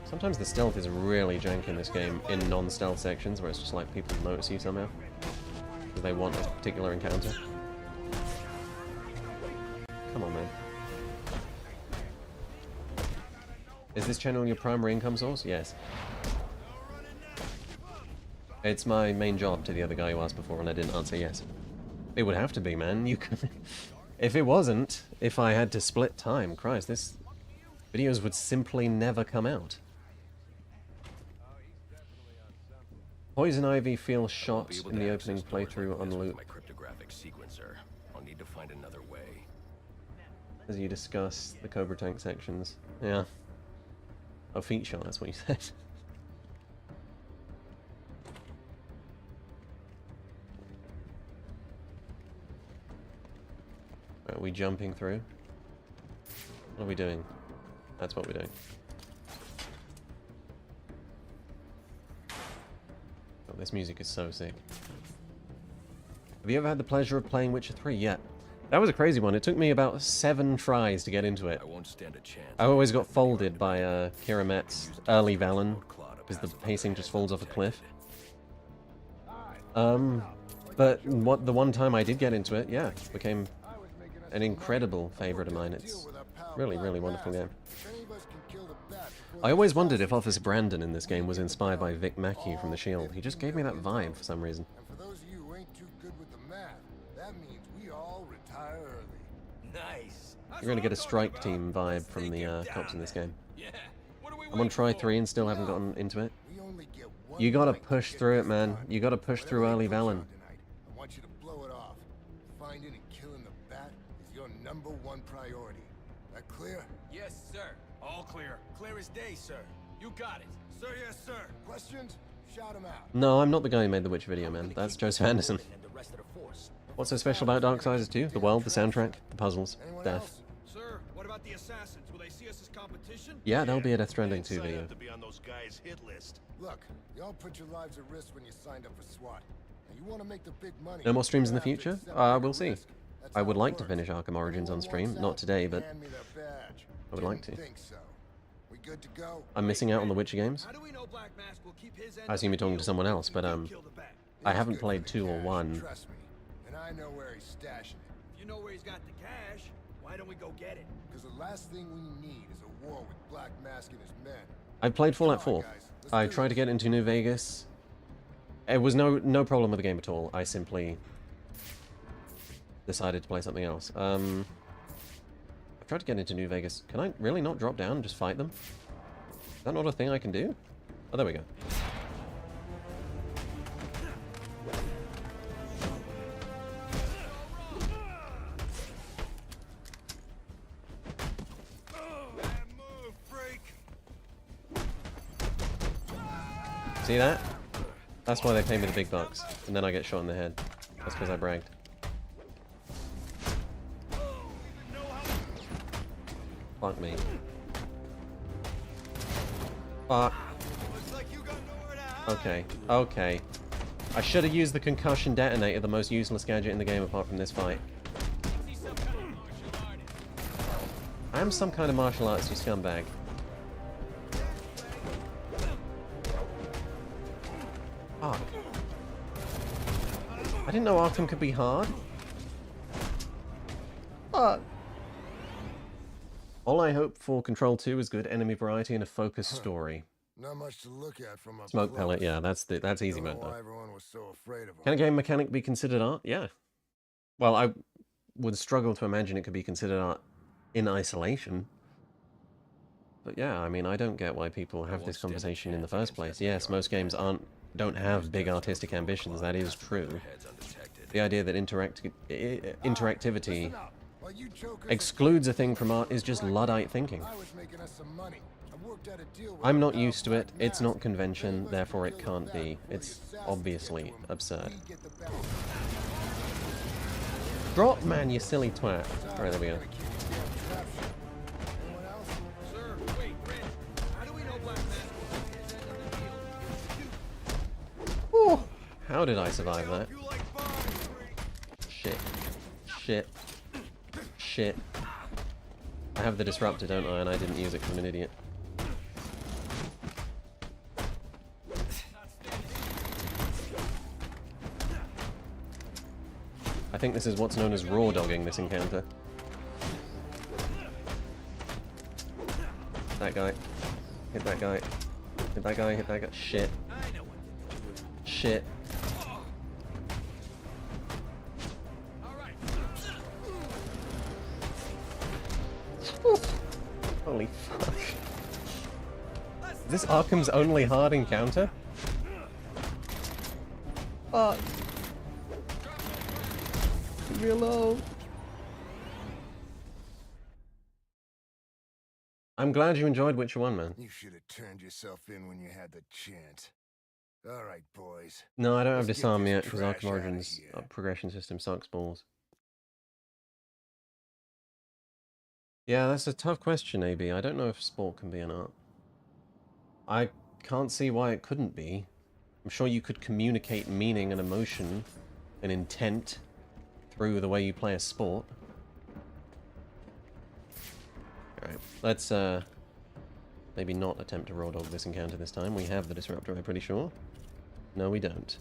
Sometimes the stealth is really jank in this game, in non-stealth sections, where it's just like people notice you somehow. Because they want a particular encounter. Come on, man. Is this channel your primary income source? Yes. It's my main job, to the other guy who asked before, and I didn't answer yes. It would have to be, man. You could... If it wasn't, if I had to split time, Christ, this... videos would simply never come out. Poison Ivy feels shot in the opening playthrough on loop. My cryptographic sequencer. I'll need to find another way. As you discuss the Cobra Tank sections. Yeah. Oh, feet shot, that's what you said. Are we jumping through? What are we doing? That's what we're doing. Oh, this music is so sick. Have you ever had the pleasure of playing Witcher 3? Yeah. That was a crazy one. It took me about 7 tries to get into it. I won't stand a chance. I always got folded by Kira Met's early Valen, because the pacing just falls off a cliff. But the one time I did get into it, yeah, it became an incredible favorite of mine. It's really, really wonderful game. I always wondered if Officer Brandon in this game was inspired by Vic Mackey from The Shield. He just gave me that vibe for some reason. And for those of you who ain't too good with the math, that means we all retire early. Nice. You're going to get a strike team vibe from the cops in this game. I'm on try 3 and still haven't gotten into it. We only get one You gotta push through it, man. You gotta push through early Valen. I want you to blow it off. Finding and killing the Bat is your #1 priority. That clear? Yes, sir. All clear. Clear as day, sir. You got it. Sir, yes, sir. Questions? Shout them out. No, I'm not the guy who made the Witch video, man. That's Joseph Anderson. What's so special about Darksiders 2? The world, the soundtrack, the puzzles, death. Sir, what about the assassins? Will they see us as competition? Yeah, there'll be a Death Stranding 2 video. To be on those guys' hit list. Look, y'all put your lives at risk when you signed up for SWAT. And you want to make the big money. No more streams in the future? We'll see. I would like to finish Arkham Origins on stream. Not today, but I would like to. We good to go? I'm missing out on the Witcher games. I assume you're talking to someone else, but I haven't played 2 or 1. Trust me. And I know where he's stashing it. If you know where he's got the cash, why don't we go get it? Because the last thing we need is a war with Black Mask and his men. I've played Fallout 4. I tried to get into New Vegas. It was no problem with the game at all. I simply decided to play something else. I tried to get into New Vegas. Can I really not drop down and just fight them? Is that not a thing I can do? Oh, there we go. See that? That's why they pay me the big bucks. And then I get shot in the head. That's because I bragged. Fuck me. Fuck. Okay. Okay. I should have used the concussion detonator, the most useless gadget in the game apart from this fight. I am some kind of martial arts, you scumbag. Fuck. I didn't know Arkham could be hard. Fuck. All I hope for Control 2 is good enemy variety and a focused story. Not much to look at from up Smoke close. pellet, yeah, that's easy mode Don't know though. why everyone was so afraid of him. Can a game mechanic be considered art? Yeah. Well, I would struggle to imagine it could be considered art in isolation. But yeah, I mean, I don't get why people have this conversation in the first place. Yes, most games don't have big artistic ambitions, that is true. The idea that interactivity excludes a thing from art is just Luddite thinking. I'm not used to it, it's not convention, therefore it can't be. It's obviously absurd. Drop, man, you silly twat. Alright, there we go. Ooh, how did I survive that? Shit. Shit. Shit. I have the disruptor, don't I? And I didn't use it because I'm an idiot. I think this is what's known as raw dogging this encounter. That guy. Hit that guy. Hit that guy, hit that guy. Shit. Shit. Holy fuck. Is this Arkham's only hard encounter? Fuck. Leave me alone. I'm glad you enjoyed Witcher 1, man. You should have turned yourself in when you had the chance. All right, boys. No, I don't have Let's Disarm get yet this because trash Arkham outta Origins here. progression system sucks balls. Yeah, that's a tough question, AB. I don't know if sport can be an art. I can't see why it couldn't be. I'm sure you could communicate meaning and emotion and intent through the way you play a sport. Alright, let's maybe not attempt to raw dog this encounter this time. We have the disruptor, I'm pretty sure. No, we don't.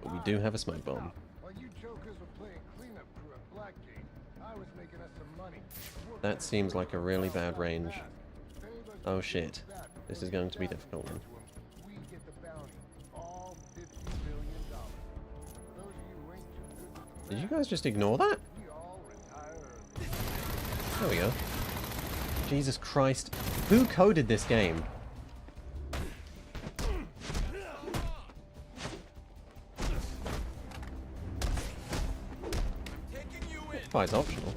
But we do have a smoke bomb. While you jokers were playing cleanup crew at Blackgate, I was making us some money. That seems like a really bad range. Oh shit. This is going to be difficult then. We get the bounty. All $50 million. Those of you who ain't too good with the Did you guys just ignore that? we all retire. There we go. Jesus Christ. Who coded this game? Occupy is optional.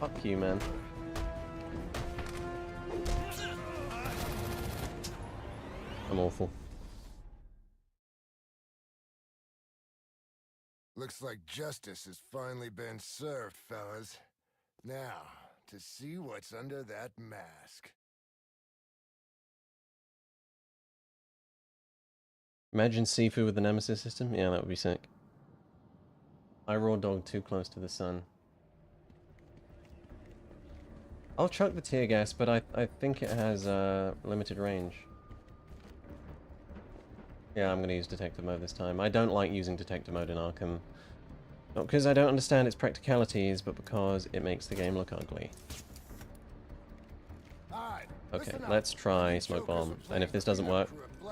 Fuck you, man. I'm awful. Looks like justice has finally been served, fellas. Now, to see what's under that mask. Imagine Sifu with the Nemesis system? Yeah, that would be sick. I raw dog too close to the sun. I'll chuck the tear gas, but I think it has limited range. Yeah, I'm going to use detective mode this time. I don't like using detective mode in Arkham. Not because I don't understand its practicalities, but because it makes the game look ugly. Okay, let's try Smoke Bomb, and if this doesn't work,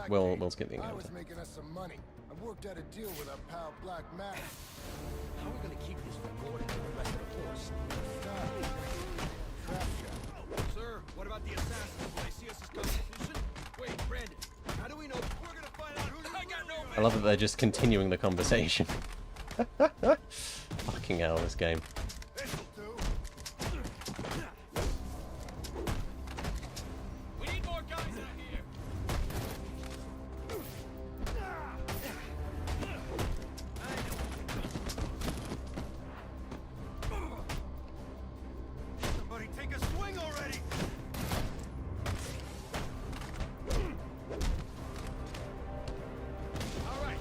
we'll skip the encounter. I was making us some money. I worked out a deal with our pal Black Mass. How are we gonna keep this from going to the rest of the force? Sir, what about the assassins? Will they see us as competition? Wait, Brandon, how do we know? We're gonna find out who I got no. I love that they're just continuing the conversation. Fucking hell, this game. We need more guys out here. Somebody take a swing already. All right.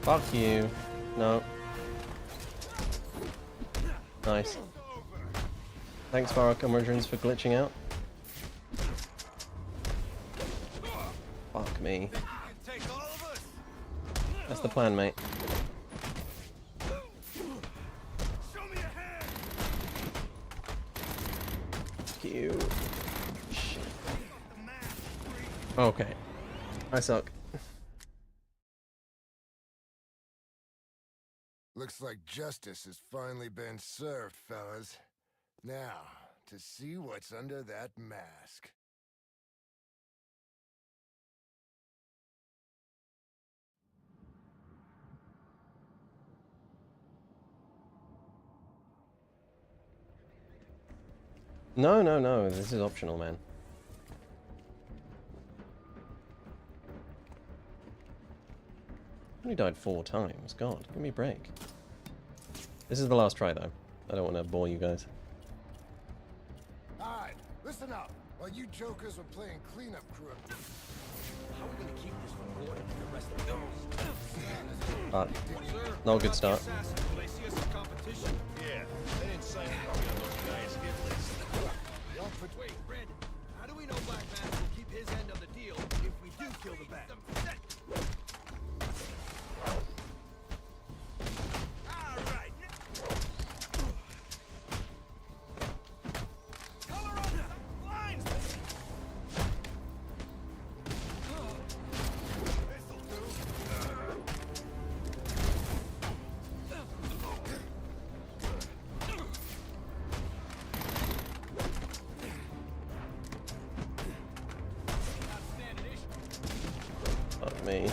Fuck you. No. Nice. Thanks, Arkham Origins, for glitching out. Fuck me. That's the plan, mate. Fuck you. Shit. Okay. I suck. Looks like justice has finally been served, fellas. Now, to see what's under that mask. No, no, no. This is optional, man. I only died 4 times. God, give me a break. This is the last try, though. I don't want to bore you guys. Alright, listen up. While you jokers were playing cleanup crew up there. How are we gonna keep this from going to the rest of the But not a good start. Will they see us as competition? Yeah, they didn't sign up on those guys' hit list. Wait, Brandon, how do we know Black Mass will keep his end of the deal if we do kill the bat? Fuck me.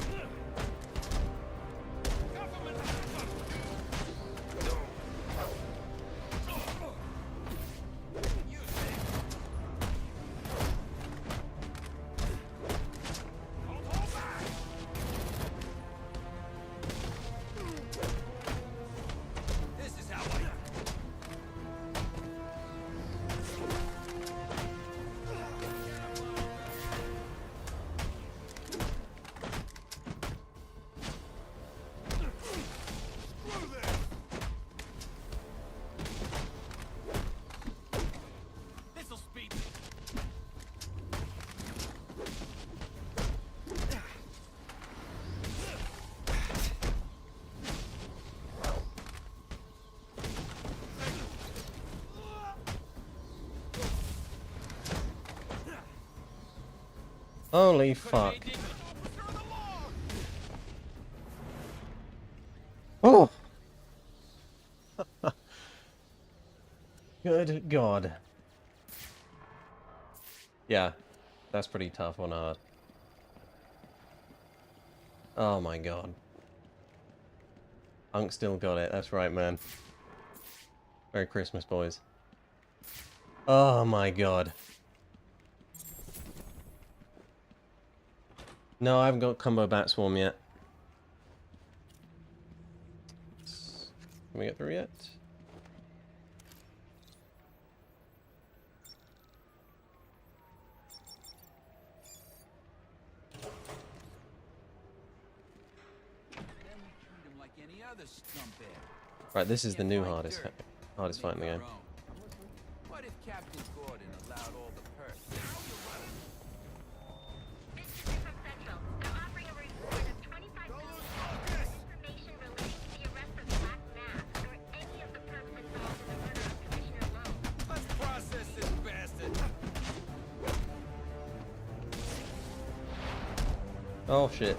Holy fuck. Oh! Good God. Yeah, that's pretty tough on hard. Oh my God. Unk still got it, that's right, man. Merry Christmas, boys. Oh my God. No, I haven't got combo bat swarm yet. Can we get through yet? Right, this is the new hardest fight in the game. What if Captain Gordon allowed all the perks? Let's process this bastard. Oh shit.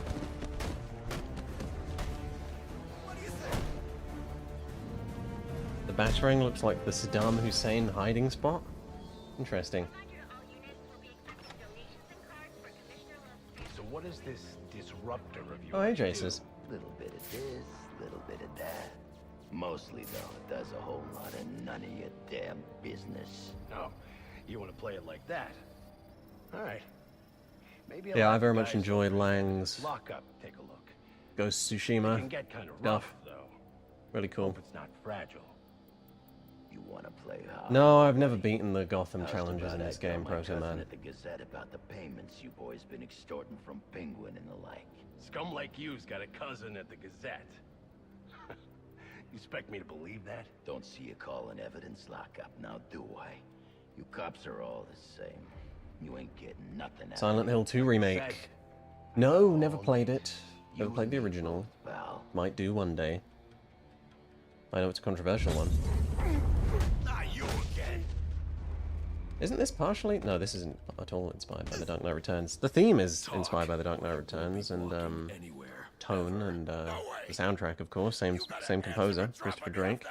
The Batarang looks like the Saddam Hussein hiding spot. Interesting. So what is this disruptor of yours? Oh, hey, Jaces. Little bit of this, little bit of that. Mostly, though, it does a whole lot of none of your damn business. Oh, you want to play it like that? All right. Maybe Yeah, I very much enjoyed Lang's Lock up, take a look. Ghost of It Tsushima can get kind of rough, stuff. though. Really cool. Hope it's not fragile. You want to play hard? No, I've never beaten the Gotham How's challenges about in I this tell game, my Proto cousin Man. at the Gazette about the payments you boys been extorting from Penguin and the like. Scum like you's got a cousin at the Gazette. You expect me to believe that? Don't see you calling evidence lockup now, do I? You cops are all the same. You ain't getting nothing out Silent of Hill me. 2 remake. No, never played it. Never played the original. Might do one day. I know it's a controversial one. Not you again. Isn't this partially? No, this isn't at all inspired by The Dark Knight Returns. The theme is inspired by The Dark Knight Returns, and tone and the soundtrack, of course, same composer, Christopher Drake.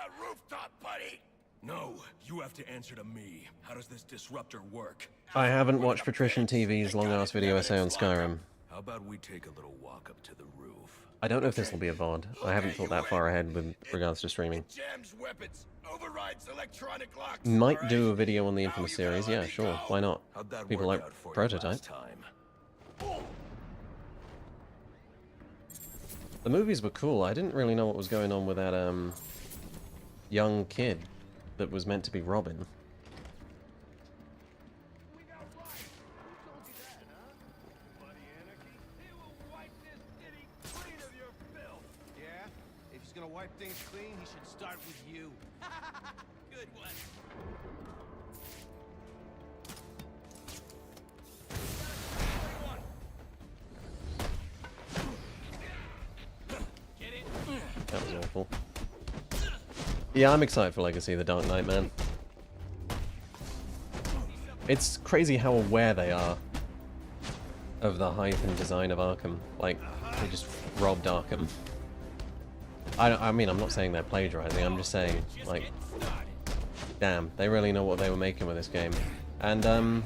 No, you have to answer to me. How does this disruptor work? I haven't watched Patrician TV's long-ass video essay on Skyrim. How about we take a little walk up to the roof? I don't know if this will be a VOD. I haven't thought that far ahead with regards to streaming. Jams weapons, overrides electronic locks. Might do a video on the Infamous series, yeah, sure, why not? People like Prototype. The movies were cool. I didn't really know what was going on with that young kid that was meant to be Robin. If he's gonna wipe things clean, he should start with you. Good one. That was awful. Yeah, I'm excited for Legacy of the Dark Knight, man. It's crazy how aware they are of the hype and design of Arkham. Like, they just robbed Arkham. I mean, I'm not saying they're plagiarizing, I'm just saying, like, damn, they really know what they were making with this game. And,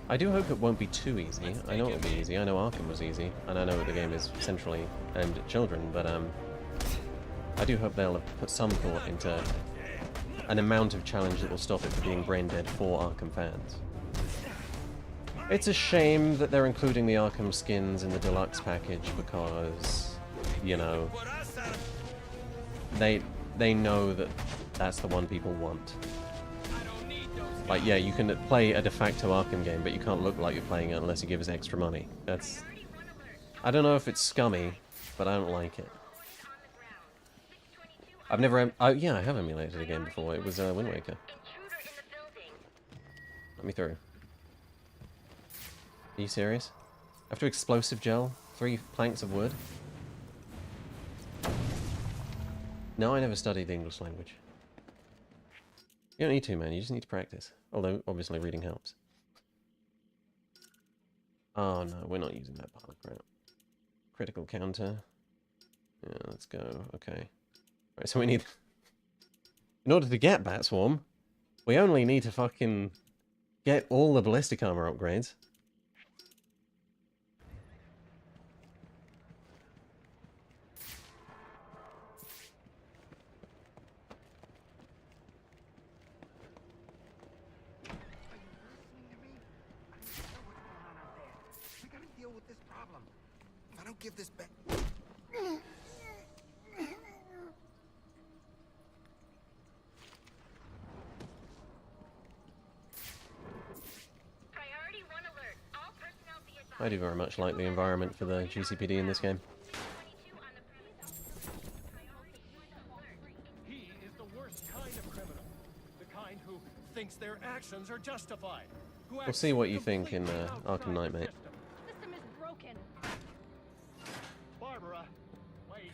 I do hope it won't be too easy. I know it'll be easy, I know Arkham was easy, and I know that the game is centrally aimed at children, but, I do hope they'll have put some thought into an amount of challenge that will stop it from being brain dead for Arkham fans. It's a shame that they're including the Arkham skins in the deluxe package because, you know, they know that that's the one people want. Like, yeah, you can play a de facto Arkham game, but you can't look like you're playing it unless you give us extra money. That's... I don't know if it's scummy, but I don't like it. I've never... yeah, I have emulated a game before. It was Wind Waker. Let me through. Are you serious? After explosive gel? 3 planks of wood? No, I never studied the English language. You don't need to, man. You just need to practice. Although, obviously, reading helps. Oh no, we're not using that part. Crap. Critical counter. Yeah, let's go. Okay. Right, so we need... In order to get Bat Swarm, we only need to fucking get all the ballistic armor upgrades. If I don't give this back... I do very much like the environment for the GCPD in this game. He is the worst kind of criminal. The kind who thinks their actions are justified. We'll see what you think in Arkham Knight, mate. System is broken. Barbara, wait.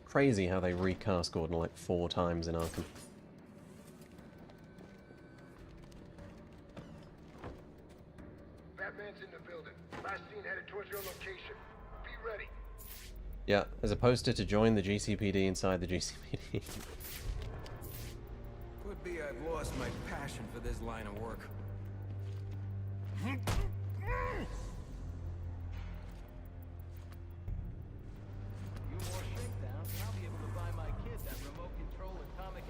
Crazy how they recast Gordon like 4 times in Arkham. Batman's in the building. Last seen headed towards your location. Be ready. Yeah, as opposed to join the GCPD inside the GCPD. Could be I've lost my passion for this line of work. You more shakedowns, and I'll be able to buy my kid that remote control atomic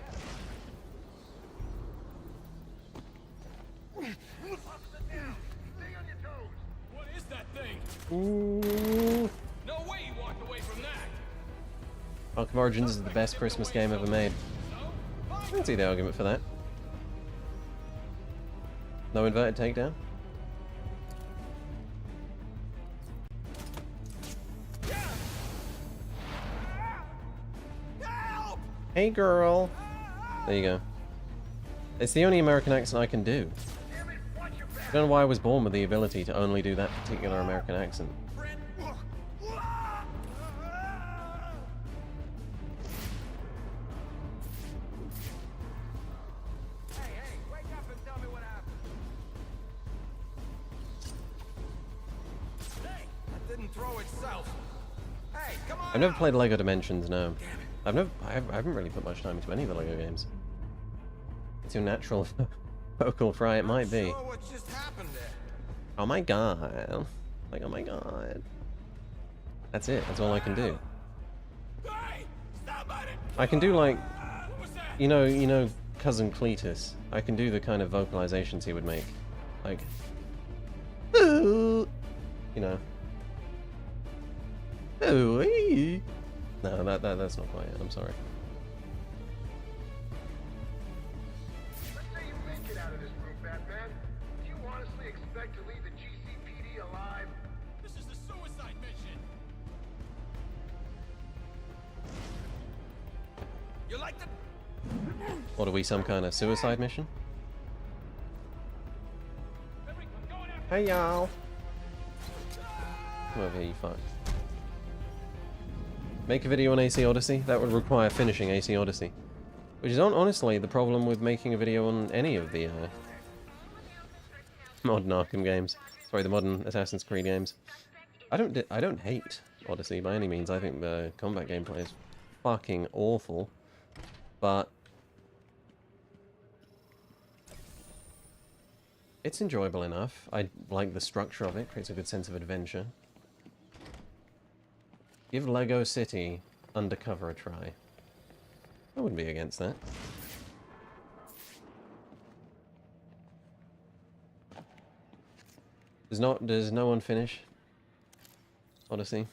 What is that thing? Ooh. No way you walked away from that. Arkham Origins is the best Christmas game ever made. I can see the argument for that. No inverted takedown? Hey girl! There you go. It's the only American accent I can do. I don't know why I was born with the ability to only do that particular American accent. I've never played Lego Dimensions, no. I haven't really put much time into any of the Lego games. It's your natural vocal fry, it might be. Oh my god. Like, oh my god. That's it, that's all I can do. I can do like, you know Cousin Cletus. I can do the kind of vocalizations he would make. Like, ooh, you know. Ooh-wee. No, that's not quite it. I'm sorry. Let's say you make it out of this room, Batman. Do you honestly expect to leave the GCPD alive? This is a suicide mission. You like the... What are we, some kind of suicide mission? Hey y'all! Come over here, you fuck. Make a video on AC Odyssey? That would require finishing AC Odyssey. Which is honestly the problem with making a video on any of the modern Arkham games. Sorry, the modern Assassin's Creed games. I don't hate Odyssey by any means. I think the combat gameplay is fucking awful. But it's enjoyable enough. I like the structure of it, creates a good sense of adventure. Give Lego City Undercover a try. I wouldn't be against that. Does no one finish Odyssey?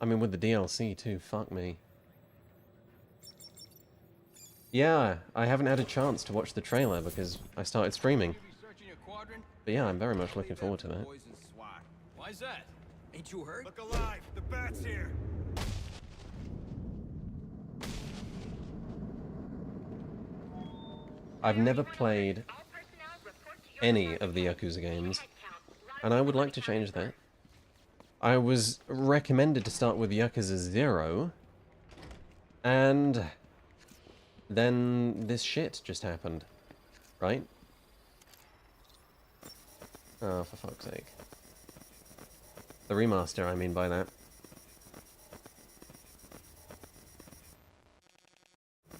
I mean, with the DLC too, fuck me. Yeah, I haven't had a chance to watch the trailer because I started streaming. But yeah, I'm very much looking forward to that. Why's that? Ain't you hurt? Look alive! The bat's here! I've never played any of the Yakuza games, and I would like to change that. I was recommended to start with Yakuza 0, and then this shit just happened, right? Oh, for fuck's sake. The remaster, I mean by that.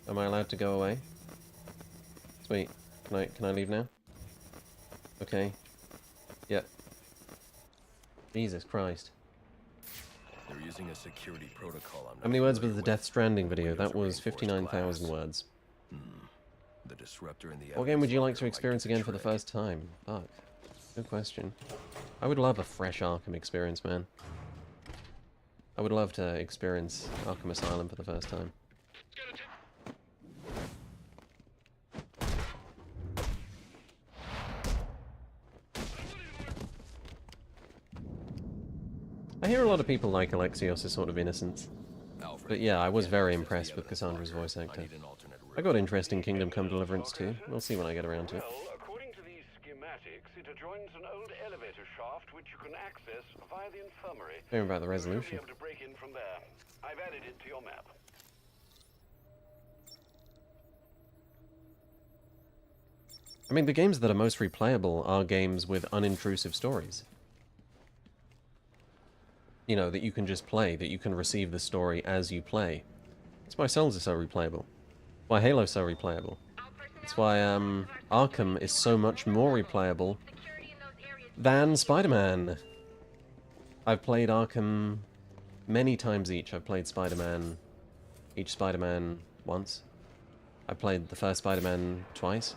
Am I allowed to go away? Sweet. Can I leave now? Okay. Yep. Jesus Christ. They're using a security protocol. How many words was the Death Stranding video? That was 59,000 words. The disruptor in the What game would you like to experience again for the first time? Fuck. Good question. I would love a fresh Arkham experience, man. I would love to experience Arkham Asylum for the first time. I hear a lot of people like Alexios' sort of innocence. But yeah, I was very impressed with Cassandra's voice actor. I got interest in Kingdom Come Deliverance too. We'll see when I get around to it. Well, according to these schematics, it adjoins an old elevator shaft which you can access via the infirmary. Hearing about the resolution. You'll be able to break in from there. I've added it to your map. I mean, the games that are most replayable are games with unintrusive stories. You know, that you can just play, that you can receive the story as you play. That's why Souls are so replayable. Why Halo's so replayable. That's why Arkham is so much more replayable than Spider-Man. I've played Arkham many times each. I've played Spider-Man, each Spider-Man once. I played the first Spider-Man twice.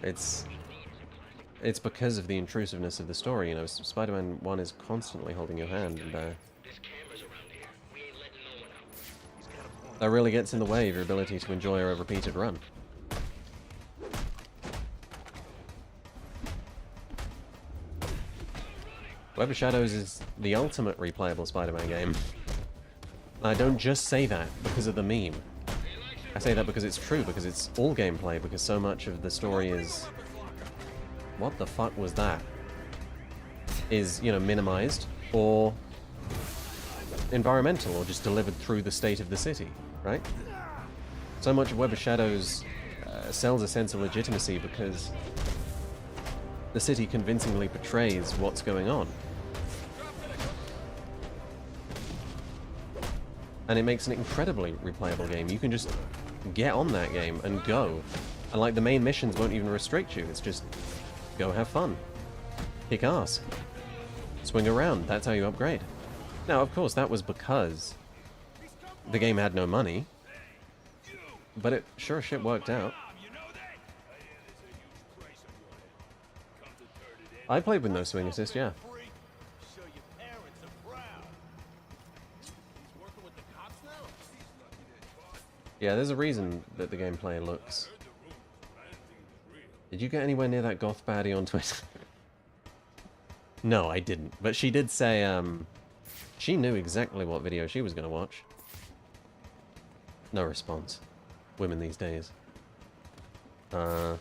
It's because of the intrusiveness of the story, you know. Spider-Man 1 is constantly holding your hand, and that really gets in the way of your ability to enjoy a repeated run. Web of Shadows is the ultimate replayable Spider-Man game. And I don't just say that because of the meme. I say that because it's true, because it's all gameplay, because so much of the story is... What the fuck was that? Is, you know, minimized, or environmental, or just delivered through the state of the city, right? So much of Web of Shadows sells a sense of legitimacy because the city convincingly portrays what's going on. And it makes an incredibly replayable game. You can just get on that game and go. And like, the main missions won't even restrict you, it's just... Go have fun. Kick ass. Swing around, that's how you upgrade. Now, of course, that was because the game had no money, but it sure as shit worked out. I played with no swing assist, yeah. Yeah, there's a reason that the gameplay looks... Did you get anywhere near that goth baddie on Twitter? No, I didn't. But she did say, she knew exactly what video she was going to watch. No response. Women these days. Have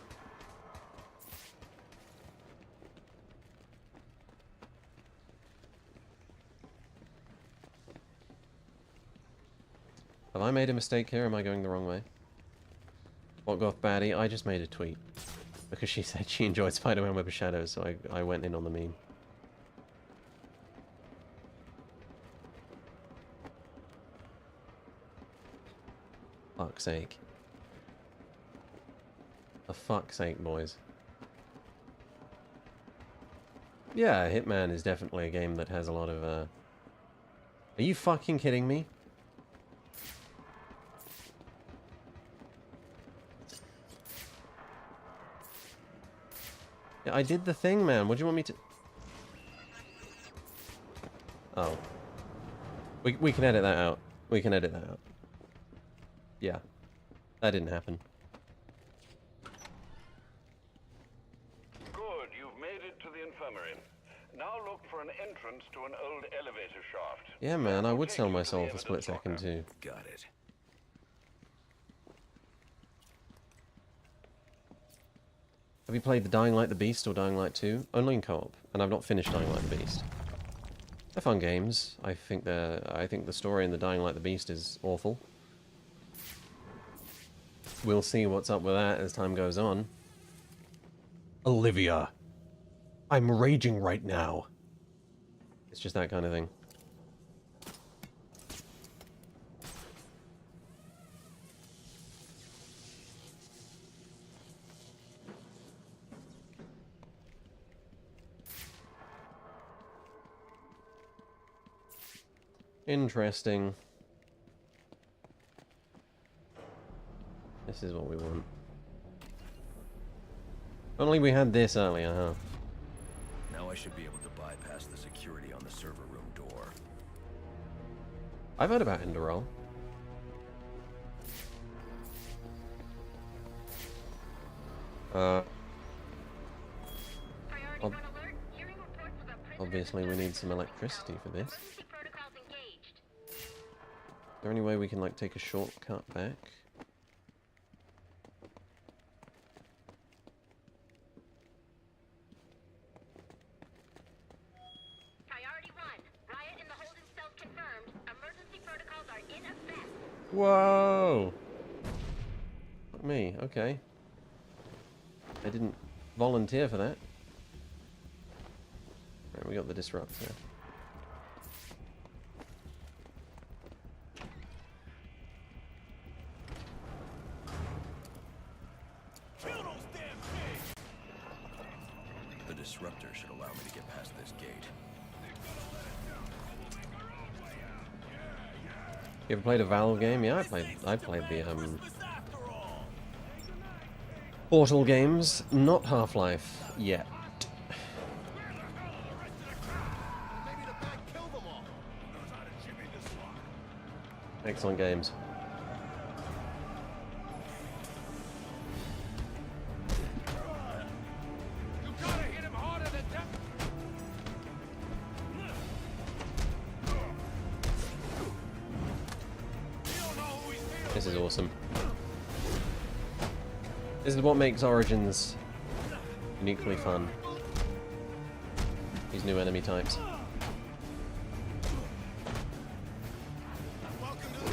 I made a mistake here? Am I going the wrong way? What goth baddie? I just made a tweet. Because she said she enjoyed Spider-Man Web of Shadows, so I went in on the meme. Fuck's sake. For fuck's sake, boys. Yeah, Hitman is definitely a game that has a lot of, Are you fucking kidding me? Yeah, I did the thing, man. What do you want me to... Oh. We can edit that out. We can edit that out. Yeah. That didn't happen. Good, you've made it to the infirmary. Now look for an entrance to an old elevator shaft. Yeah, man, I would sell my soul for a split second, too. Got it. Have you played the Dying Light the Beast or Dying Light 2? Only in co-op, and I've not finished Dying Light the Beast. They're fun games. I think the story in the Dying Light the Beast is awful. We'll see what's up with that as time goes on. Olivia. I'm raging right now. It's just that kind of thing. Interesting. This is what we want. Only we had this earlier, huh? Now I should be able to bypass the security on the server room door. I've heard about Enderroll. Obviously we need some electricity for this. Is there any way we can, like, take a shortcut back? Priority 1. Riot in the holding cells confirmed. Emergency protocols are in effect. Whoa! Fuck me, okay. I didn't volunteer for that. Right, we got the disruptor. The disruptor should allow me to get past this gate. You ever played a Valve game? Yeah, I played the Portal games, not Half-Life yet. Excellent games. This is awesome. This is what makes Origins uniquely fun. These new enemy types.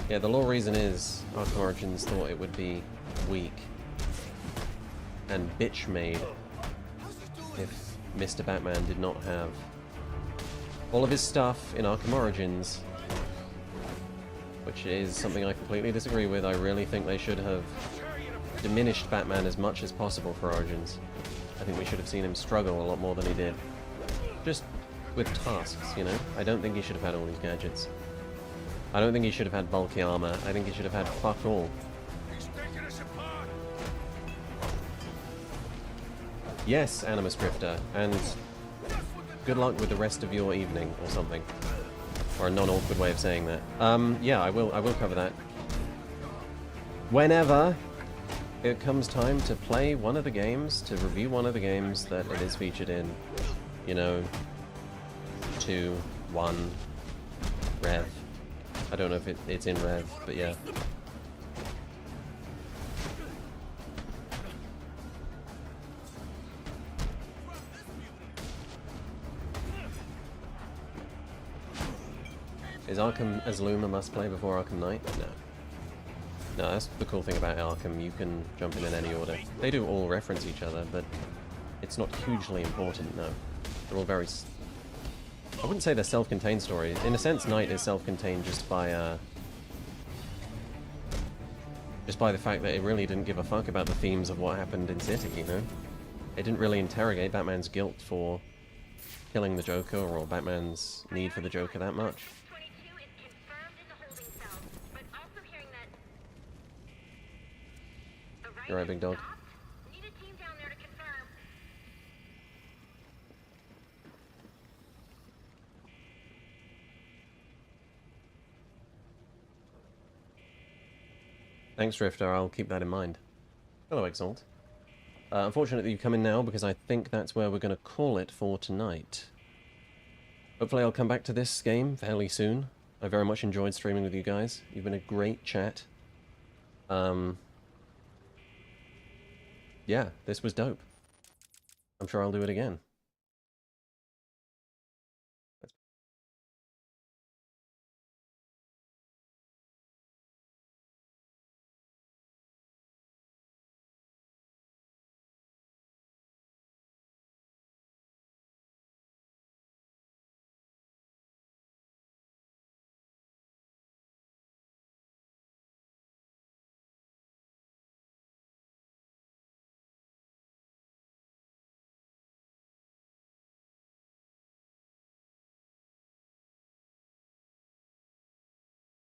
Yeah, the lore reason is Arkham Origins thought it would be weak and bitch-made if Mr. Batman did not have all of his stuff in Arkham Origins, which is something I completely disagree with. I really think they should have diminished Batman as much as possible for Origins. I think we should have seen him struggle a lot more than he did. Just with tasks, you know? I don't think he should have had all these gadgets. I don't think he should have had bulky armor. I think he should have had fuck all. Yes, Animus Drifter, and good luck with the rest of your evening, or something. Or a non-awkward way of saying that. Yeah, I will cover that. Whenever it comes time to play one of the games, to review one of the games that it is featured in, you know, 2, 1, Rev. I don't know if it's in Rev, but yeah. Is Arkham Asylum a must-play before Arkham Knight? No. No, that's the cool thing about Arkham. You can jump in any order. They do all reference each other, but it's not hugely important, no. They're all very... I wouldn't say they're self-contained stories. In a sense, Knight is self-contained just by the fact that it really didn't give a fuck about the themes of what happened in City, you know? It didn't really interrogate Batman's guilt for killing the Joker or Batman's need for the Joker that much. You're right, big dog. Thanks, Drifter. I'll keep that in mind. Hello, Exalt. Unfortunately, you come in now because I think that's where we're going to call it for tonight. Hopefully I'll come back to this game fairly soon. I very much enjoyed streaming with you guys. You've been a great chat. Yeah, this was dope. I'm sure I'll do it again.